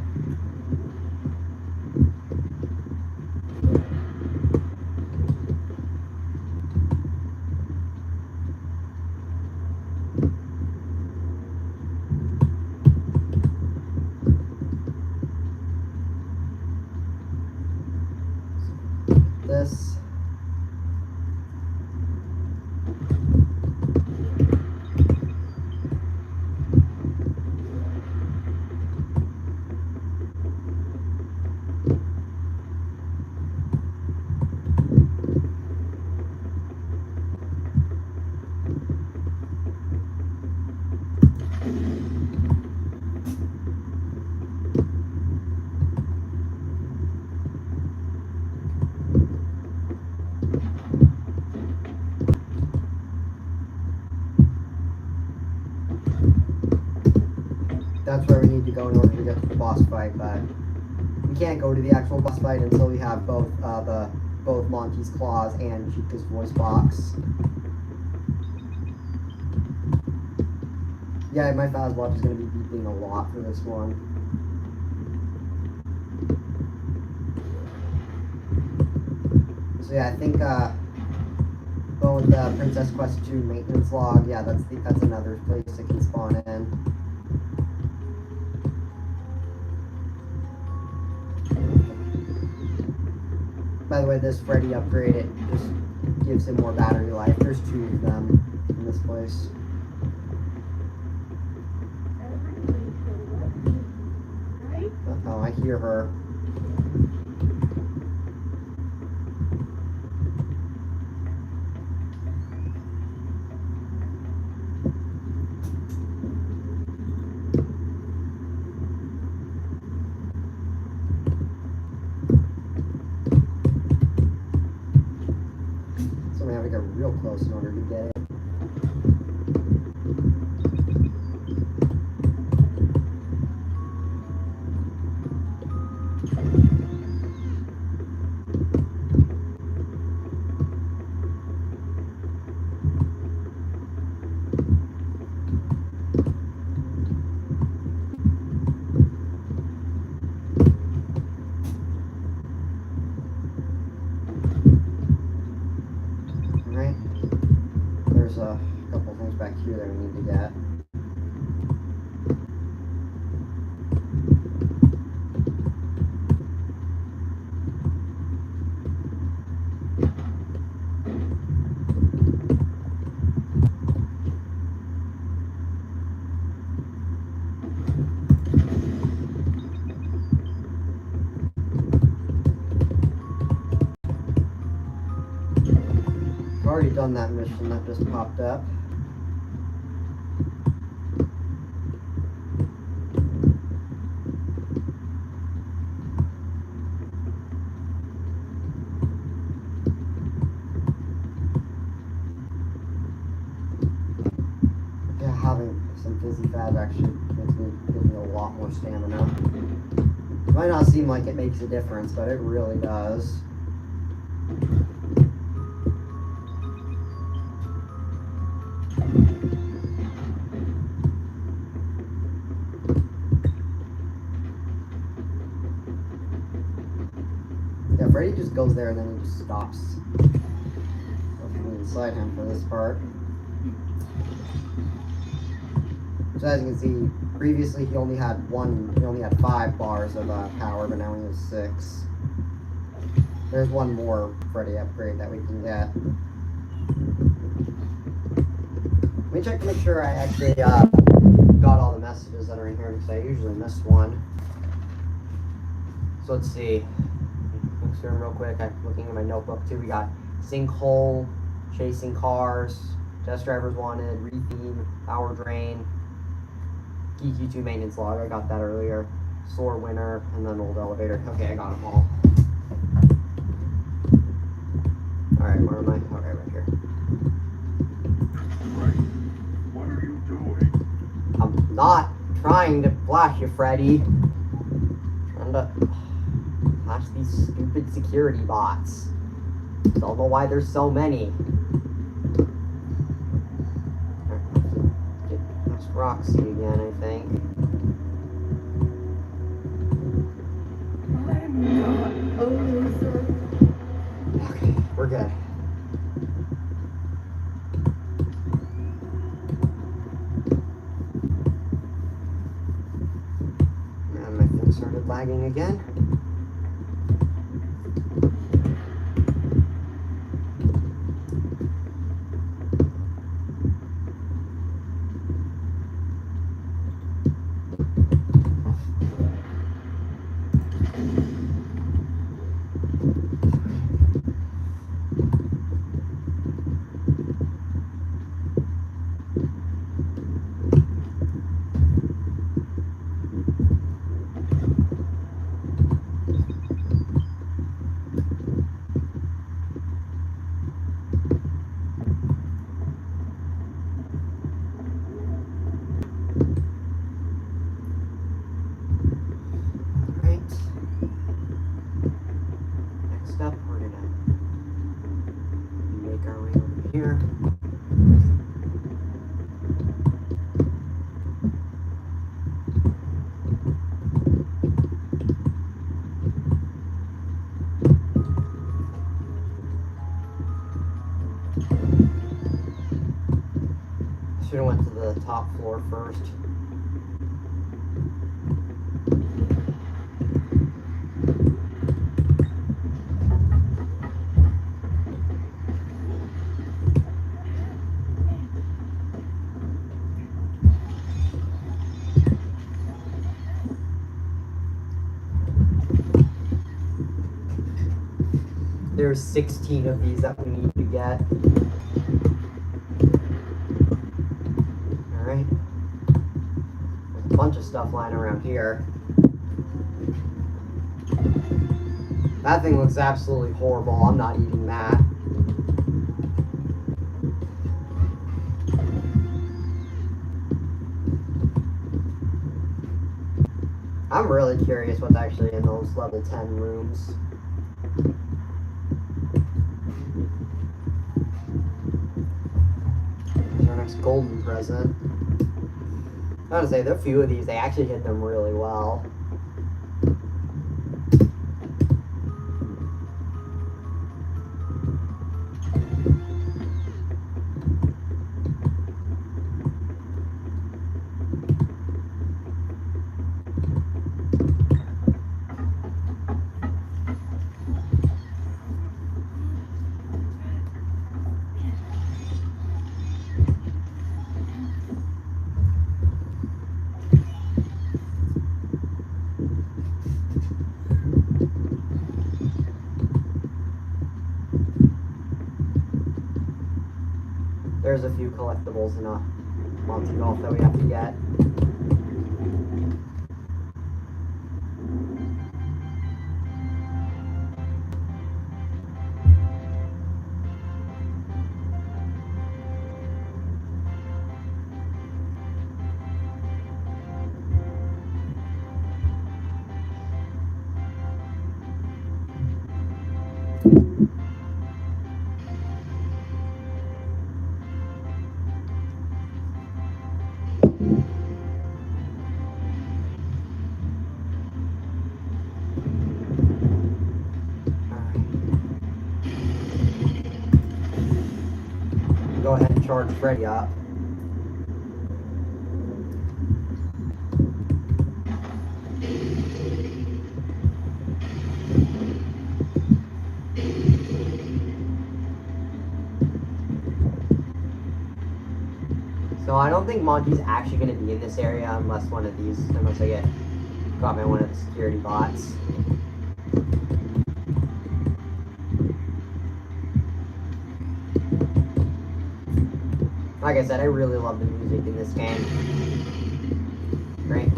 this. That's where we need to go in order to get to the boss fight, but we can't go to the actual boss fight until we have both Monty's claws and Chica's voice box. Yeah, my fast watch is going to be beeping a lot for this one. So yeah, I think going with the Princess Quest 2 maintenance log, yeah, that's another place it can spawn in. By the way, this Freddy upgrade, it just gives him more battery life. There's 2 of them in this place. Oh, I hear her. So we have to get real close in order to get it. Alright. There's a couple things back here that we need to get. I've already done that mission that just popped up. Yeah, having some fizzy fat actually gives me a lot more stamina. It might not seem like it makes a difference, but it really does. Yeah, Freddy just goes there and then he just stops. Hopefully inside him for this part. So as you can see, previously he only had 5 bars of power, but now he has 6. There's one more Freddy upgrade that we can get. Let me check to make sure I actually got all the messages that are in here, because I usually miss one. So let's see. Look through them real quick. I'm looking at my notebook too. We got sinkhole, chasing cars, test drivers wanted, retheme, power drain, EQ2 maintenance log. I got that earlier. Sore winner, and then old elevator. Okay, I got them all. Alright, where am I? Okay, right here. Right. What are you doing? I'm not trying to flash you, Freddy. I'm trying to flash these stupid security bots. Don't know why there's so many. Get past Roxy again, I think. I'm not a loser. Okay, we're good. And my thing started lagging again. should have went to the top floor first. There's 16 of these that we need to get. Alright. There's a bunch of stuff lying around here. That thing looks absolutely horrible. I'm not eating that. I'm really curious what's actually in those level 10 rooms. Here's our next golden present. I gotta say, there are a few of these, they actually hit them really well. There's a few collectibles in a Monty Golf that we have to get. Go ahead and charge Freddy up. So I don't think Monty's actually going to be in this area unless I get caught by one of the security bots. Like I said, I really love the music in this game. Great.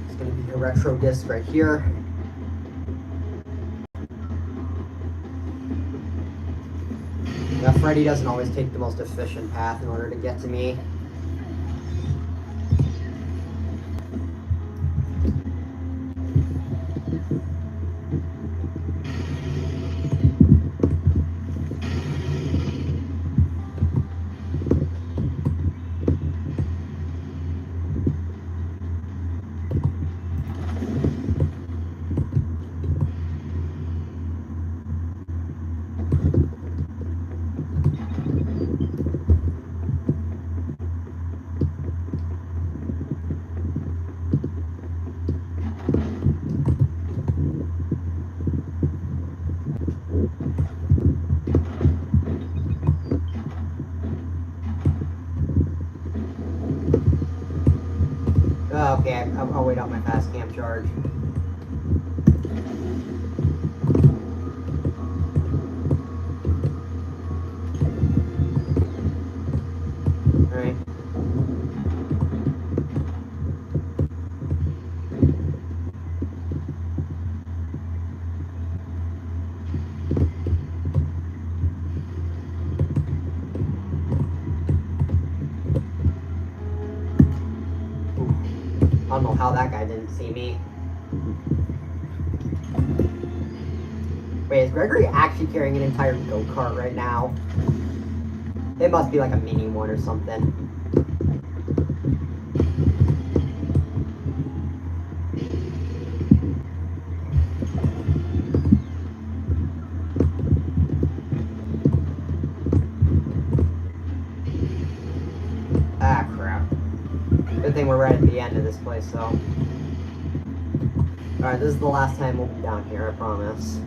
It's going to be a retro disc right here. Now, Freddy doesn't always take the most efficient path in order to get to me. Okay, I'll wait out my fast camp charge. Alright. I don't know how that guy didn't see me. Wait, is Gregory actually carrying an entire go-kart right now? It must be like a mini one or something. this place, though. Alright, this is the last time we'll be down here, I promise.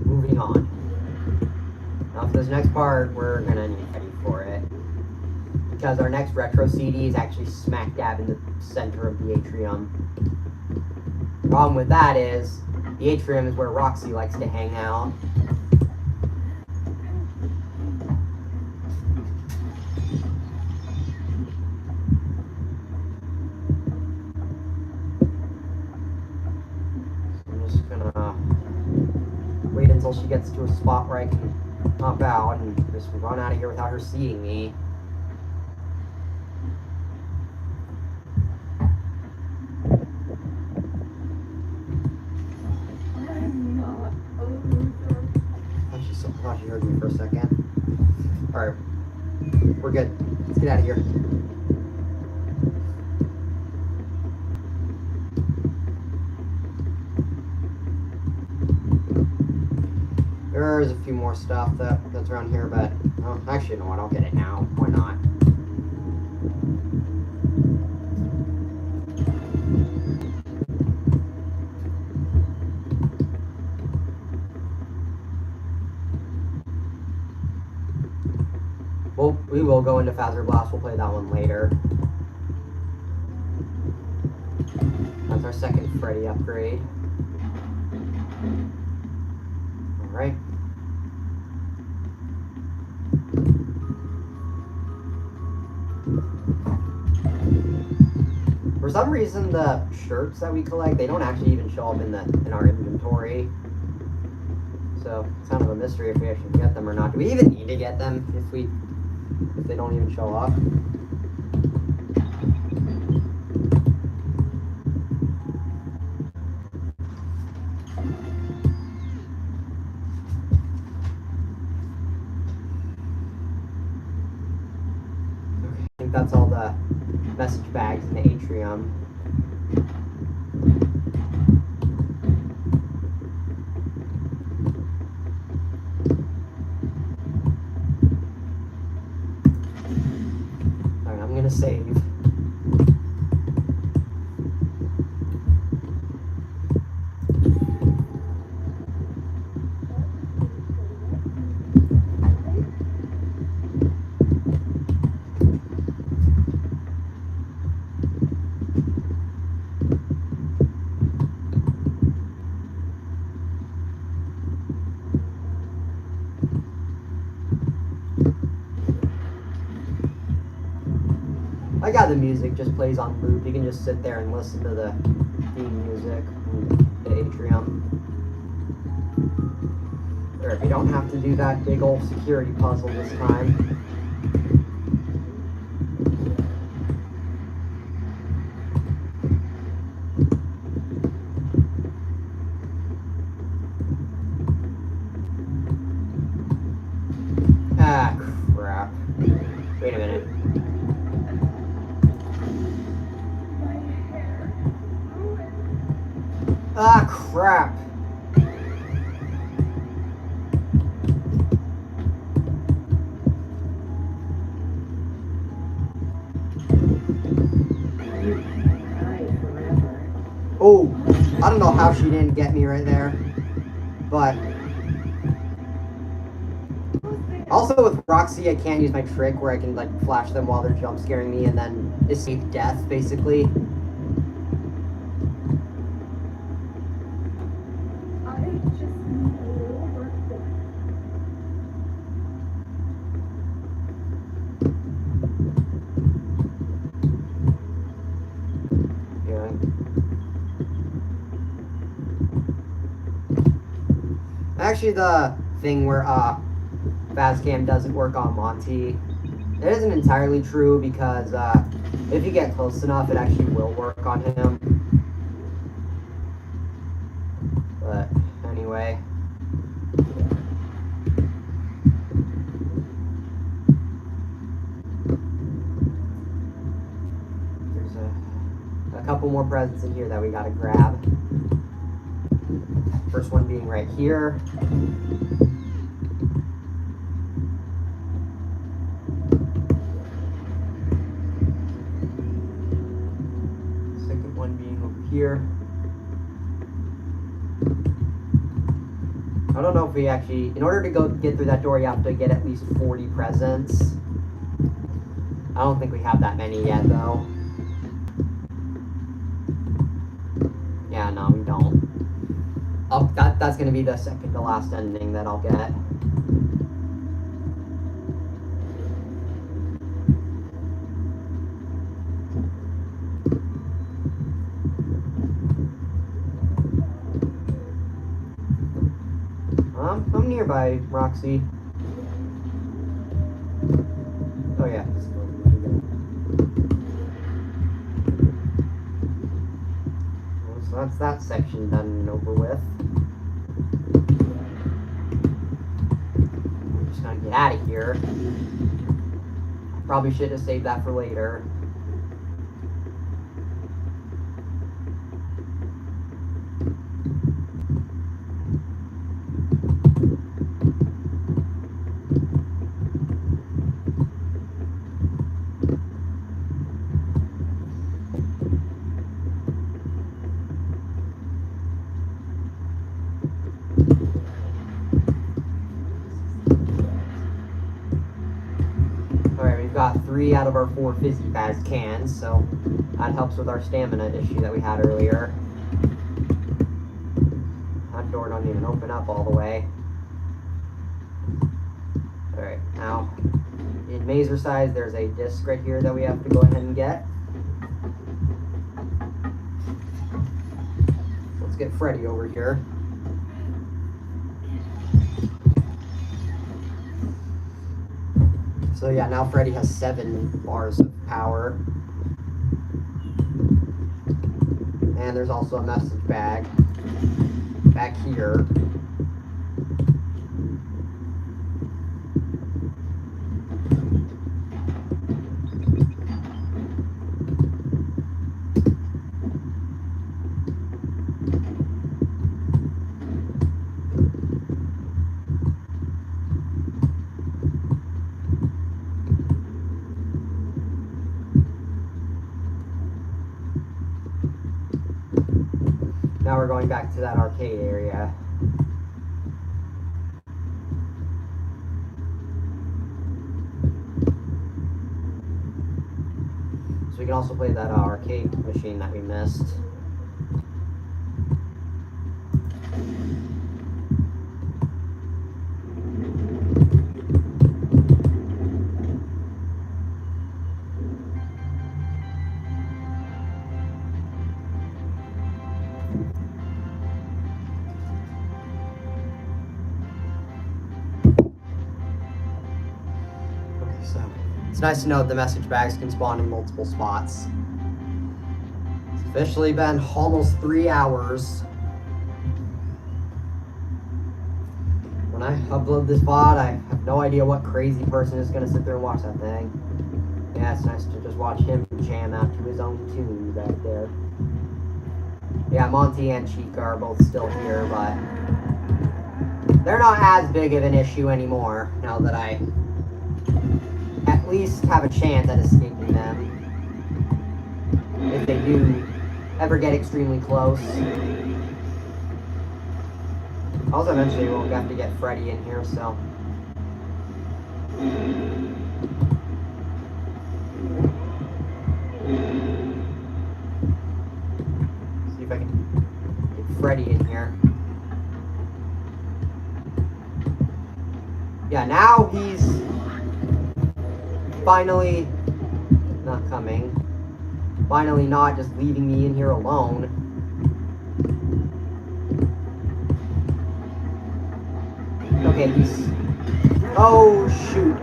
Moving on. Now for this next part, we're gonna need ready for it. Because our next retro CD is actually smack dab in the center of the atrium. Problem with that is, the atrium is where Roxy likes to hang out. So I'm just gonna wait until she gets to a spot where I can hop out and just run out of here without her seeing me. I'm not a loser. I thought she heard me for a second. Alright. We're good. Let's get out of here. There's a few more stuff that's around here, but oh, actually, you know what? I'll get it now. Why not? Well, we will go into Phaser Blast. We'll play that one later. That's our second Freddy upgrade. Alright. For some reason, the shirts that we collect, they don't actually even show up in our inventory. So it's kind of a mystery if we actually get them or not. Do we even need to get them if they don't even show up? I think that's all the message bags in the atrium. Alright, I'm gonna save. I got the music just plays on loop. You can just sit there and listen to the theme music in the atrium. Or if you don't have to do that big old security puzzle this time. Ah, crap. Wait a minute. Ah, crap. Oh, I don't know how she didn't get me right there, but also with Roxy, I can't use my trick where I can like flash them while they're jump scaring me and then escape death, basically. Actually, the thing where Fazcam doesn't work on Monty, it isn't entirely true because if you get close enough, it actually will work on him. But anyway. There's a couple more presents in here that we gotta grab. First one being right here. Second one being over here. I don't know if we actually, in order to get through that door, you have to get at least 40 presents. I don't think we have that many yet, though. Yeah, no, we don't. That's gonna be the second to last ending that I'll get. I'm nearby, Roxy. Oh yeah. So that's that section done and over with. I'm just gonna get out of here. I probably should have saved that for later. Got 3 out of our 4 fizzy Faz cans, so that helps with our stamina issue that we had earlier. That door don't even open up all the way. Alright, now in Mazer size there's a disc right here that we have to go ahead and get. Let's get Freddy over here. So yeah, now Freddy has 7 bars of power. And there's also a message bag back here. Now we're going back to that arcade area. So we can also play that arcade machine that we missed. It's nice to know that the message bags can spawn in multiple spots. It's officially been almost 3 hours. When I upload this VOD, I have no idea what crazy person is going to sit there and watch that thing. Yeah, it's nice to just watch him jam out to his own tune back there. Yeah, Monty and Chica are both still here, but they're not as big of an issue anymore now that I at least have a chance at escaping them. If they do ever get extremely close. Also, eventually we'll have to get Freddy in here, so. See if I can get Freddy in here. Yeah, now he's finally not coming. Finally not just leaving me in here alone. Okay, he's... Oh, shoot.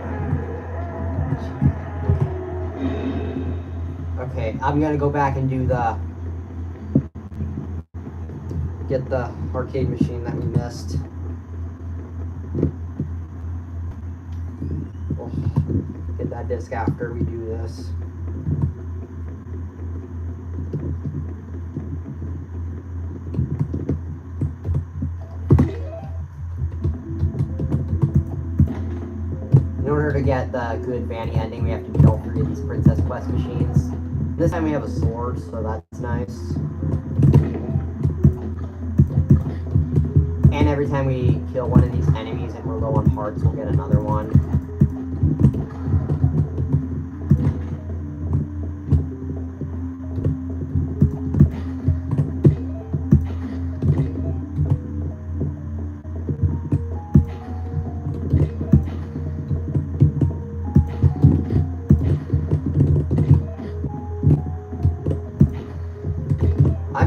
Okay, I'm gonna go back and do the... Get the arcade machine that we missed. We'll get that disc after we do this. In order to get the good Vanny ending, we have to beat all 3 of these Princess Quest machines. This time we have a sword, so that's nice. And every time we kill one of these enemies and we're low on hearts, we'll get another one.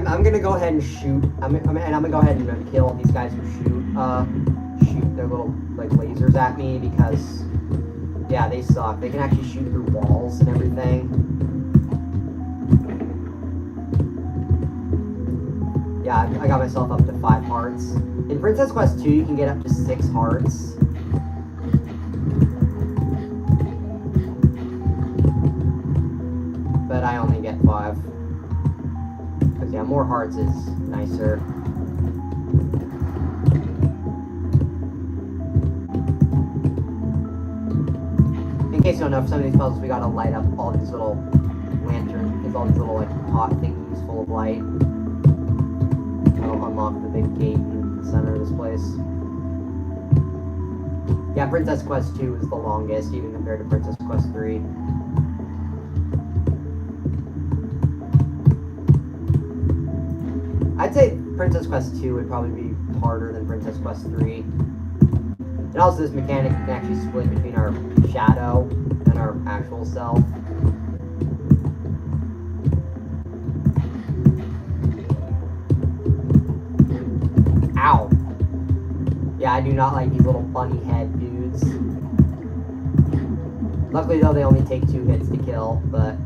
I'm gonna go ahead and shoot. I'm gonna go ahead and kill these guys who shoot their little like lasers at me because yeah, they suck. They can actually shoot through walls and everything. Yeah, I got myself up to 5 hearts. In Princess Quest 2, you can get up to 6 hearts. But I only get 5. Yeah, more hearts is nicer. In case you don't know, for some of these puzzles we gotta light up all these little lanterns, because all these little like hot thingies full of light. That'll unlock the big gate in the center of this place. Yeah, Princess Quest 2 is the longest, even compared to Princess Quest 3. I'd say Princess Quest 2 would probably be harder than Princess Quest 3. And also this mechanic can actually split between our shadow and our actual self. Ow! Yeah, I do not like these little bunny head dudes. Luckily though, they only take 2 hits to kill, but...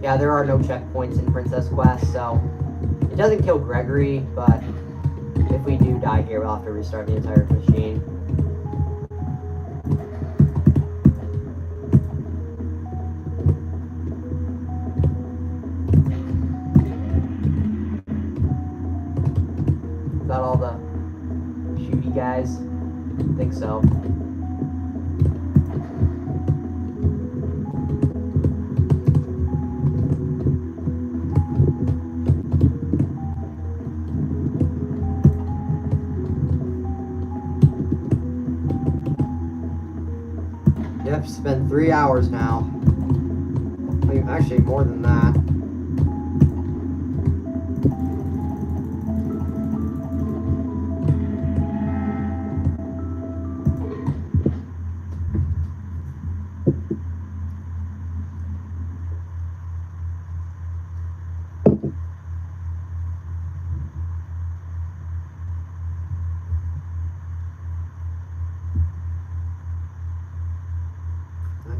Yeah, there are no checkpoints in Princess Quest, so it doesn't kill Gregory, but if we do die here, we'll have to restart the entire machine. Is that all the shooty guys? I think so. I've spent 3 hours now. I mean, actually more than that.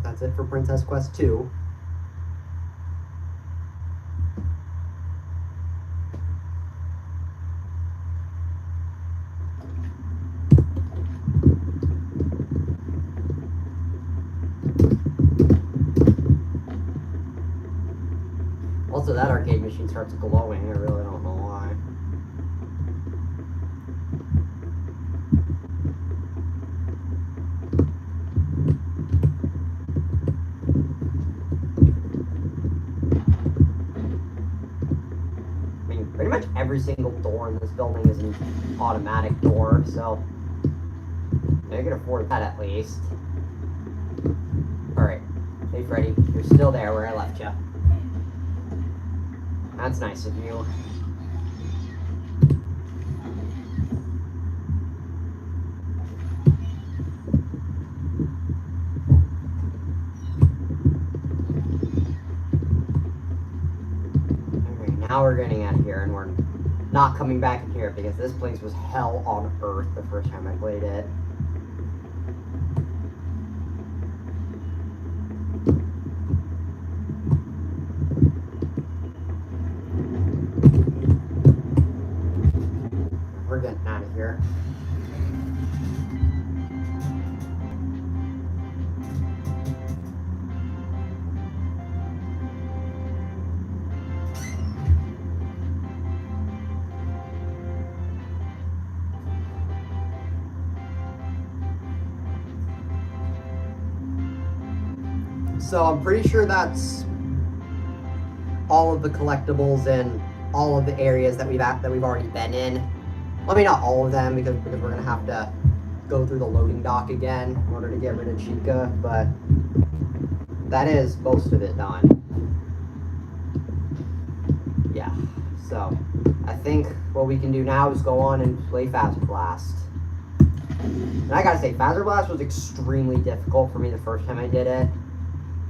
That's it for Princess Quest 2. Also, that arcade machine starts glowing. I really don't know why. Pretty much every single door in this building is an automatic door, so I can afford that at least. Alright. Hey Freddy, you're still there where I left you. That's nice of you. Now we're getting out of here and we're not coming back in here because this place was hell on earth the first time I played it. We're getting out of here. So I'm pretty sure that's all of the collectibles in all of the areas that we've already been in. Well, I mean, not all of them because we're gonna have to go through the loading dock again in order to get rid of Chica, but that is most of it done. Yeah, so I think what we can do now is go on and play Phaser Blast. And I gotta say, Phaser Blast was extremely difficult for me the first time I did it.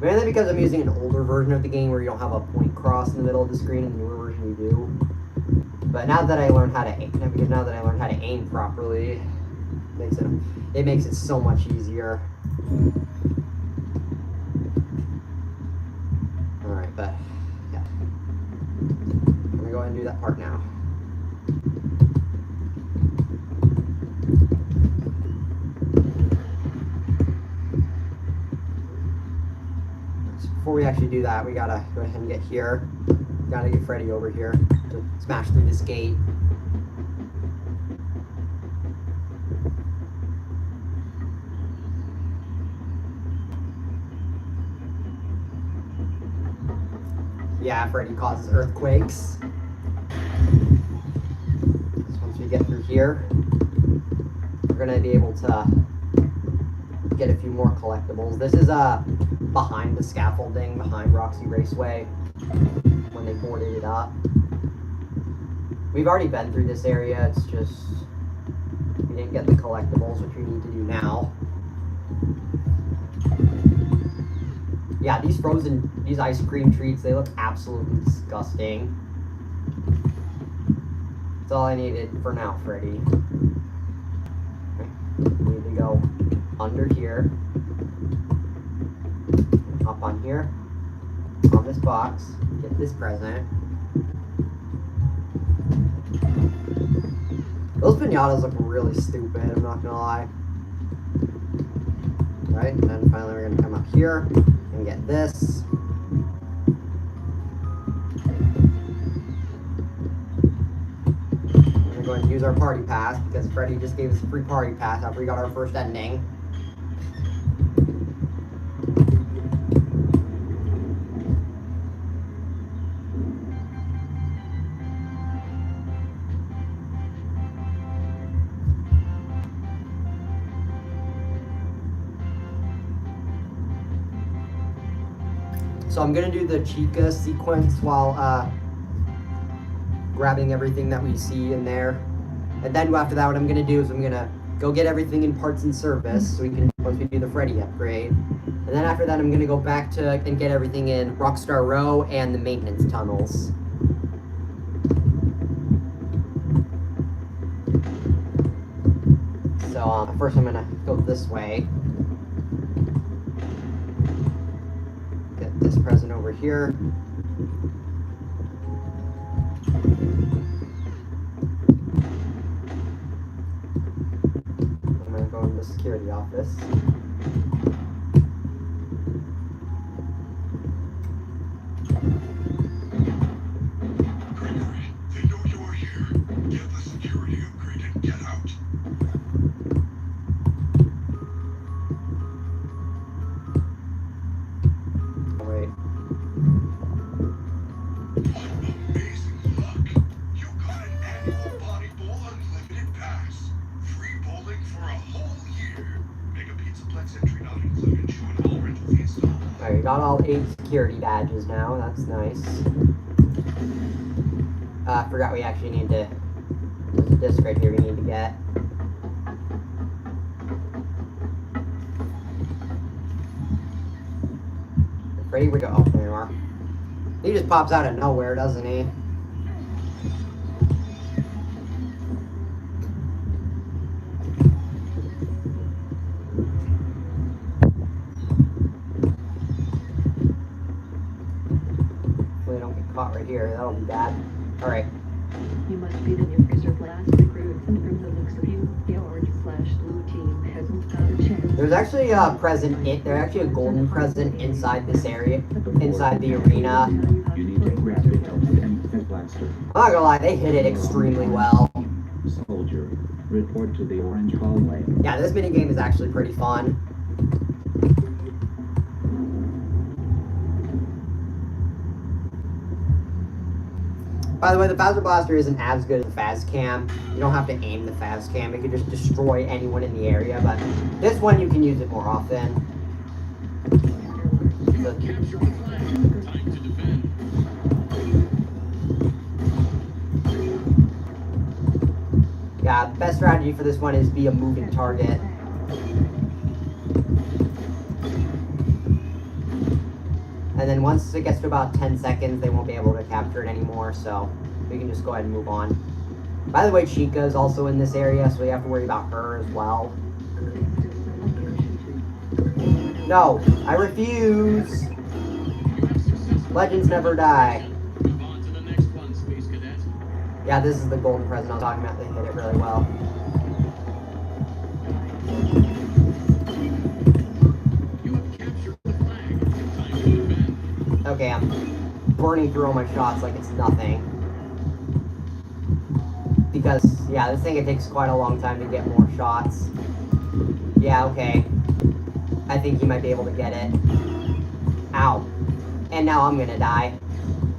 Mainly because I'm using an older version of the game where you don't have a point cross in the middle of the screen, and the newer version you do. But now that I learned how to aim properly, it makes it so much easier. Alright, but yeah. I'm gonna go ahead and do that part now. Before we actually do that, we gotta go ahead and get here. Gotta get Freddy over here to smash through this gate. Yeah, Freddy causes earthquakes. So once we get through here, we're gonna be able to get a few more collectibles. This is behind the scaffolding, behind Roxy Raceway, when they boarded it up. We've already been through this area, it's just we didn't get the collectibles, which we need to do now. Yeah, these ice cream treats, they look absolutely disgusting. That's all I needed for now, Freddy. Okay. We need to go under here. Hop on here. On this box. Get this present. Those pinatas look really stupid, I'm not gonna lie. Right, and then finally we're gonna come up here and get this. We're gonna go ahead and use our party pass because Freddy just gave us a free party pass after we got our first ending. So I'm gonna do the Chica sequence while grabbing everything that we see in there. And then after that, what I'm gonna do is I'm gonna go get everything in parts and service so we can, once we do the Freddy upgrade. And then after that, I'm gonna go back to and get everything in Rockstar Row and the maintenance tunnels. So first I'm gonna go this way. Get this present over here. I'm gonna go in the security office. Gregory, they know you're here. Get the security upgrade and get out. Wait. Amazing luck. You got an annual Body Bowl Unlimited Pass. Free bowling for a whole year. Mega Pizzaplex entry not included. Shoe and all rental fees installed. Alright, we got all 8 security badges now. That's nice. I forgot we actually need to... There's a disc right here we need to get. Freddy, where'd you go? Oh, there you are. He just pops out of nowhere, doesn't he? here. That'll be bad. Alright. You must be the new Freezer Blast recruits, and from the looks of you, the orange/blue team hasn't got a chance. There's actually a there's actually a golden present inside this area, inside the arena. You need to grab it and the blaster. I'm not gonna lie, they hit it extremely well. Soldier, report to the orange hallway. Yeah, this minigame is actually pretty fun. By the way, the Phaser Blaster isn't as good as the Phas Cam. You don't have to aim the Phas Cam. It can just destroy anyone in the area, but this one you can use it more often. You have captured the flag. Time to defend. Yeah, the best strategy for this one is be a moving target. And then once it gets to about 10 seconds, they won't be able to capture it anymore, so we can just go ahead and move on. By the way, Chica is also in this area, so we have to worry about her as well. No, I refuse! Legends never die. Move on to the next one, Space Cadet. Yeah, this is the golden present I was talking about. They hit it really well. You have captured the flag. Time to defend. Okay, I'm burning through all my shots like it's nothing. Because, yeah, this thing, it takes quite a long time to get more shots. Yeah, okay. I think he might be able to get it. Ow. And now I'm gonna die.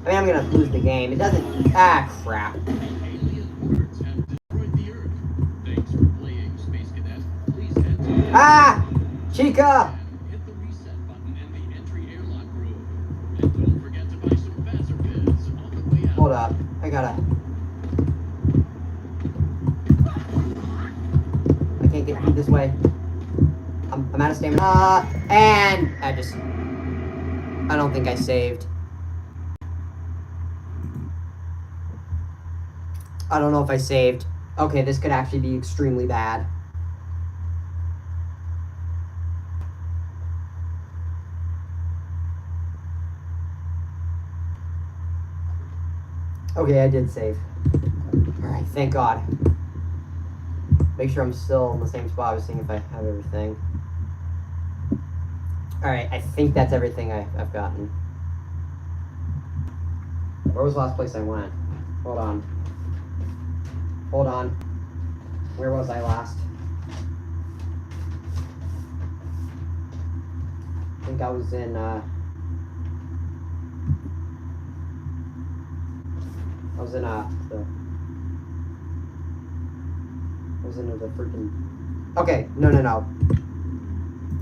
I mean, I'm gonna lose the game. It doesn't... Ah, crap. Alien hordes have destroyed the Earth. Thanks for playing, Space Cadet. Please head to... Ah! Chica! Hit the reset button in the entry airlock room. And don't forget to buy some Phaser Vids on the way out. Hold up. I gotta... I can't get through this way. I'm out of stamina. And I just... I don't think I saved. I don't know if I saved. Okay, this could actually be extremely bad. Okay, I did save. Alright, thank God. Make sure I'm still in the same spot. I was seeing if I have everything. Alright, I think that's everything I've gotten. Where was the last place I went? Hold on. Hold on. Where was I last? I think I was in, I was in the freaking... Okay, no.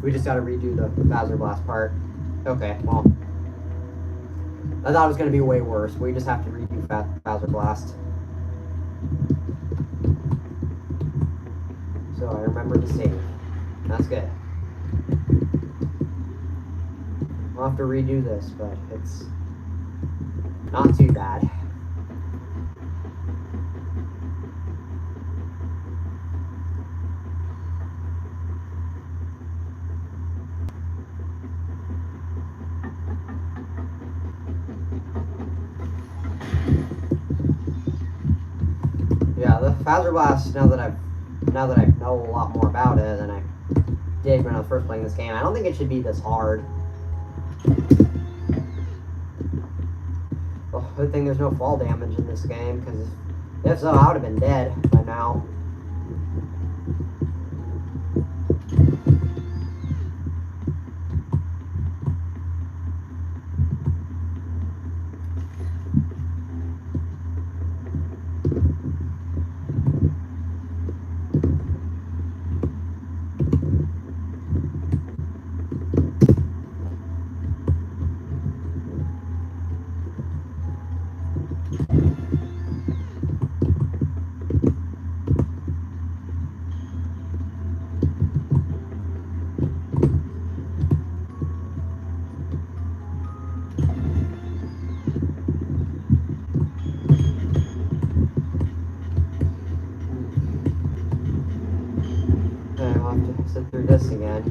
We just gotta redo the Phaser Blast part. Okay, well. I thought it was gonna be way worse. We just have to redo Phaser Blast. So I remember to save. That's good. I'll have to redo this, but it's not too bad. Yeah, the Phaser Blast, now that I know a lot more about it than I did when I was first playing this game, I don't think it should be this hard. Well, good thing there's no fall damage in this game, because if so, I would have been dead by now. I'll have to sit through this again.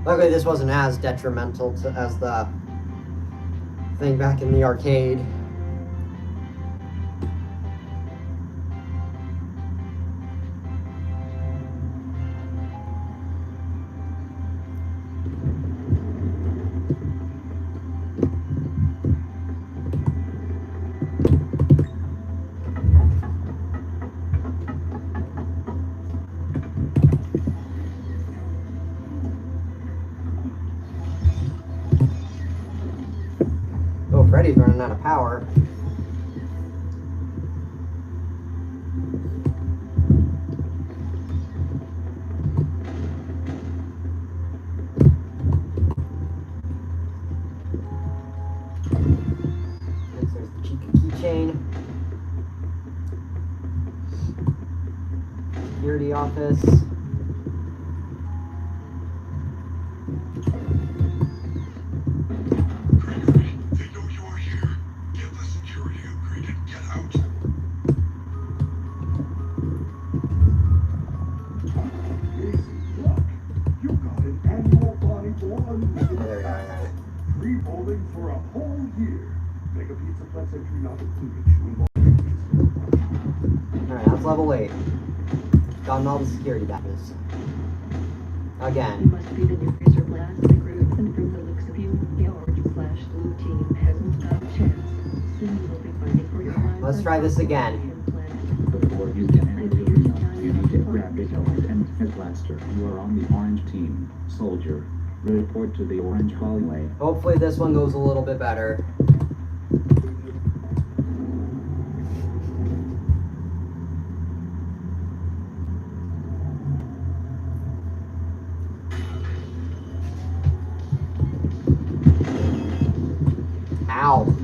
Luckily, this wasn't as detrimental as the thing back in the arcade. Oh, Freddy's running out of power. Next, there's the Chica keychain. Security office. Gregory, they know you are here. Get the security upgrade and get out. Casey, look. You got an annual body for unlimited There we pass. go. Free bowling for a whole year. Mega Pizza Plex entry not included. Shoe and Alright, that's level 8. Gotten all the security badges. You Again. must be the new Freezer Blast group, and from the looks of you, the orange/blue team hasn't got a chance. Soon you will be fighting for your lives. Let's try this again. Before you can enter the arena, you need to grab a helmet and a blaster. You are on the orange team. Soldier, report to the orange hallway. Hopefully this one goes a little bit better. Ow.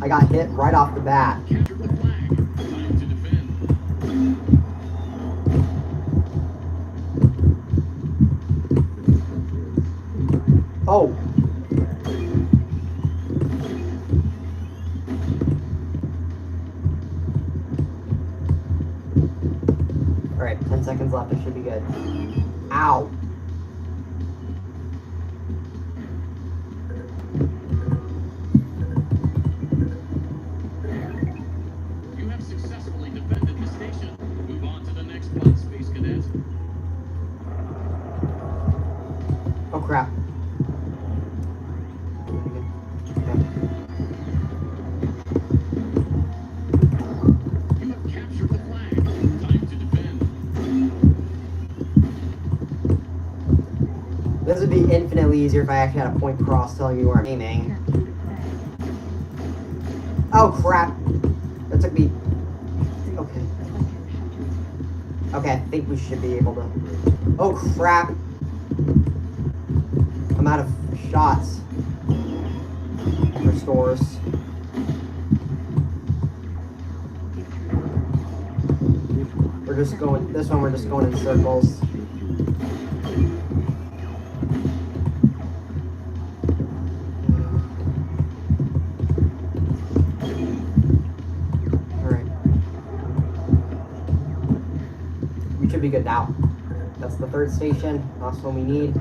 I got hit right off the bat. Capture the flag. Time to defend. Oh. Alright, 10 seconds left. It should be good. Ow. You have successfully defended the station. Move on to the next one, Space Cadet. Oh crap. You have captured the flag. Time to defend. This would be infinitely easier if I actually had a point cross telling me where I'm aiming. Oh crap. That took me. Okay. Okay, I think we should be able to. Oh crap. I'm out of shots. Restores. We're just going. This one, we're just going in circles. Alright. We should be good now. That's the third station. Last one we need.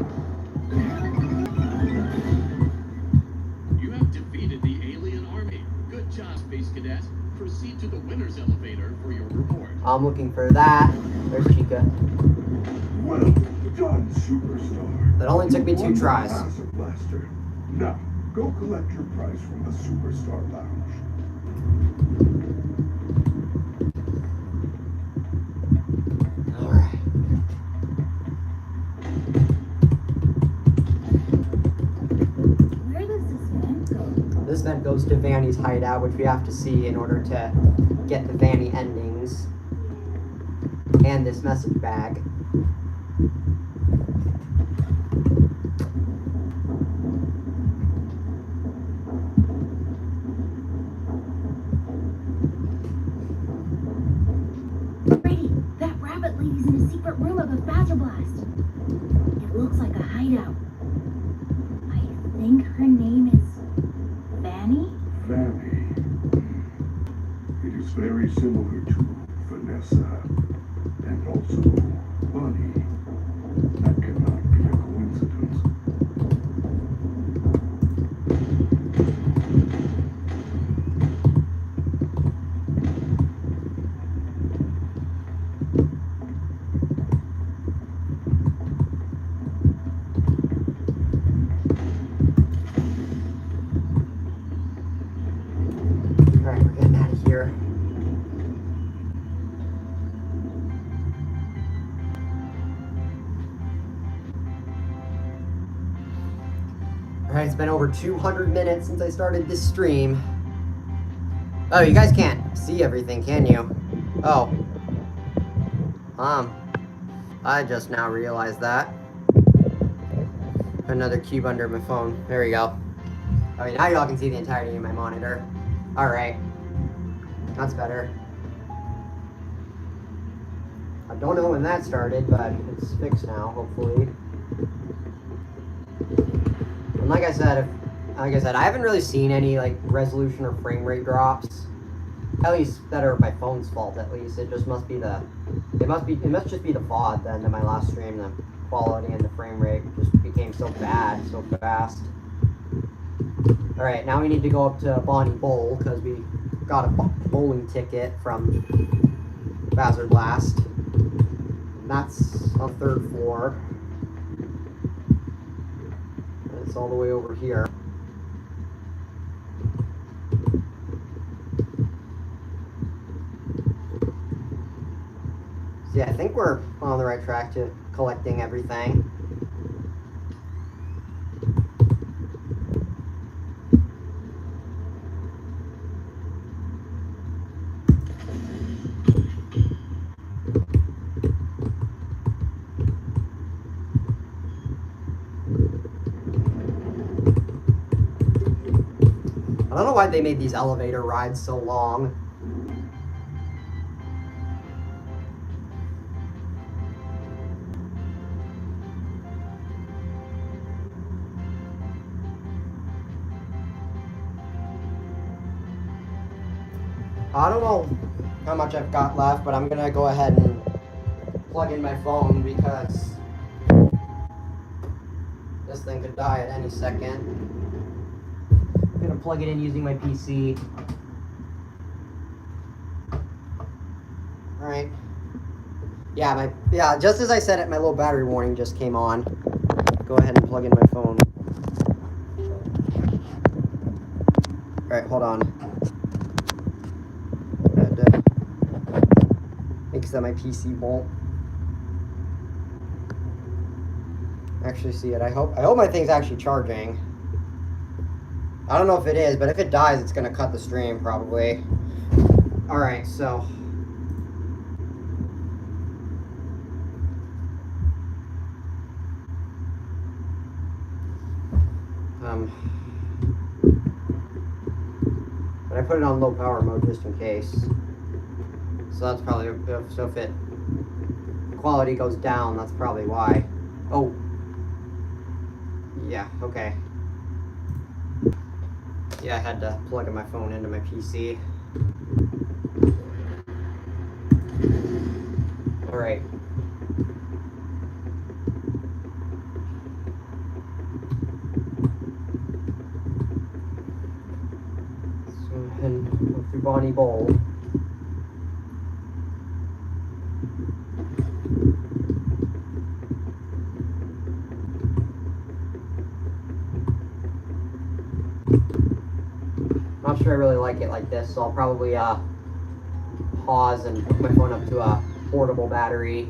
You have defeated the alien army. Good job, Space Cadet. Proceed to the winner's elevator for your reward. I'm looking for that. There's Chica. Well done, superstar. That only took me You 2 won the tries. Master Blaster. Now, go collect your prize from the Superstar Lounge. Alright. Where does this vent go? This vent goes to Vanny's hideout, which we have to see in order to get the Vanny endings. And this message bag. Brady, that rabbit lady's in a secret room of a Badger Blast. It looks like a hideout. I think her name is Vanny? Vanny. It is very similar to Vanessa. And also Bunny. That cannot be a coincidence. Alright, it's been over 200 minutes since I started this stream. Oh, you guys can't see everything, can you? Oh. I just now realized that. Another cube under my phone. There we go. Okay, now y'all can see the entirety of my monitor. Alright. That's better. I don't know when that started, but it's fixed now, hopefully. And like I said, I haven't really seen any like resolution or frame rate drops. At least that are my phone's fault. At least it just must be it must just be the FOD. Then in my last stream, the quality and the frame rate just became so bad so fast. All right, now we need to go up to Bonnie Bowl because we got a bowling ticket from Bazard Blast. And that's on the 3rd floor. And it's all the way over here. So yeah, I think we're on the right track to collecting everything. I don't know why they made these elevator rides so long. I don't know how much I've got left, but I'm gonna go ahead and plug in my phone because this thing could die at any second. I'm gonna plug it in using my PC. Alright. Yeah, just as I said it, my little battery warning just came on. Go ahead and plug in my phone. Alright, hold on. Makes that my PC won't actually see it. I hope my thing's actually charging. I don't know if it is, but if it dies, it's gonna cut the stream probably. Alright, so but I put it on low power mode just in case. So that's probably, so if the quality goes down, that's probably why. Oh. Yeah, okay. Yeah, I had to plug in my phone into my PC. Alright. So go ahead and go through Bonnie Bowl. Not sure I really like it like this, so I'll probably pause and hook my phone up to a portable battery.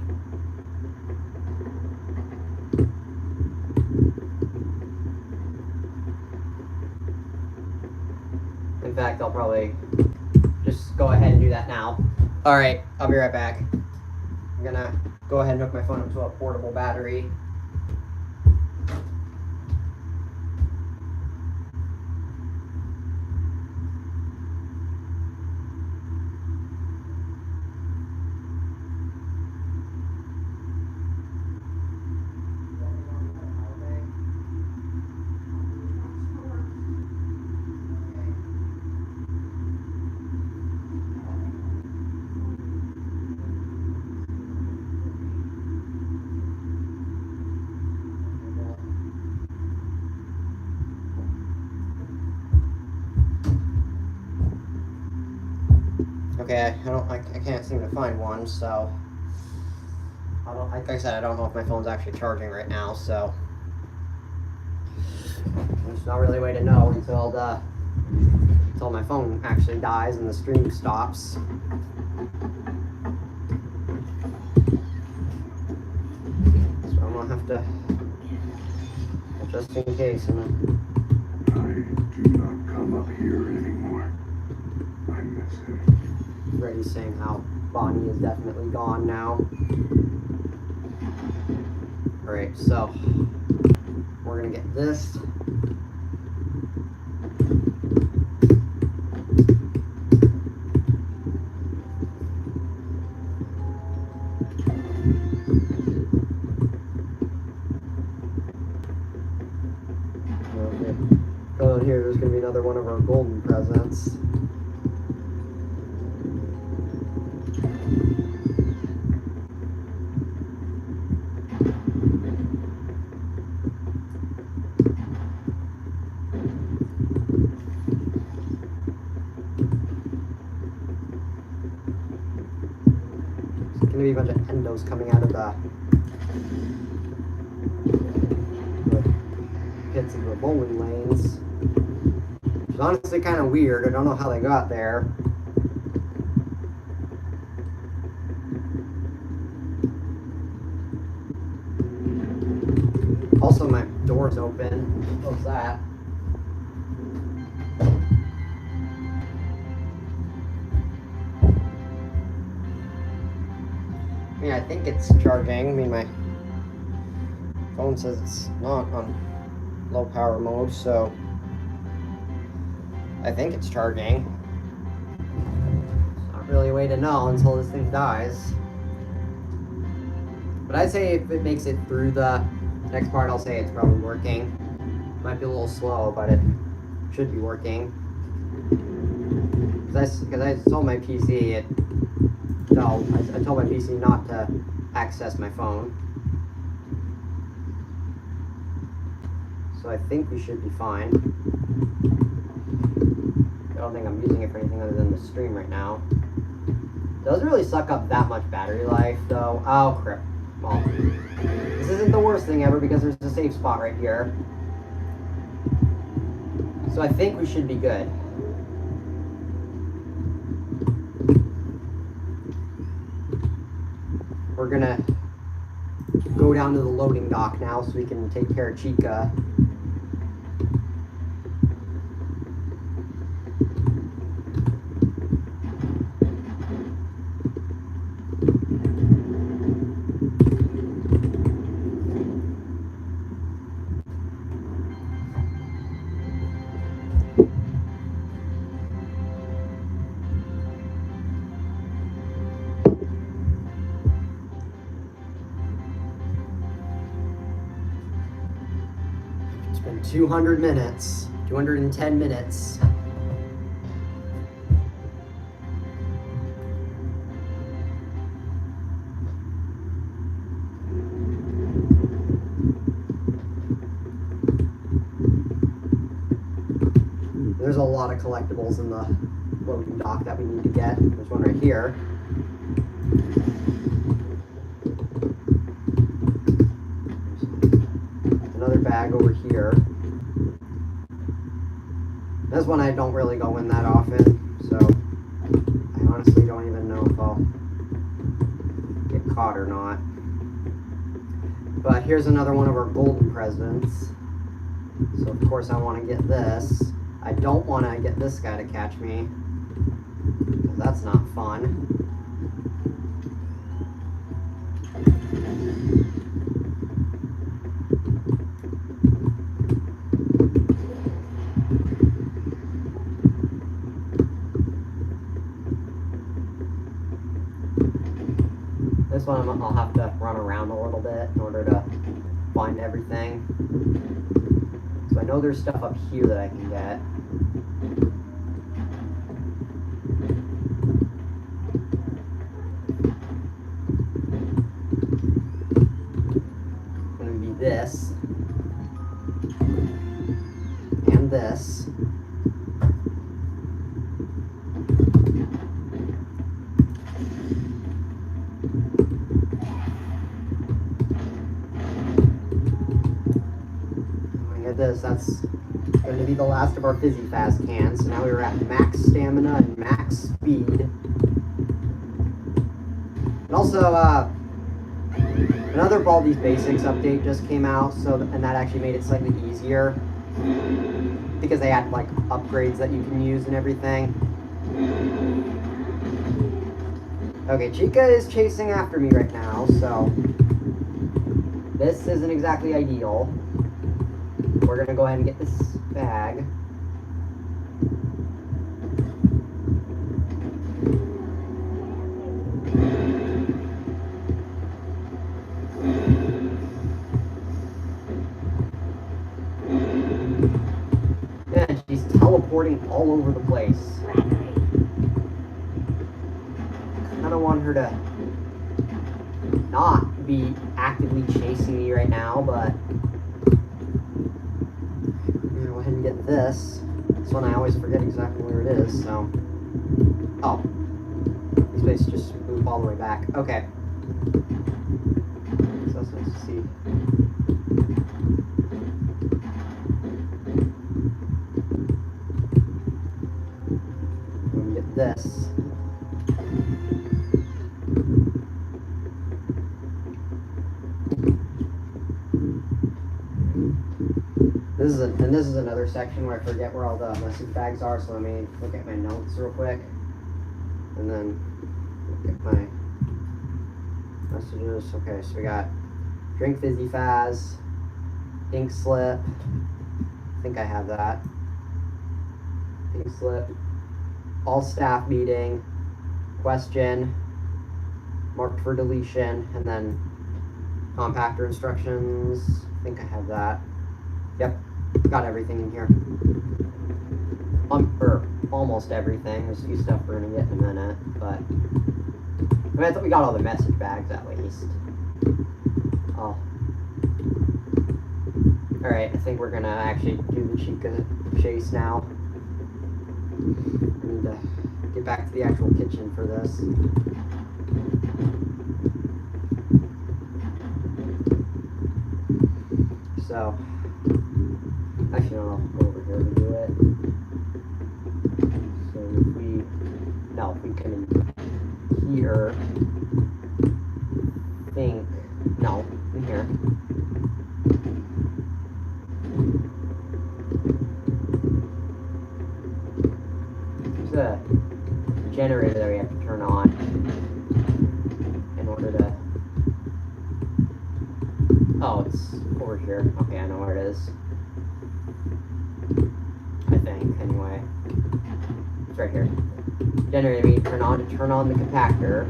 In fact, I'll probably just go ahead and do that now. Alright, I'll be right back. I'm gonna go ahead and hook my phone up to a portable battery. Okay, I can't seem to find one, so like I said, I don't know if my phone's actually charging right now, so there's not really a way to know until my phone actually dies and the stream stops. So I'm gonna have to, just in case, do not come up here anymore. I miss him. Reddy's saying how Bonnie is definitely gone now. Alright, so we're gonna get this. Code here, there's gonna be another one of our golden presents. There's gonna be a bunch of endos coming out of the pits of the bowling lanes. Which is honestly kind of weird. I don't know how they got there. Also, my door's open. Close that. Yeah, I think it's charging. I mean, my phone says it's not on low power mode, so I think it's charging. It's not really a way to know until this thing dies. But I'd say if it makes it through the next part, I'll say it's probably working. Might be a little slow, but it should be working. Because I told my PC I told my PC not to access my phone. So I think we should be fine. I don't think I'm using it for anything other than the stream right now. Doesn't really suck up that much battery life though. Oh crap. Well, this isn't the worst thing ever because there's a safe spot right here. So I think we should be good. We're gonna go down to the loading dock now so we can take care of Chica. It's been 200 minutes, 210 minutes. There's a lot of collectibles in the loading dock that we need to get. There's one right here. Another bag over here. This one I don't really go in that often, so I honestly don't even know if I'll get caught or not. But here's another one of our golden presents. So of course I want to get this. I don't want to get this guy to catch me, because that's not fun. This one I'll have to run around a little bit in order to find everything. So I know there's stuff up here that I can get. It's going to be this. And this. That's going to be the last of our Fizzy Fast cans. So now we're at max stamina and max speed. And also, another Baldi's Basics update just came out, and that actually made it slightly easier. because they had like upgrades that you can use and everything. Okay, Chica is chasing after me right now, so this isn't exactly ideal. We're gonna go ahead and get this bag. Yeah, she's teleporting all over the place. I don't want her to not be actively chasing me right now, but I'm gonna go ahead and get this. This one I always forget exactly where it is, so. Oh. These places just move all the way back. Okay. So that's nice to see. I'm gonna get this. This is another section where I forget where all the message bags are, so let me look at my notes real quick. And then look at my messages. Okay, so we got drink fizzy fazz, pink slip. I think I have that. Pink slip. All staff meeting. Question. Marked for deletion. And then compactor instructions. I think I have that. Yep, got everything in here. Or almost everything. There's a few stuff we're gonna get in a minute, but I mean, I thought we got all the message bags at least. Oh. Alright, I think we're gonna actually do the Chica chase now. I need to get back to the actual kitchen for this. So, actually, no, I'll go over here to do it. So if we come in here, in here. There's a generator that we have to turn on in order to. Oh, it's over here. Okay, I know where it is. I think, anyway. It's right here. Generator we need to turn on the compactor.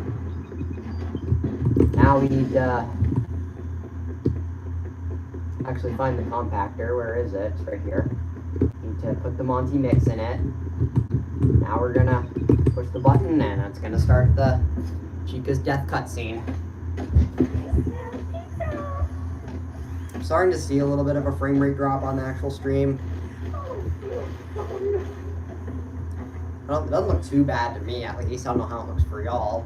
Now we need to actually find the compactor. Where is it? It's right here. Need to put the Monty mix in it. Now we're gonna push the button and it's gonna start the Chica's death cutscene. I'm starting to see a little bit of a frame rate drop on the actual stream. It doesn't look too bad to me, at least. I don't know how it looks for y'all.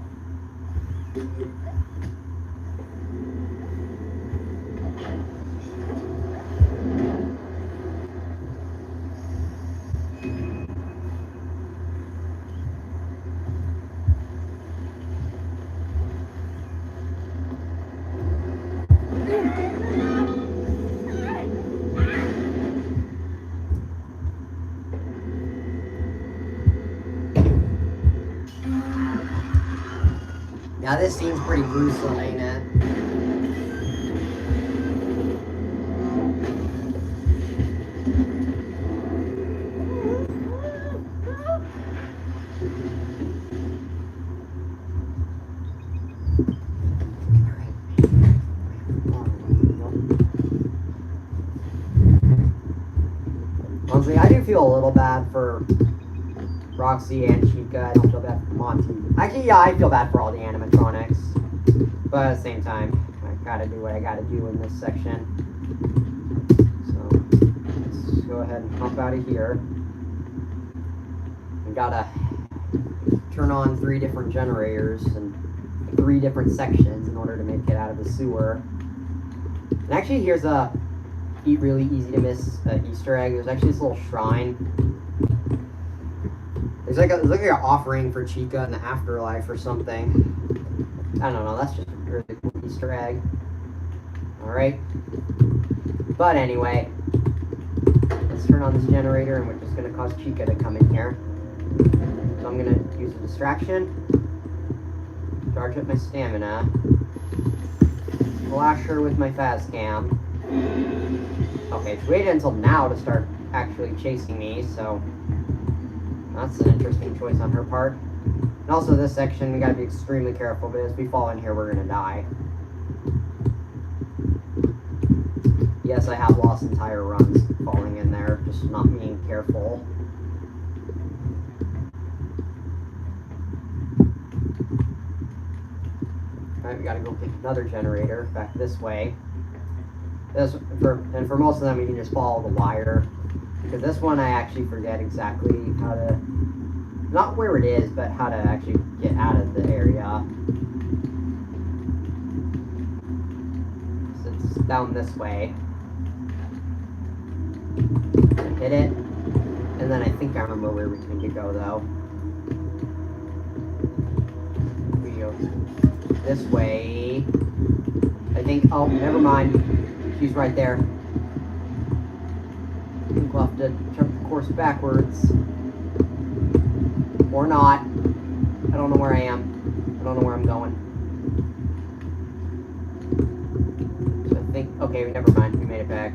Now this scene's pretty gruesome, ain't it? Honestly, I do feel a little bad for Roxy and Chica. I don't feel bad for Monty. Actually, yeah, I feel bad for all the animatronics. But at the same time, I gotta do what I gotta do in this section. So, let's go ahead and hop out of here. We gotta turn on 3 different generators and 3 different sections in order to make it out of the sewer. And actually, here's a really easy to miss Easter egg. There's actually this little shrine. There's like an offering for Chica in the afterlife or something. I don't know. That's just a really cool Easter egg. All right. But anyway, let's turn on this generator, and we're just gonna cause Chica to come in here. So I'm gonna use a distraction, charge up my stamina, flash her with my fast cam. Okay, she waited until now to start actually chasing me, so that's an interesting choice on her part. And also this section, we gotta be extremely careful, but as we fall in here, we're gonna die. Yes, I have lost entire runs falling in there, just not being careful. Alright, we gotta go pick another generator back this way. For most of them, we can just follow the wire. Because this one, I actually forget exactly how to, not where it is, but how to actually get out of the area. So it's down this way. Hit it, and then I think I remember where we need to go though. We go this way. I think, oh, never mind. She's right there. I think we'll have to turn the course backwards. Or not. I don't know where I am. I don't know where I'm going. So I think, okay, never mind. We made it back.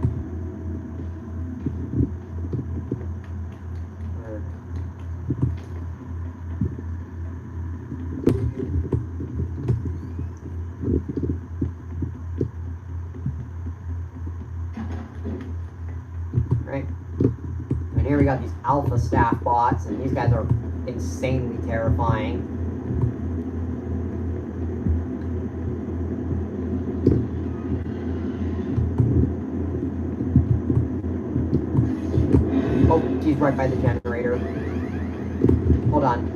Right. And here we got these alpha staff bots, and these guys are insanely terrifying. Oh, she's right by the generator. Hold on.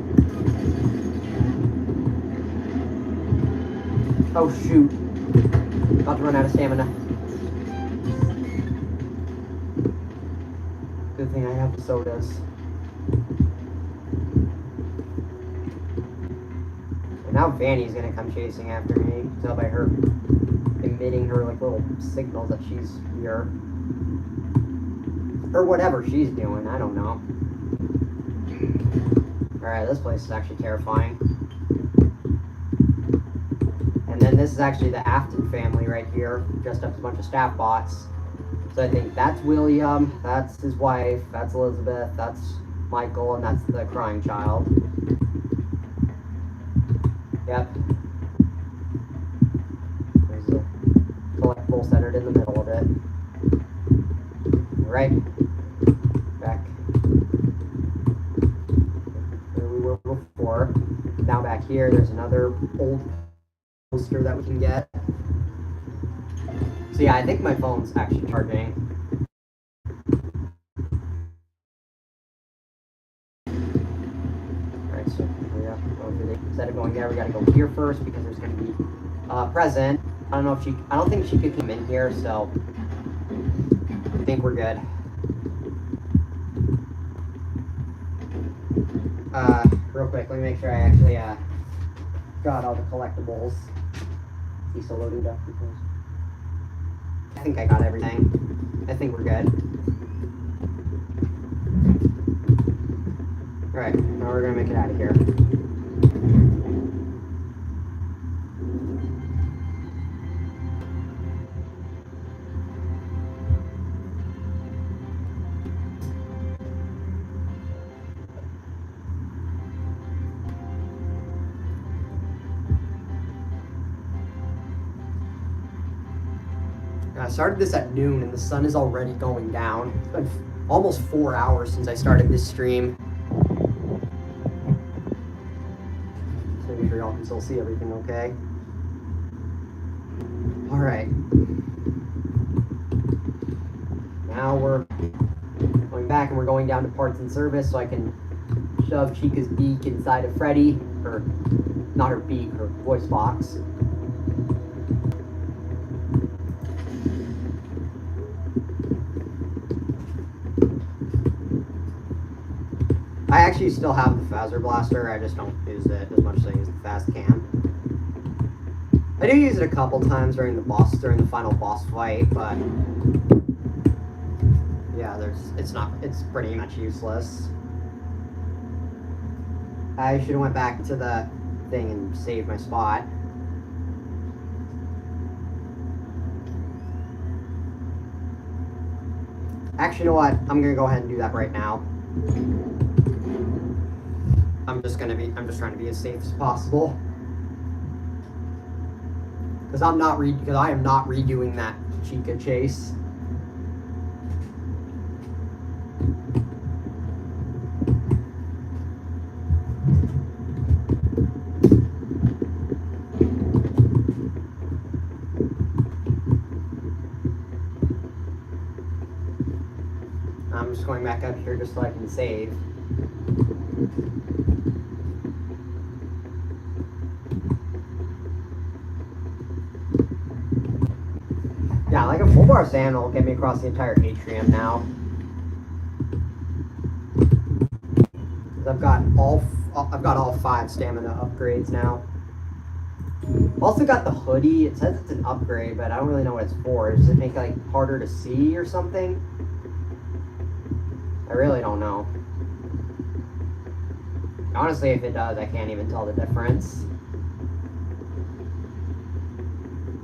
Oh shoot. About to run out of stamina. Good thing I have the sodas. And now Vanny's gonna come chasing after me. You can tell by her emitting her like little signals that she's here. Or whatever she's doing, I don't know. Alright, this place is actually terrifying. And then this is actually the Afton family right here, dressed up as a bunch of staff bots. So I think that's William, that's his wife, that's Elizabeth, that's Michael, and that's the crying child. Yep. There's a collectible centered in the middle of it. Right. Back where we were before. Now back here, there's another old poster that we can get. So yeah, I think my phone's actually charging. Alright, so instead of going there, we gotta go here first because there's gonna be a present. I don't know if I don't think she could come in here, so I think we're good. Real quick, let me make sure I actually got all the collectibles. He's still loading up because I think I got everything. I think we're good. Alright, now we're gonna make it out of here. I started this at noon and the sun is already going down. It's been almost 4 hours since I started this stream. So make sure y'all can still see everything okay. Alright. Now we're going back and we're going down to parts and service so I can shove Chica's beak inside of Freddy. Or, not her beak, her voice box. I actually still have the Phaser Blaster, I just don't use it as much as I use the Fast Cam. I do use it a couple times during the final boss fight, but Yeah, it's pretty much useless. I should have went back to the thing and saved my spot. Actually, you know what? I'm gonna go ahead and do that right now. I'm just trying to be as safe as possible. Because I am not redoing that Chica chase. I'm just going back up here just so I can save. Yeah, like a full bar of sand will get me across the entire atrium now. I've got all 5 stamina upgrades now. Also got the hoodie. It says it's an upgrade, but I don't really know what it's for. Does it make it like harder to see or something? I really don't know. Honestly, if it does, I can't even tell the difference.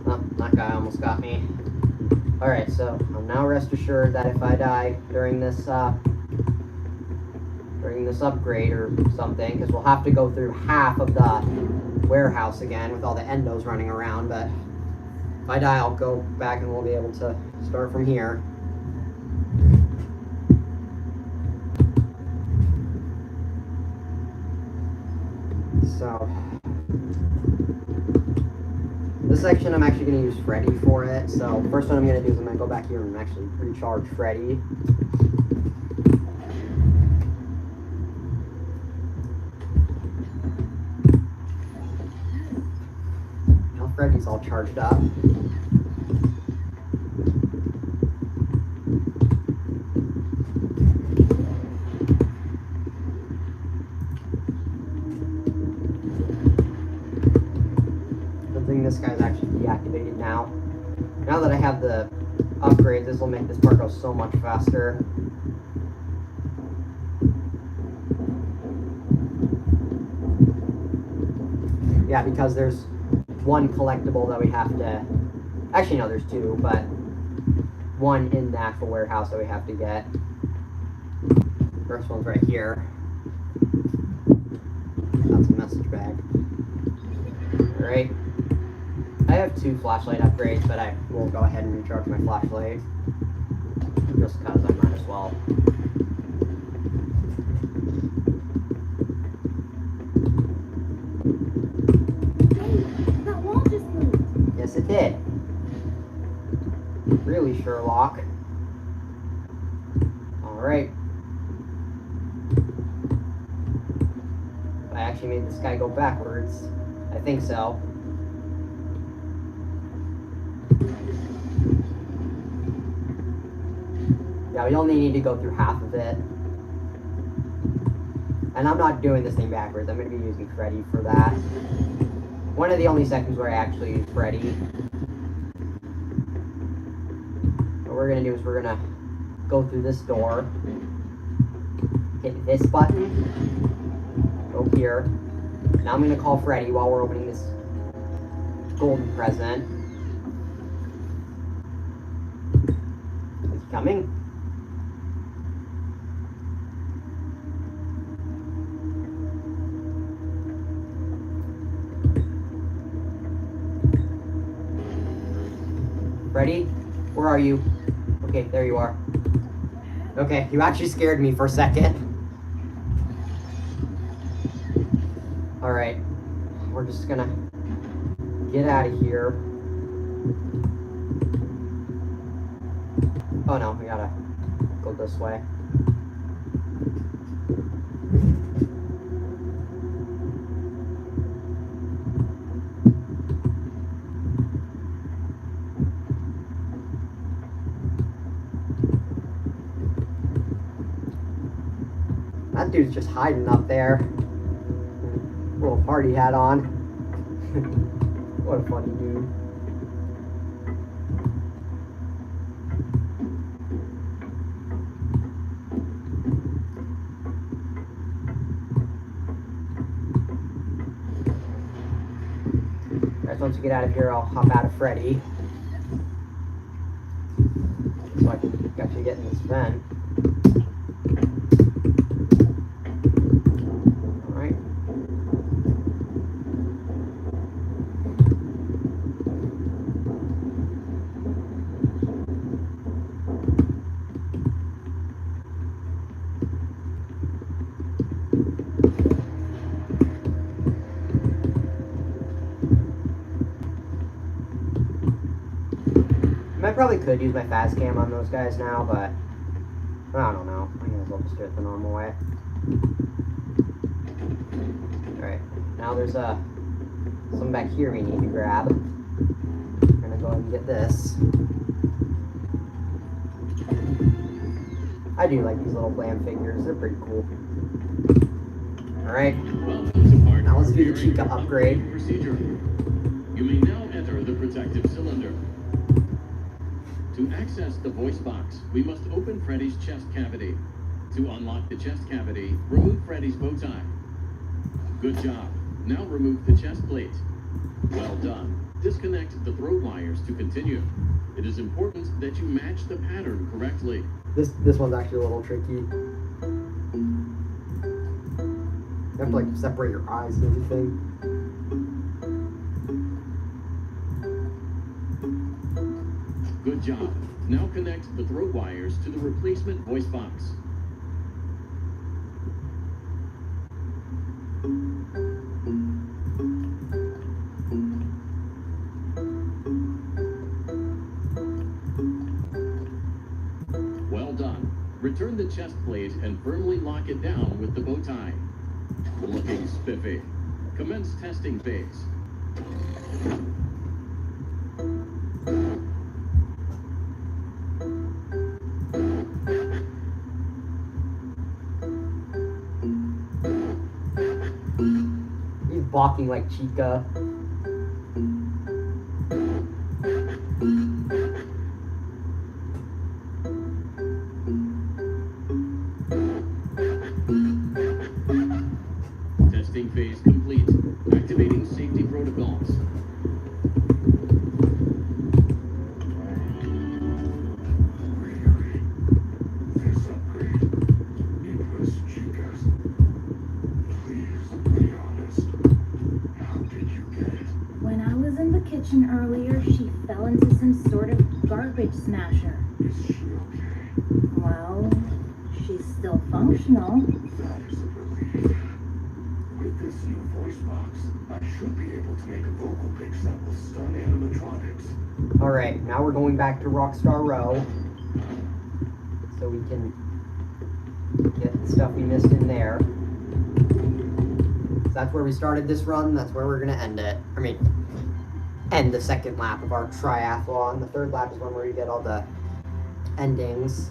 Oh, that guy almost got me. Alright, so I'm now rest assured that if I die during this upgrade or something, because we'll have to go through half of the warehouse again with all the endos running around, but if I die, I'll go back and we'll be able to start from here. So, this section I'm actually going to use Freddy for it. So, first what I'm going to do is I'm going to go back here and actually recharge Freddy. Now Freddy's all charged up. This guy's actually deactivated now. Now that I have the upgrades, this will make this part go so much faster. Yeah, because there's one collectible that we have to... Actually, no, there's 2, but one in the actual warehouse that we have to get. First one's right here. That's a message bag. Alright. I have 2 flashlight upgrades, but I will go ahead and recharge my flashlight. Just because I might as well. Hey, that wall just moved. Yes, it did. Really, Sherlock. Alright. I actually made this guy go backwards. I think so. Yeah, we only need to go through half of it. And I'm not doing this thing backwards. I'm going to be using Freddy for that. One of the only sections where I actually use Freddy. What we're going to do is we're going to go through this door. Hit this button. Go here. Now I'm going to call Freddy while we're opening this golden present. Is he coming? Freddy? Where are you? Okay, there you are. Okay, you actually scared me for a second. Alright. We're just gonna get out of here. Oh no, we gotta go this way. That dude's just hiding up there. Little party hat on. What a funny dude. once we get out of here, I'll hop out of Freddy. So I can actually get in this vent. Alright. I probably could use my fast cam on those guys now, but I don't know. I guess I'll just do it the normal way. Alright, now there's some back here we need to grab. I'm gonna go ahead and get this. I do like these little glam figures, they're pretty cool. Alright, now let's do the Chica upgrade. Procedure. You may now enter the protective cylinder. To access the voice box, we must open Freddy's chest cavity. To unlock the chest cavity, remove Freddy's bow tie. Good job. Now remove the chest plate. Well done. Disconnect the throat wires to continue. It is important that you match the pattern correctly. This one's actually a little tricky. You have to like separate your eyes and everything. Good job. Now connect the throat wires to the replacement voice box. Well done. Return the chest plate and firmly lock it down with the bow tie. Looking spiffy. Commence testing phase. He's balking like Chica. Testing phase complete. Activating safety protocols. This upgrade, it was Chica's. Please be honest. How did you get it? When I was in the kitchen earlier, she fell into some sort of garbage smasher. Is she okay? Well, she's still functional. That is a relief. With this new voice box, I should be able to make a vocal pics that will stun animatronics. Alright, now we're going back to Rockstar Row. So we can get the stuff we missed in there. So that's where we started this run, that's where we're gonna end it. I mean, end the second lap of our triathlon. The third lap is one where you get all the endings.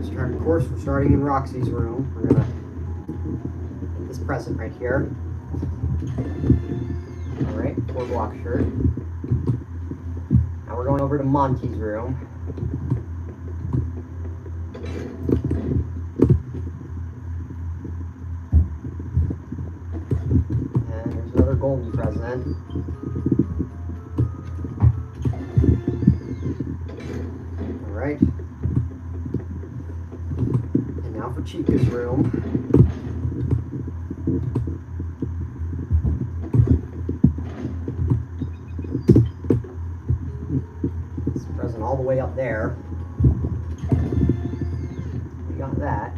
Start, of course, we're starting in Roxy's room. We're gonna get this present right here. Alright, 4-block shirt. Now we're going over to Monty's room. And there's another golden present. Alright. Now for Chica's room. It's present all the way up there. We got that.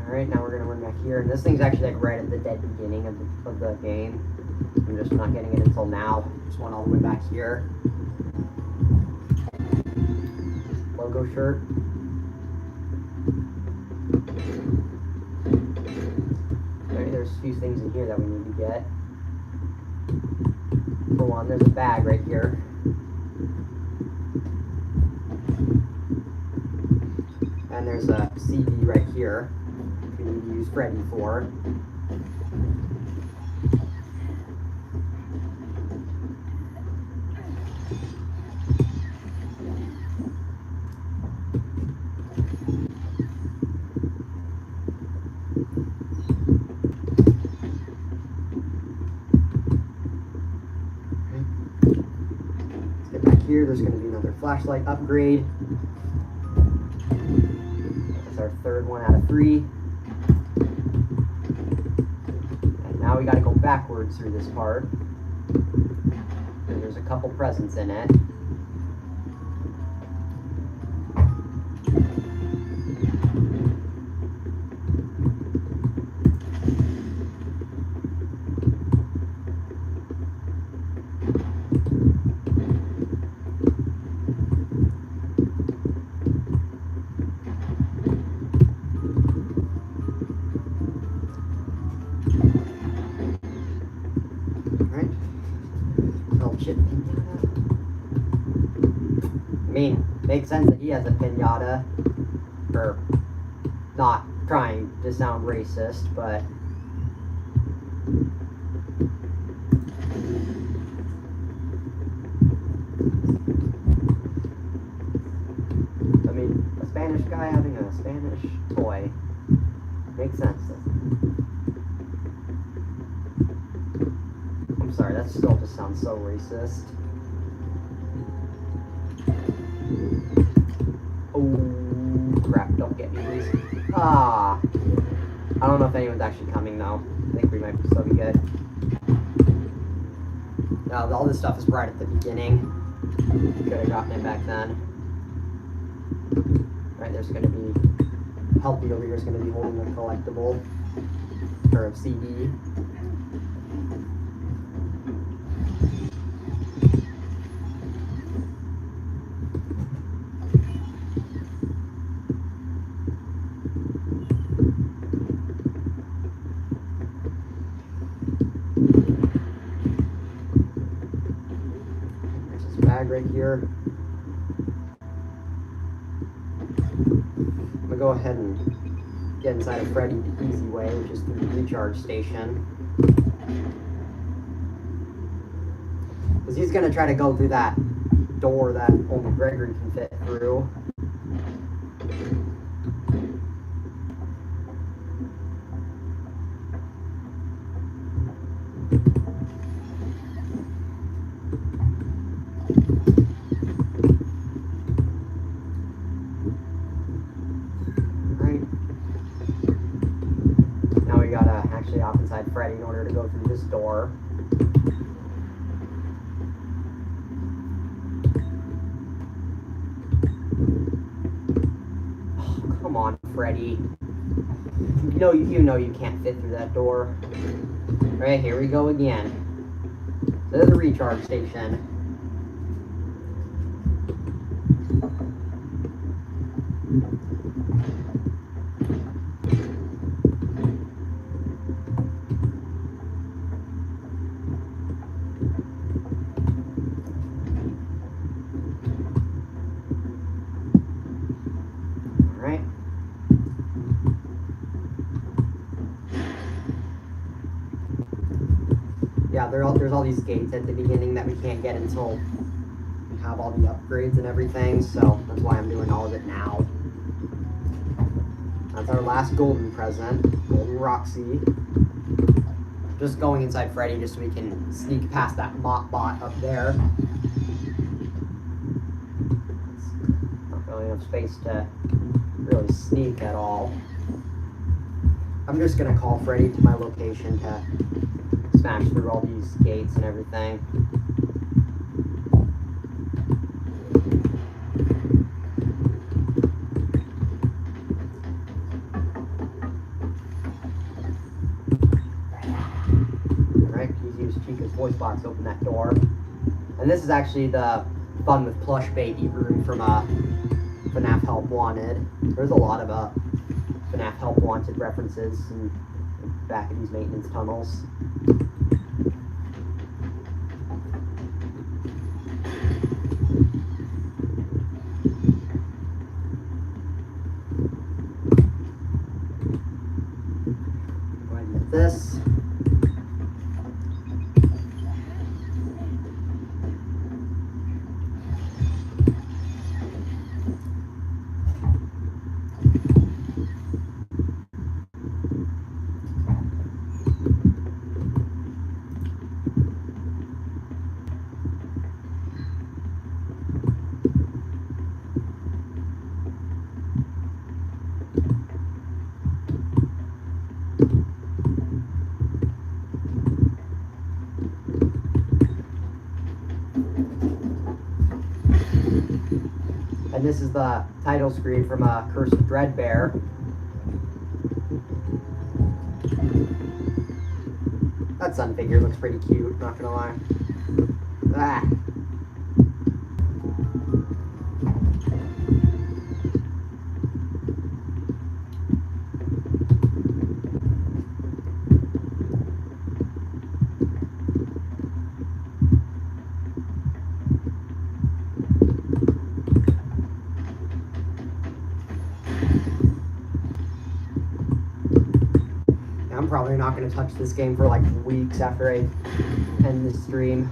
Alright, now we're gonna run back here. And this thing's actually like right at the dead beginning of the game. I'm just not getting it until now. Just went all the way back here. Logo shirt. Okay, there's a few things in here that we need to get. For one, there's a bag right here. And there's a CD right here we need to use Freddy for. Let's get back here. There's going to be another flashlight upgrade. That's our third one out of 3. And now we got to go backwards through this part. And there's a couple presents in it. I mean, makes sense that he has a pinata for not trying to sound racist, but I mean, a Spanish guy having a Spanish toy makes sense. I'm sorry, that still just sounds so racist. Oh, crap, don't get me, please. Ah. I don't know if anyone's actually coming, though. I think we might still be good. All this stuff is right at the beginning. Could have gotten it back then. Right, there's going to be... Healthy over here is going to be holding a collectible. Or a CD. Right here. I'm gonna go ahead and get inside of Freddy the easy way, which is through the recharge station. Because he's gonna try to go through that door that only Gregory can fit through. Off inside Freddy in order to go through this door. Oh, come on, Freddy. You know you can't fit through that door. Alright, here we go again. To the recharge station. Yeah, there's all these gates at the beginning that we can't get until we have all the upgrades and everything, so that's why I'm doing all of it now. That's our last golden present, Golden Roxy. Just going inside Freddy just so we can sneak past that mop bot up there. Not really enough space to really sneak at all. I'm just gonna call Freddy to my location to smash through all these gates and everything. Alright, please use Chica's voice box to open that door. And this is actually the Fun with Plush Baby room from FNAF Help Wanted. There's a lot of FNAF Help Wanted references in the back of these maintenance tunnels. with this. And this is the title screen from Curse of Dreadbear. That sun figure looks pretty cute, not gonna lie. Ah. I'm probably not going to touch this game for like weeks after I end this stream.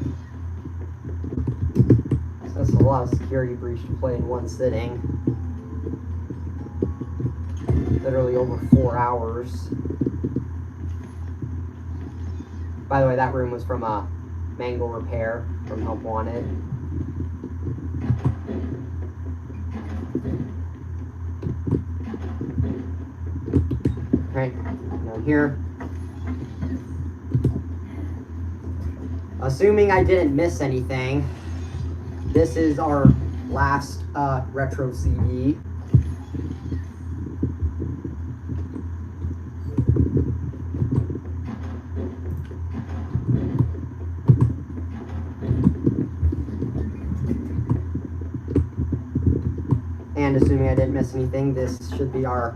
So that's a lot of Security Breach to play in one sitting. Literally over 4 hours. By the way, that room was from Mangle Repair from Help Wanted. Okay, down here. Assuming I didn't miss anything, this is our last retro CD. And assuming I didn't miss anything, this should be our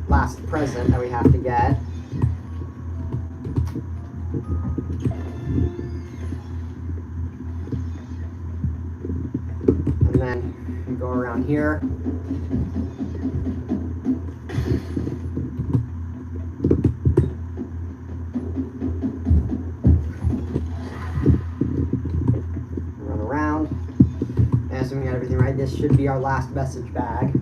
last present that we have to get. And then we go around here. Run around. And assuming we got everything right, this should be our last message bag.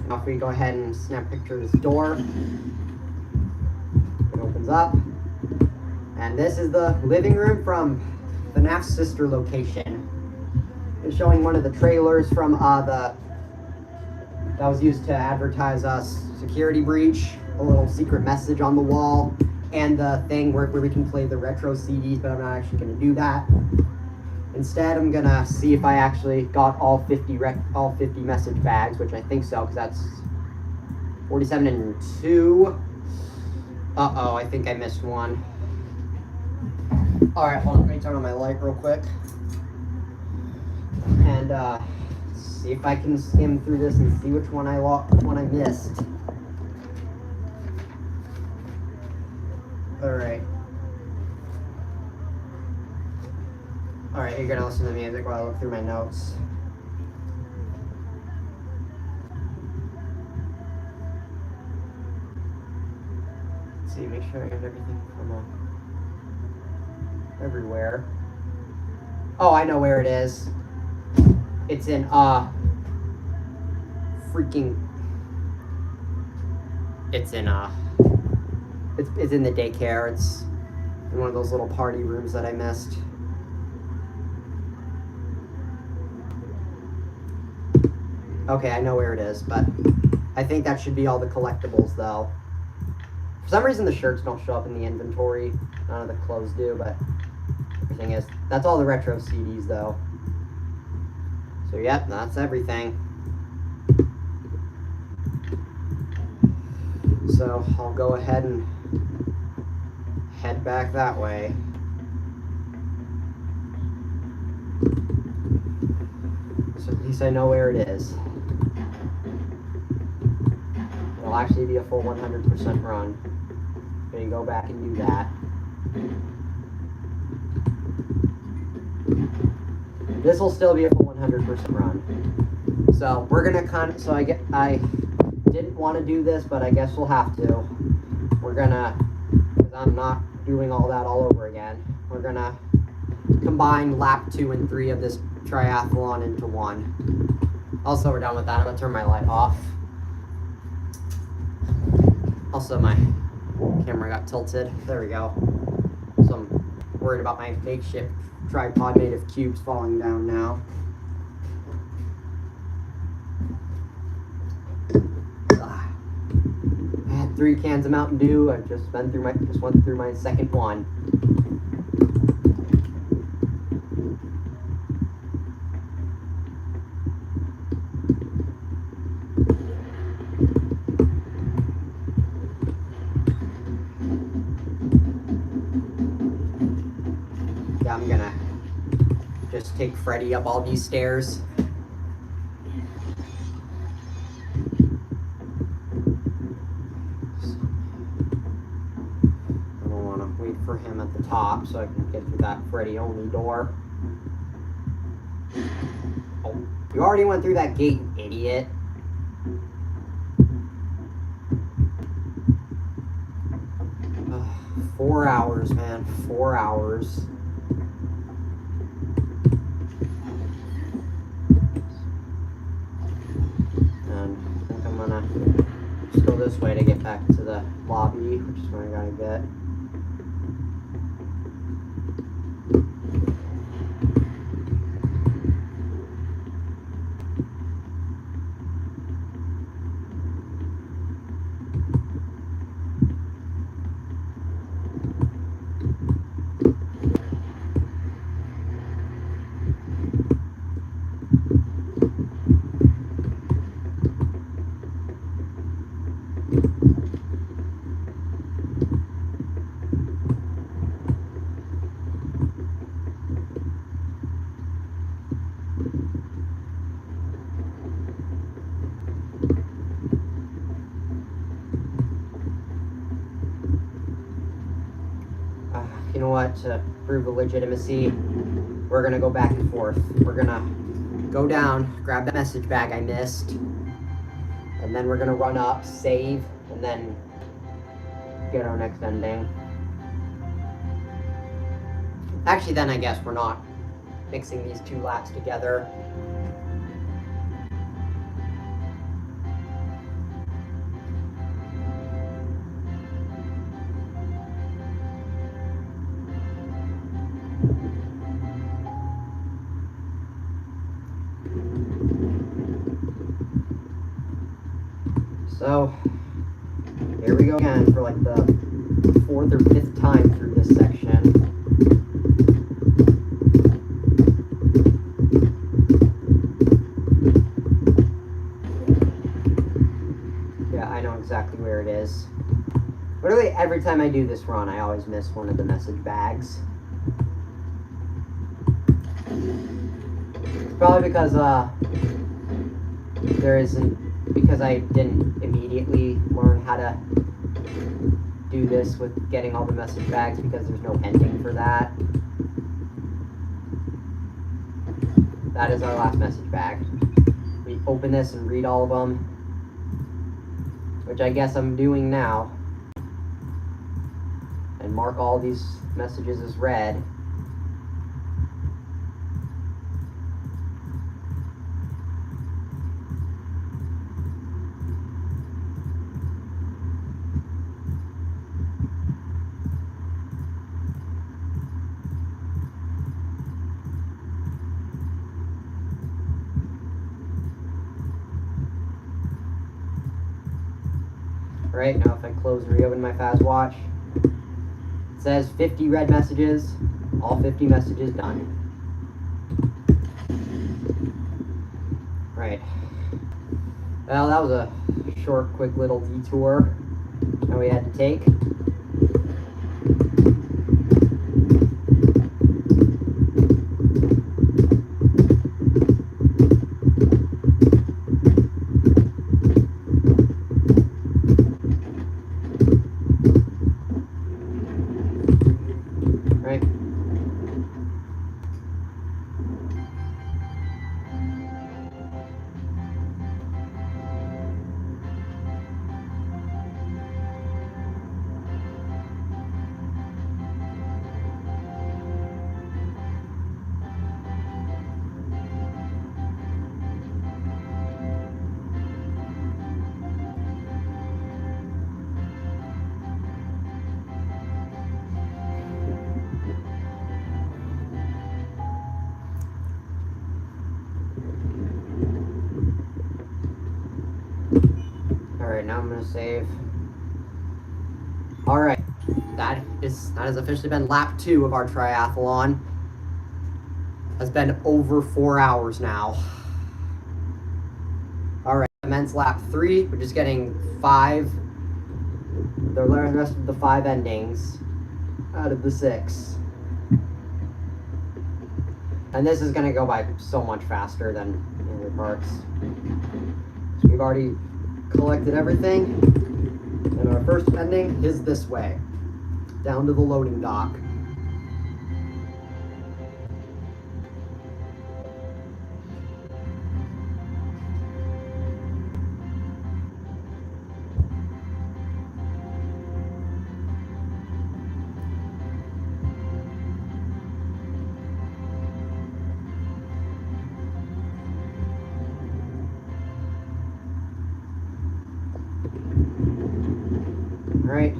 Now if we go ahead and snap a picture of this door, it opens up. And this is the living room from FNAF's sister location. It's showing one of the trailers from that was used to advertise us Security Breach, a little secret message on the wall, and the thing where we can play the retro CDs, but I'm not actually going to do that. Instead, I'm going to see if I actually got all 50 message bags, which I think so, because that's 47 and 2. Uh-oh, I think I missed one. Alright, hold on, let me turn on my light real quick. And see if I can skim through this and see which one I missed. Alright. Alright, you're gonna listen to the music while I look through my notes. Let's see, make sure I have everything from everywhere. Oh, I know where it is. It's in it's in the daycare. It's in one of those little party rooms that I missed. Okay, I know where it is, but I think that should be all the collectibles though. For some reason the shirts don't show up in the inventory. None of the clothes do, but everything is. That's all the retro CDs though. So yep, that's everything. So I'll go ahead and head back that way. So at least I know where it is. It'll actually be a full 100% run. Gonna go back and do that. This will still be a full 100% run. So we're gonna didn't want to do this, but I guess we'll have to. We're gonna, because I'm not doing all that all over again, we're gonna combine lap 2 and 3 of this triathlon into one. Also, we're done with that. I'm gonna turn my light off. Also, my camera got tilted. There we go. So I'm worried about my makeshift tripod made of cubes falling down now. I had 3 cans of Mountain Dew. I just went through my second one. Yeah, I'm gonna just take Freddy up all these stairs. For him at the top so I can get through that Freddy only door. Oh, you already went through that gate, you idiot. Ugh, 4 hours, man. 4 hours. And I think I'm gonna just go this way to get back to the lobby, which is where I gotta get. You know what, to prove the legitimacy, we're gonna go back and forth. We're gonna go down, grab that message bag I missed, and then we're gonna run up, save, and then get our next ending. Actually, then I guess we're not mixing these 2 laps together. So, here we go again for like the 4th or 5th time through this section. Yeah, I know exactly where it is. Literally every time I do this run, I always miss one of the message bags. It's probably because, because I didn't immediately learn how to do this with getting all the message bags, because there's no ending for that. That is our last message bag. We open this and read all of them, which I guess I'm doing now, and mark all these messages as read. Right, now if I close and reopen my fast watch, it says 50 read messages, all 50 messages done. Right. Well, that was a short, quick little detour that we had to take. Alright, now I'm gonna save. Alright, that has officially been lap 2 of our triathlon. Has been over 4 hours now. Alright, commence lap 3. We're just getting 5, the rest of the 5 endings out of the 6. And this is gonna go by so much faster than the other parts. So we've already collected everything. And our first ending is this way, down to the loading dock. Alright.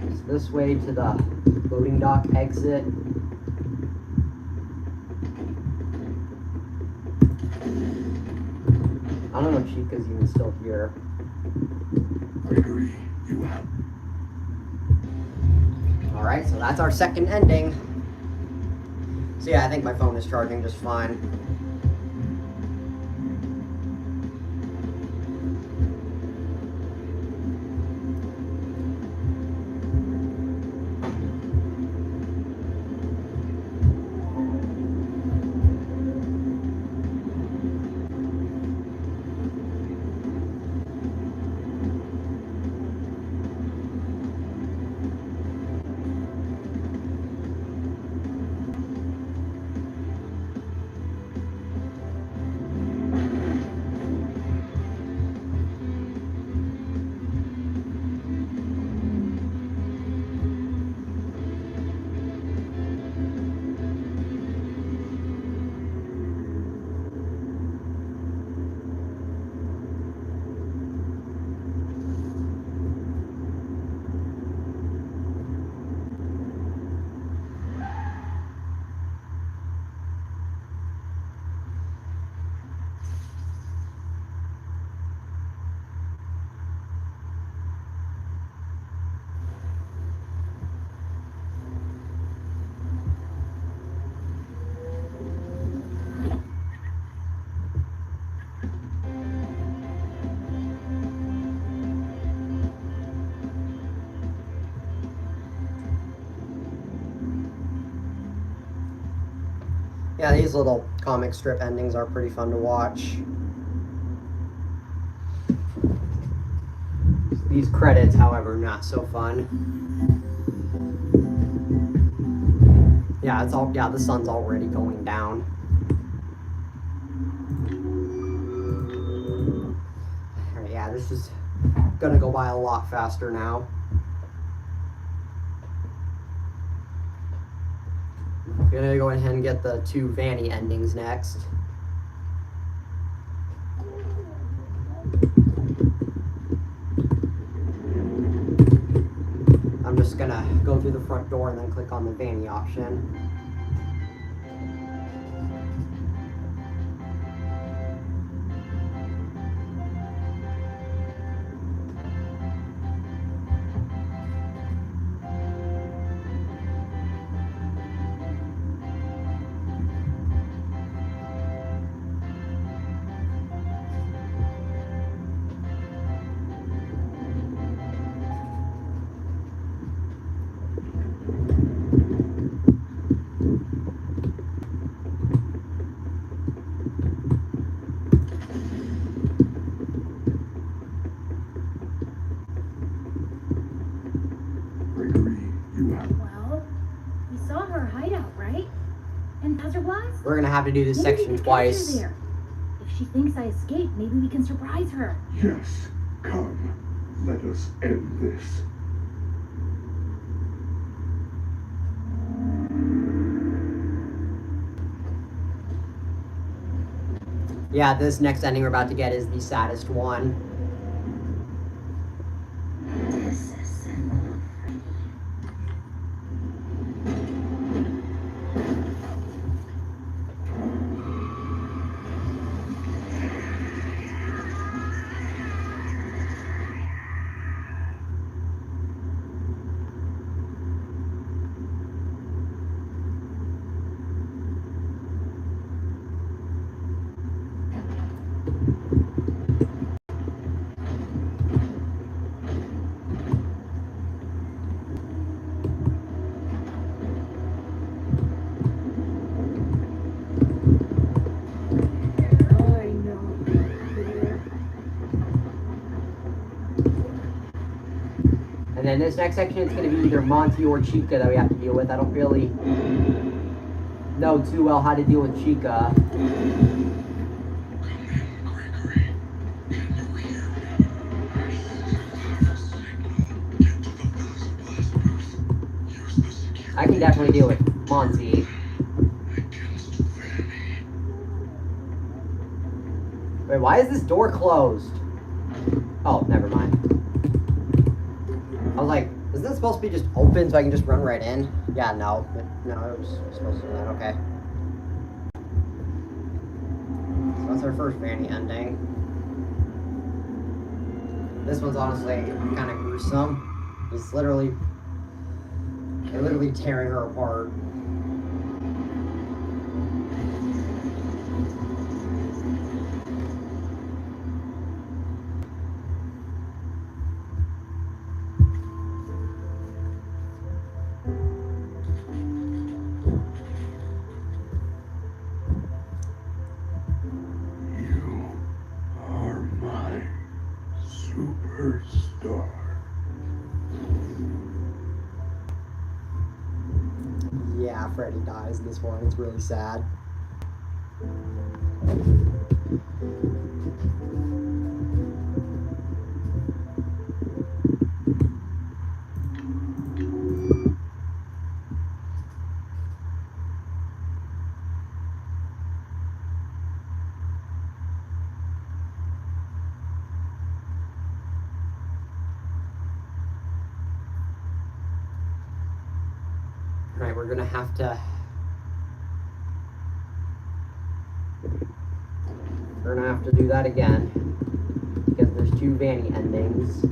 It's this way to the loading dock exit. I don't know if Chica's even still here. Gregory, you have. Alright, so that's our second ending. So yeah, I think my phone is charging just fine. Yeah, these little comic strip endings are pretty fun to watch. These credits, however, not so fun. Yeah, the sun's already going down. Alright, yeah, this is gonna go by a lot faster now. We're gonna go ahead and get the 2 Vanny endings next. I'm just gonna go through the front door and then click on the Vanny option. We're gonna have to do this section twice. If she thinks I escaped, maybe we can surprise her. Yes, come. Let us end this. Yeah, this next ending we're about to get is the saddest one. And then this next section, it's going to be either Monty or Chica that we have to deal with. I don't really know too well how to deal with Chica. Come in, Gregory. Can you hear me? I still have a signal. Get to the Vasoblast booth. Use the security I can definitely deal with Monty. against Vanny. Wait, why is this door closed? Oh, never mind. I was like, isn't this supposed to be just open so I can just run right in? Yeah, no. No, it was supposed to do that. Okay. So that's our first Vanny ending. This one's honestly kind of gruesome. They're literally tearing her apart. You are my superstar. Yeah, Freddy dies in this one. It's really sad. Alright, we're gonna have to... We're gonna have to do that again. Because there's two Vanny endings.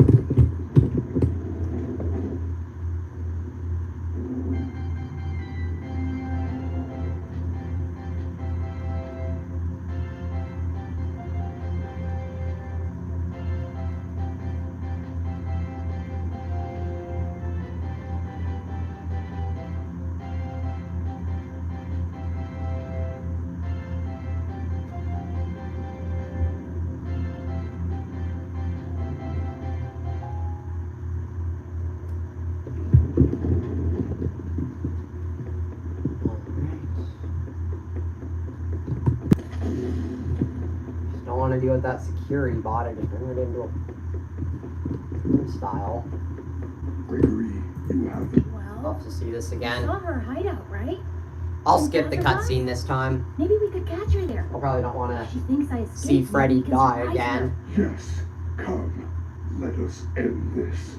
Don't want to deal with that security bot. I just bring it into a style. Gregory, you have it. Love Well, to see this we again. saw her hideout, right? I'll And skip the Vasoblast? cutscene this time. Maybe we could catch her there. I probably don't want to She thinks I escaped. see Freddy Maybe we can die surprise again. her. Yes, come. Let us end this.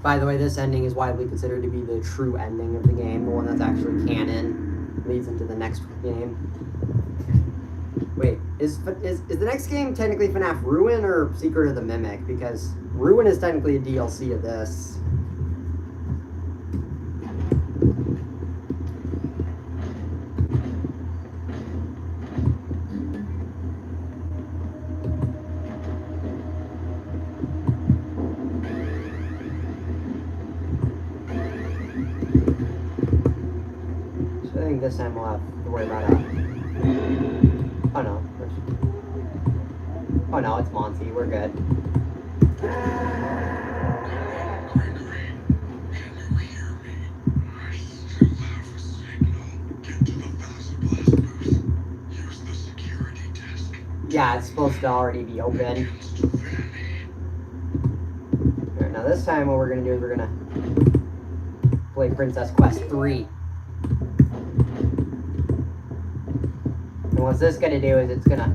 By the way, this ending is widely considered to be the true ending of the game, the one that's actually canon, leads into the next game. Wait, is the next game technically FNAF Ruin or Secret of the Mimic? Because Ruin is technically a DLC of this. So I think this time we'll have to worry about it. Oh no. Oh no, it's Monty. We're good. Come in, Gregory. Can you hear me? I still have a signal. Get to the Vasoblast booth. Use the security desk. Yeah, it's supposed to already be open. Against Vanny. Alright, now this time what we're gonna do is we're gonna play Princess Quest 3. And what's this gonna do is it's gonna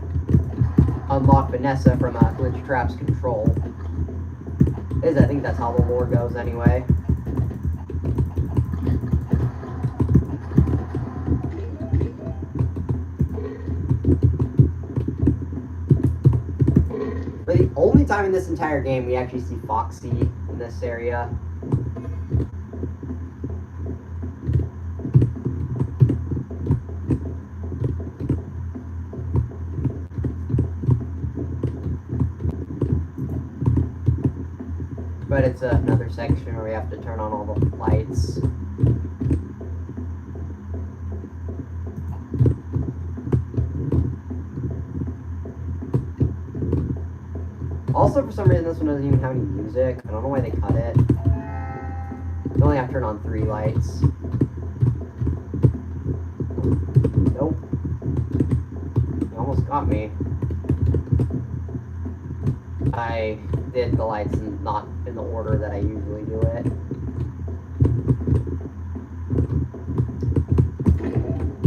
unlock Vanessa from Glitch Trap's control. I think that's how the lore goes anyway. For the only time in this entire game we actually see Foxy in this area. But it's another section where we have to turn on all the lights. Also, for some reason, this one doesn't even have any music. I don't know why they cut it. You only have to turn on 3 lights. Nope. You almost got me. I did the lights not in the order that I usually do it.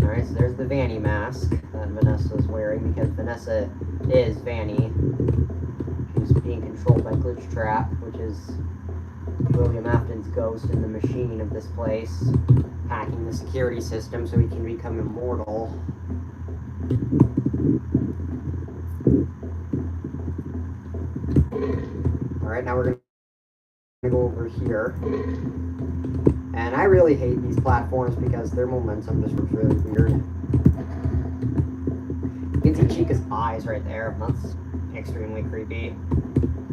Alright, so there's the Vanny mask that Vanessa's wearing, because Vanessa is Vanny. She's being controlled by Glitch Trap, which is William Afton's ghost in the machine of this place, hacking the security system so he can become immortal. Alright, now we're going to go over here. And I really hate these platforms because their momentum just looks really weird. You can see Chica's eyes right there. That's extremely creepy.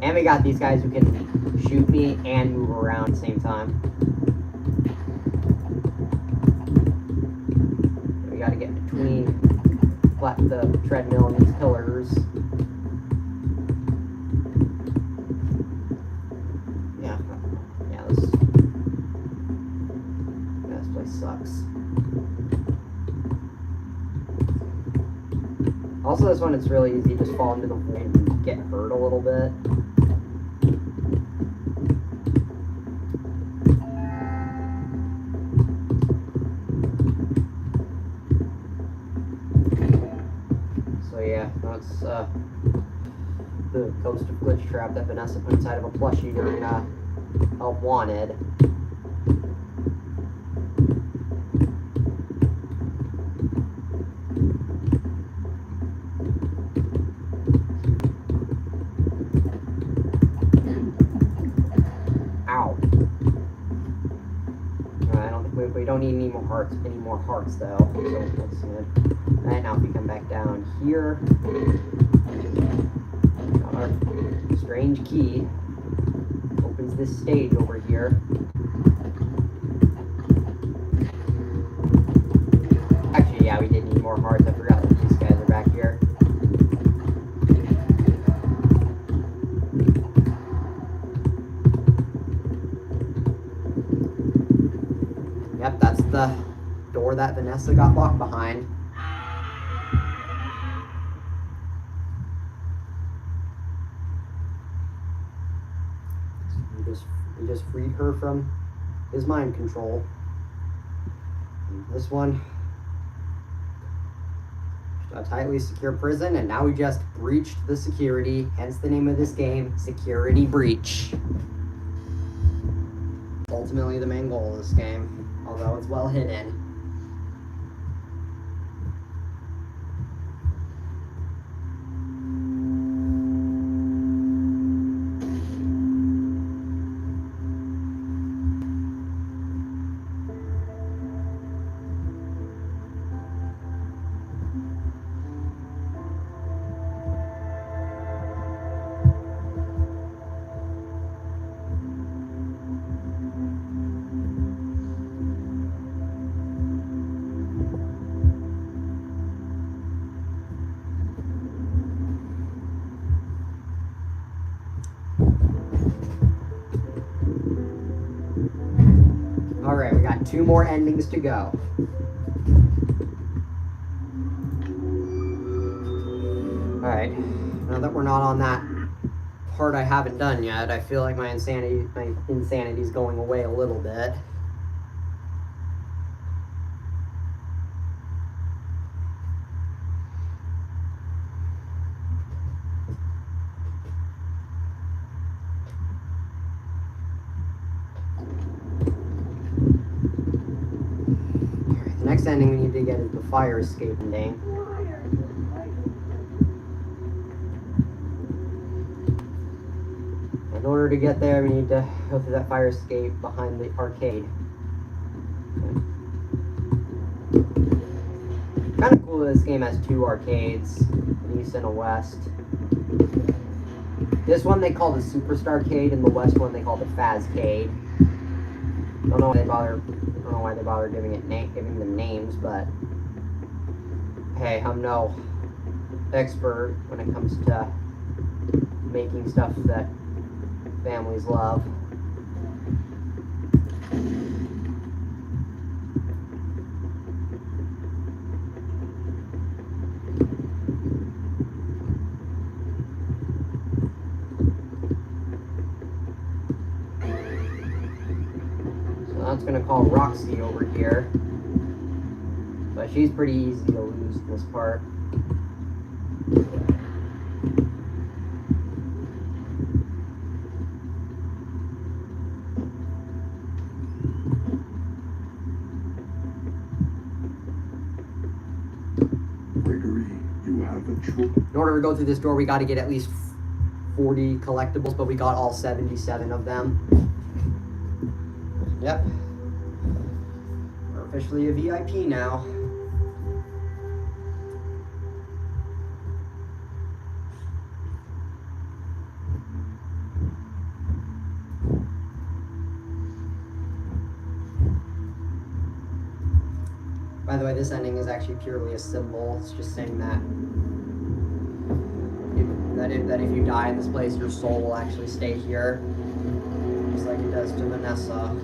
And we got these guys who can shoot me and move around at the same time. We gotta get between the treadmill and these pillars. Yeah, this place sucks. Also, this one, it's really easy to just fall into the void and get hurt a little bit. So yeah, that's the Ghost of Glitch Trap that Vanessa put inside of a plushie during Help Wanted. Ow. I don't think we don't need any more hearts though. So that's good. Alright, now if we come back down here, got our strange key. Opens this stage over here. Actually, yeah, we did need more hearts. I forgot that these guys are back here. Yep, that's the door that Vanessa got locked behind. We just freed her from his mind control. And this one, a tightly secure prison, and now we just breached the security, hence the name of this game, Security Breach. Ultimately the main goal of this game, although it's well hidden. Alright, we got 2 more endings to go. Alright, now that we're not on that part I haven't done yet, I feel like my insanity's going away a little bit. The next ending we need to get is the fire escape ending. In order to get there, we need to go through that fire escape behind the arcade. Kind of cool that this game has 2 arcades, an east and a west. This one they call the Superstar Arcade, and the west one they call the Fazcade. Don't know why they bother giving them names, but hey, I'm no expert when it comes to making stuff that families love. just gonna call Roxy over here. But she's pretty easy to lose in this part. Gregory, you have a choice. In order to go through this door, we got to get at least 40 collectibles, but we got all 77 of them. Yep. We're officially a VIP now. By the way, this ending is actually purely a symbol. It's just saying that if you die in this place, your soul will actually stay here, just like it does to Vanessa.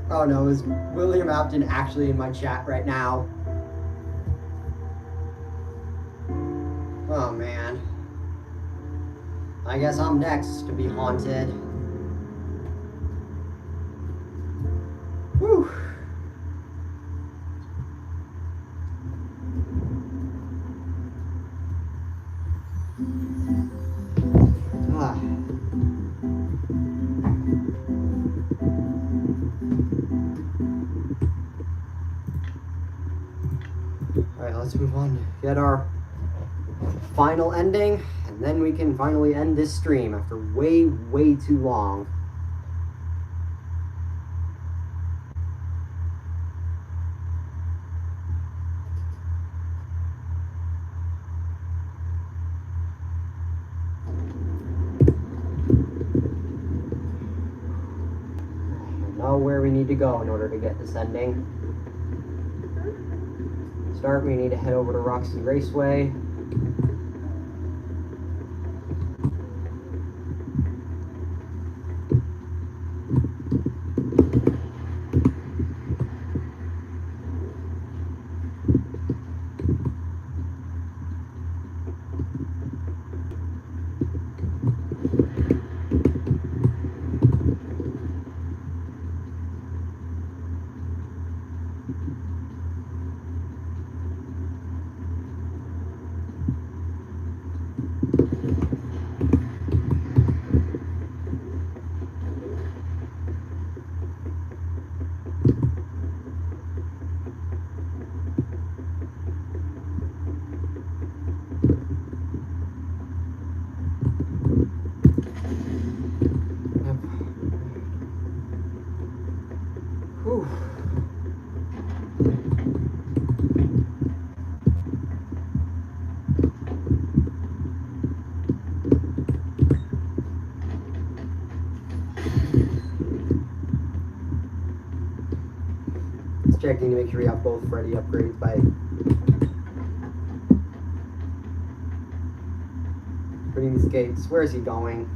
Oh no, is William Afton actually in my chat right now? Oh man. I guess I'm next to be haunted. Whew. Ah. Alright, let's move on. Get our final ending, and then we can finally end this stream after way, way too long. I know where we need to go in order to get this ending. Start, we need to head over to Roxy Raceway. Whew. Just checking to make sure we have both Freddy upgrades by putting these gates. Where is he going?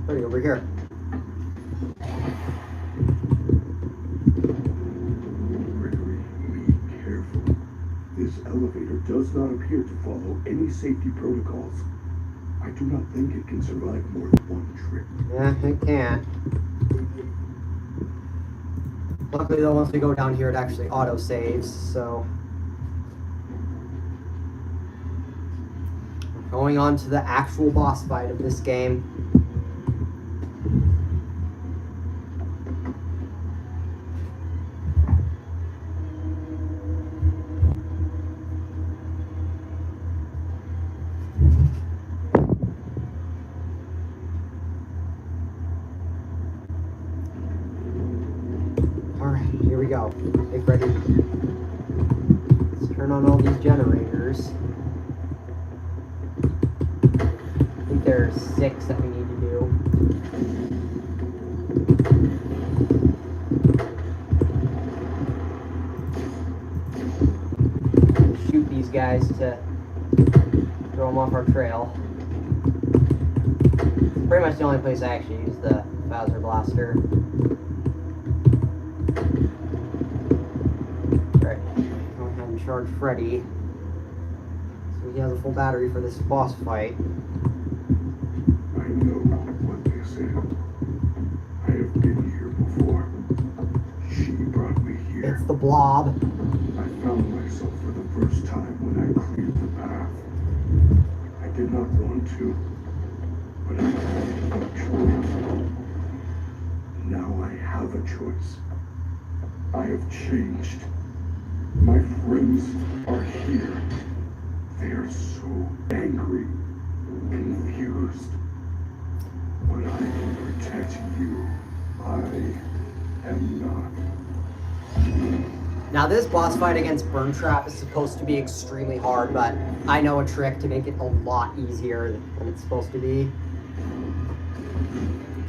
Freddy, over here. Gregory, be careful. This elevator does not appear to follow any safety protocols. I do not think it can survive more than one trip. Yeah, it can't. Luckily though, once we go down here, it actually auto-saves, so. Going on to the actual boss fight of this game. go. Hey, Freddy. Let's turn on all these generators. I think there are 6 that we need to do. Shoot these guys to throw them off our trail. It's pretty much the only place I actually use the Bowser Blaster. Alright, go ahead and charge Freddy. So he has a full battery for this boss fight. I know what they said. I have been here before. She brought me here. It's the Blob. I found myself for the first time when I cleared the path. I did not want to, but I had no choice. Now I have a choice. I have changed. My friends are here. They are so angry, confused. But I can protect you. I am not. Now this boss fight against Burn Trap is supposed to be extremely hard, but I know a trick to make it a lot easier than it's supposed to be.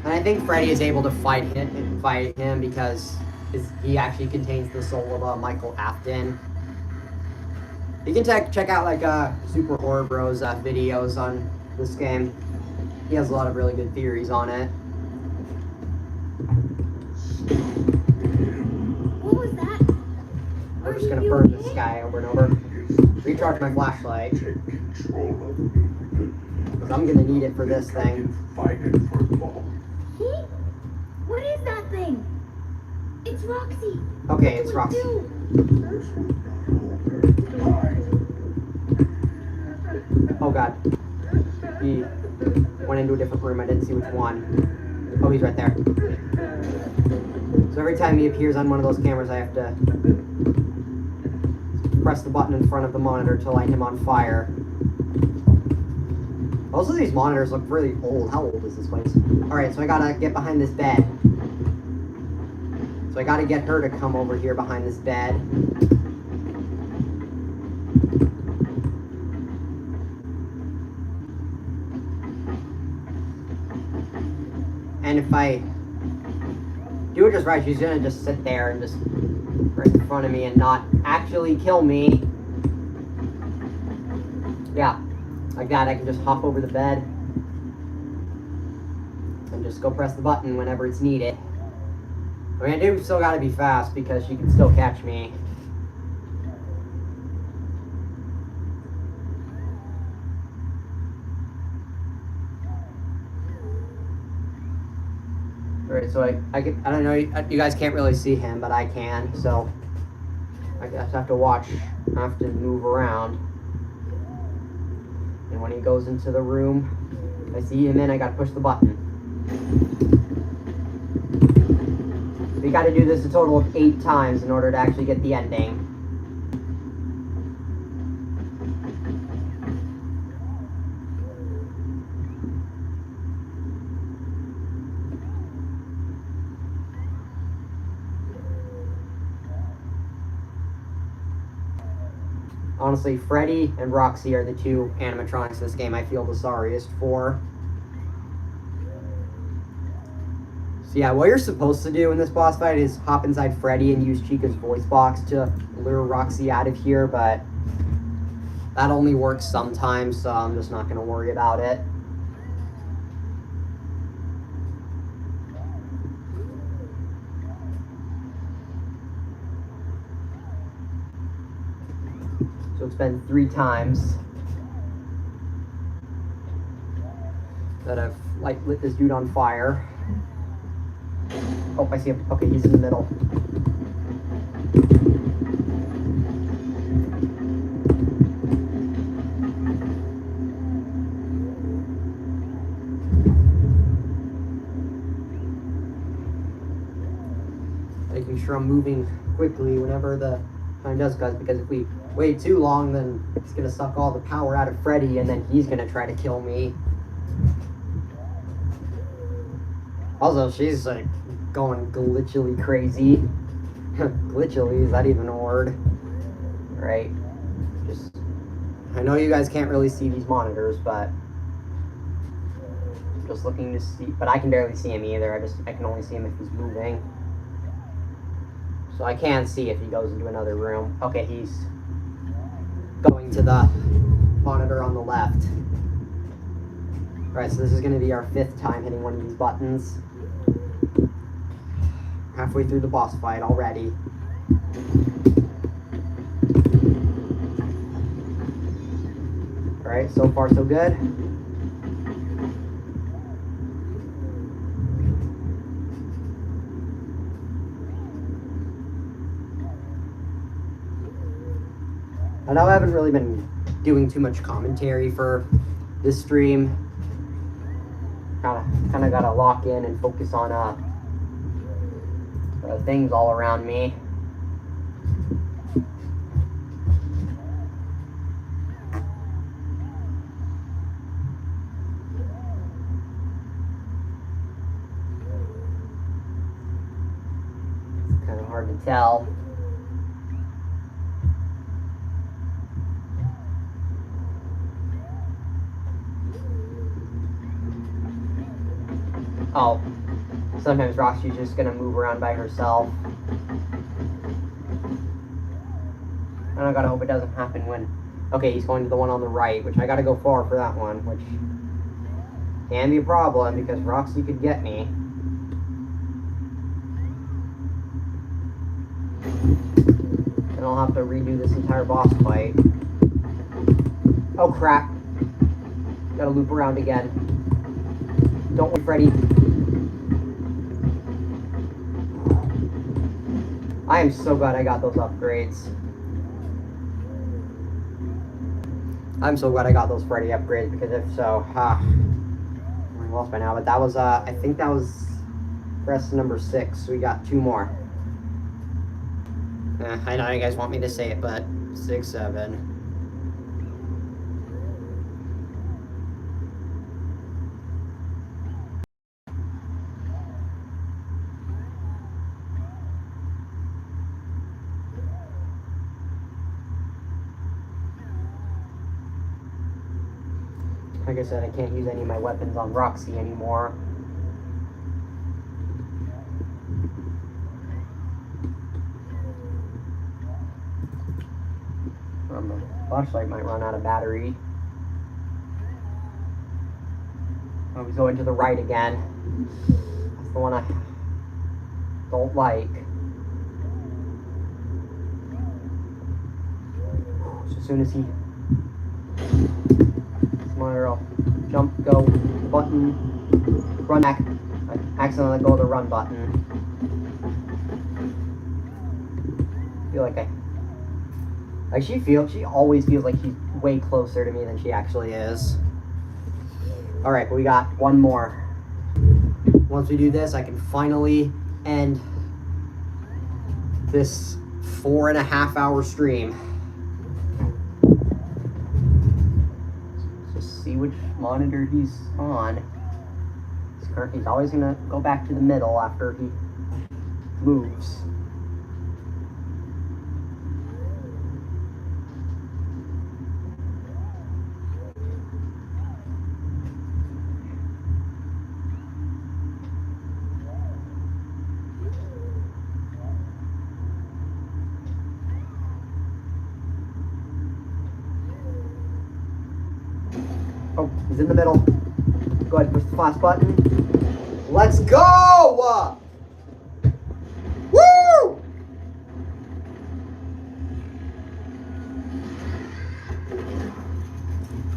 And I think Freddy is able to fight him because he actually contains the soul of Michael Afton. You can check out like Super Horror Bros videos on this game. He has a lot of really good theories on it. What was that? We're just gonna burn this guy over and over. Recharge my flashlight. Take control of me. Because I'm gonna need it for this I thing. can fight it for long. What is that thing? It's Roxy. Okay, What it's do we Roxy. do? This would not hold her. Hide. Oh god. He went into a different room. I didn't see which one. Oh, he's right there. So every time he appears on one of those cameras, I have to press the button in front of the monitor to light him on fire. Most of these monitors look really old. How old is this place? Alright, so I gotta get behind this bed. So I gotta get her to come over here behind this bed. And if I do it just right, she's gonna just sit there and just right in front of me and not actually kill me. Yeah, like that. I can just hop over the bed and just go press the button whenever it's needed. I mean, I do still gotta be fast because she can still catch me. Alright, so I don't know, you guys can't really see him, but I can, so I just have to watch, I have to move around. And when he goes into the room, I see him in, I gotta push the button. We gotta do this a total of 8 times in order to actually get the ending. Honestly, Freddy and Roxy are the 2 animatronics in this game I feel the sorriest for. So yeah, what you're supposed to do in this boss fight is hop inside Freddy and use Chica's voice box to lure Roxy out of here, but that only works sometimes, so I'm just not going to worry about it. So it's been 3 times that I've lit this dude on fire. Oh, I see him. Okay, he's in the middle. Making sure I'm moving quickly whenever the time does, because if we wait too long, then it's gonna suck all the power out of Freddy, and then he's gonna try to kill me. Also, she's like going glitchily crazy. Glitchily, is that even a word? Right. Just, I know you guys can't really see these monitors, but just looking to see, but I can barely see him either. I can only see him if he's moving. So I can see if he goes into another room. Okay, he's going to the monitor on the left. Alright, so this is going to be our 5th time hitting one of these buttons. Halfway through the boss fight already. Alright, so far so good. I know I haven't really been doing too much commentary for this stream. Kind of gotta lock in and focus on things all around me. It's kind of hard to tell. Oh, sometimes Roxy's just gonna move around by herself. And I gotta hope it doesn't happen when... Okay, he's going to the one on the right, which I gotta go far for that one, which can be a problem because Roxy could get me. And I'll have to redo this entire boss fight. Oh crap. Gotta loop around again. Don't worry, Freddy. I am so glad I got those upgrades. I'm so glad I got those Freddy upgrades, because if so, I'm lost by now. But that was, I think that was press number 6. So we got 2 more. I know you guys want me to say it, but 6, 7. Like I said, I can't use any of my weapons on Roxy anymore. The flashlight might run out of battery. Oh, he's going to the right again. That's the one I don't like. So as soon as he... Tomorrow, jump, go, button, run back. I accidentally go to the run button. I feel like she always feels like she's way closer to me than she actually is. Alright, but we got one more. Once we do this, I can finally end this 4.5 hour stream. See which monitor he's on. He's always gonna go back to the middle after he moves. Oh, he's in the middle. Go ahead, push the flash button. Let's go! Woo!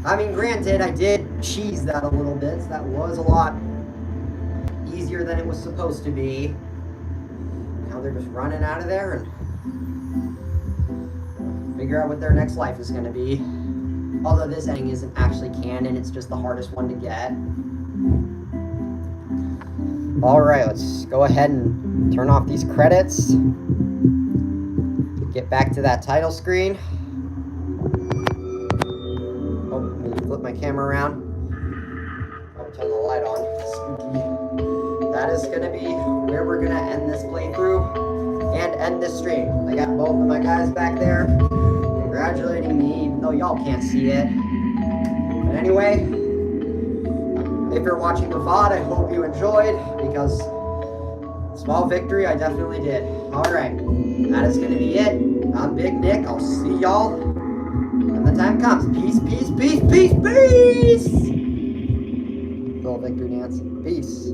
I mean, granted, I did cheese that a little bit, so that was a lot easier than it was supposed to be. Now they're just running out of there and figure out what their next life is going to be. Although this ending isn't actually canon, it's just the hardest one to get. Alright, let's go ahead and turn off these credits. Get back to that title screen. Oh, let me flip my camera around. I'll turn the light on. Spooky. That is going to be where we're going to end this playthrough. and end the stream. I got both of my guys back there congratulating me, even though y'all can't see it. But anyway, if you're watching the VOD, I hope you enjoyed, because small victory, I definitely did. Alright, that is going to be it. I'm Big Nick. I'll see y'all when the time comes. Peace, peace, peace, peace, peace! Little victory dance. Peace.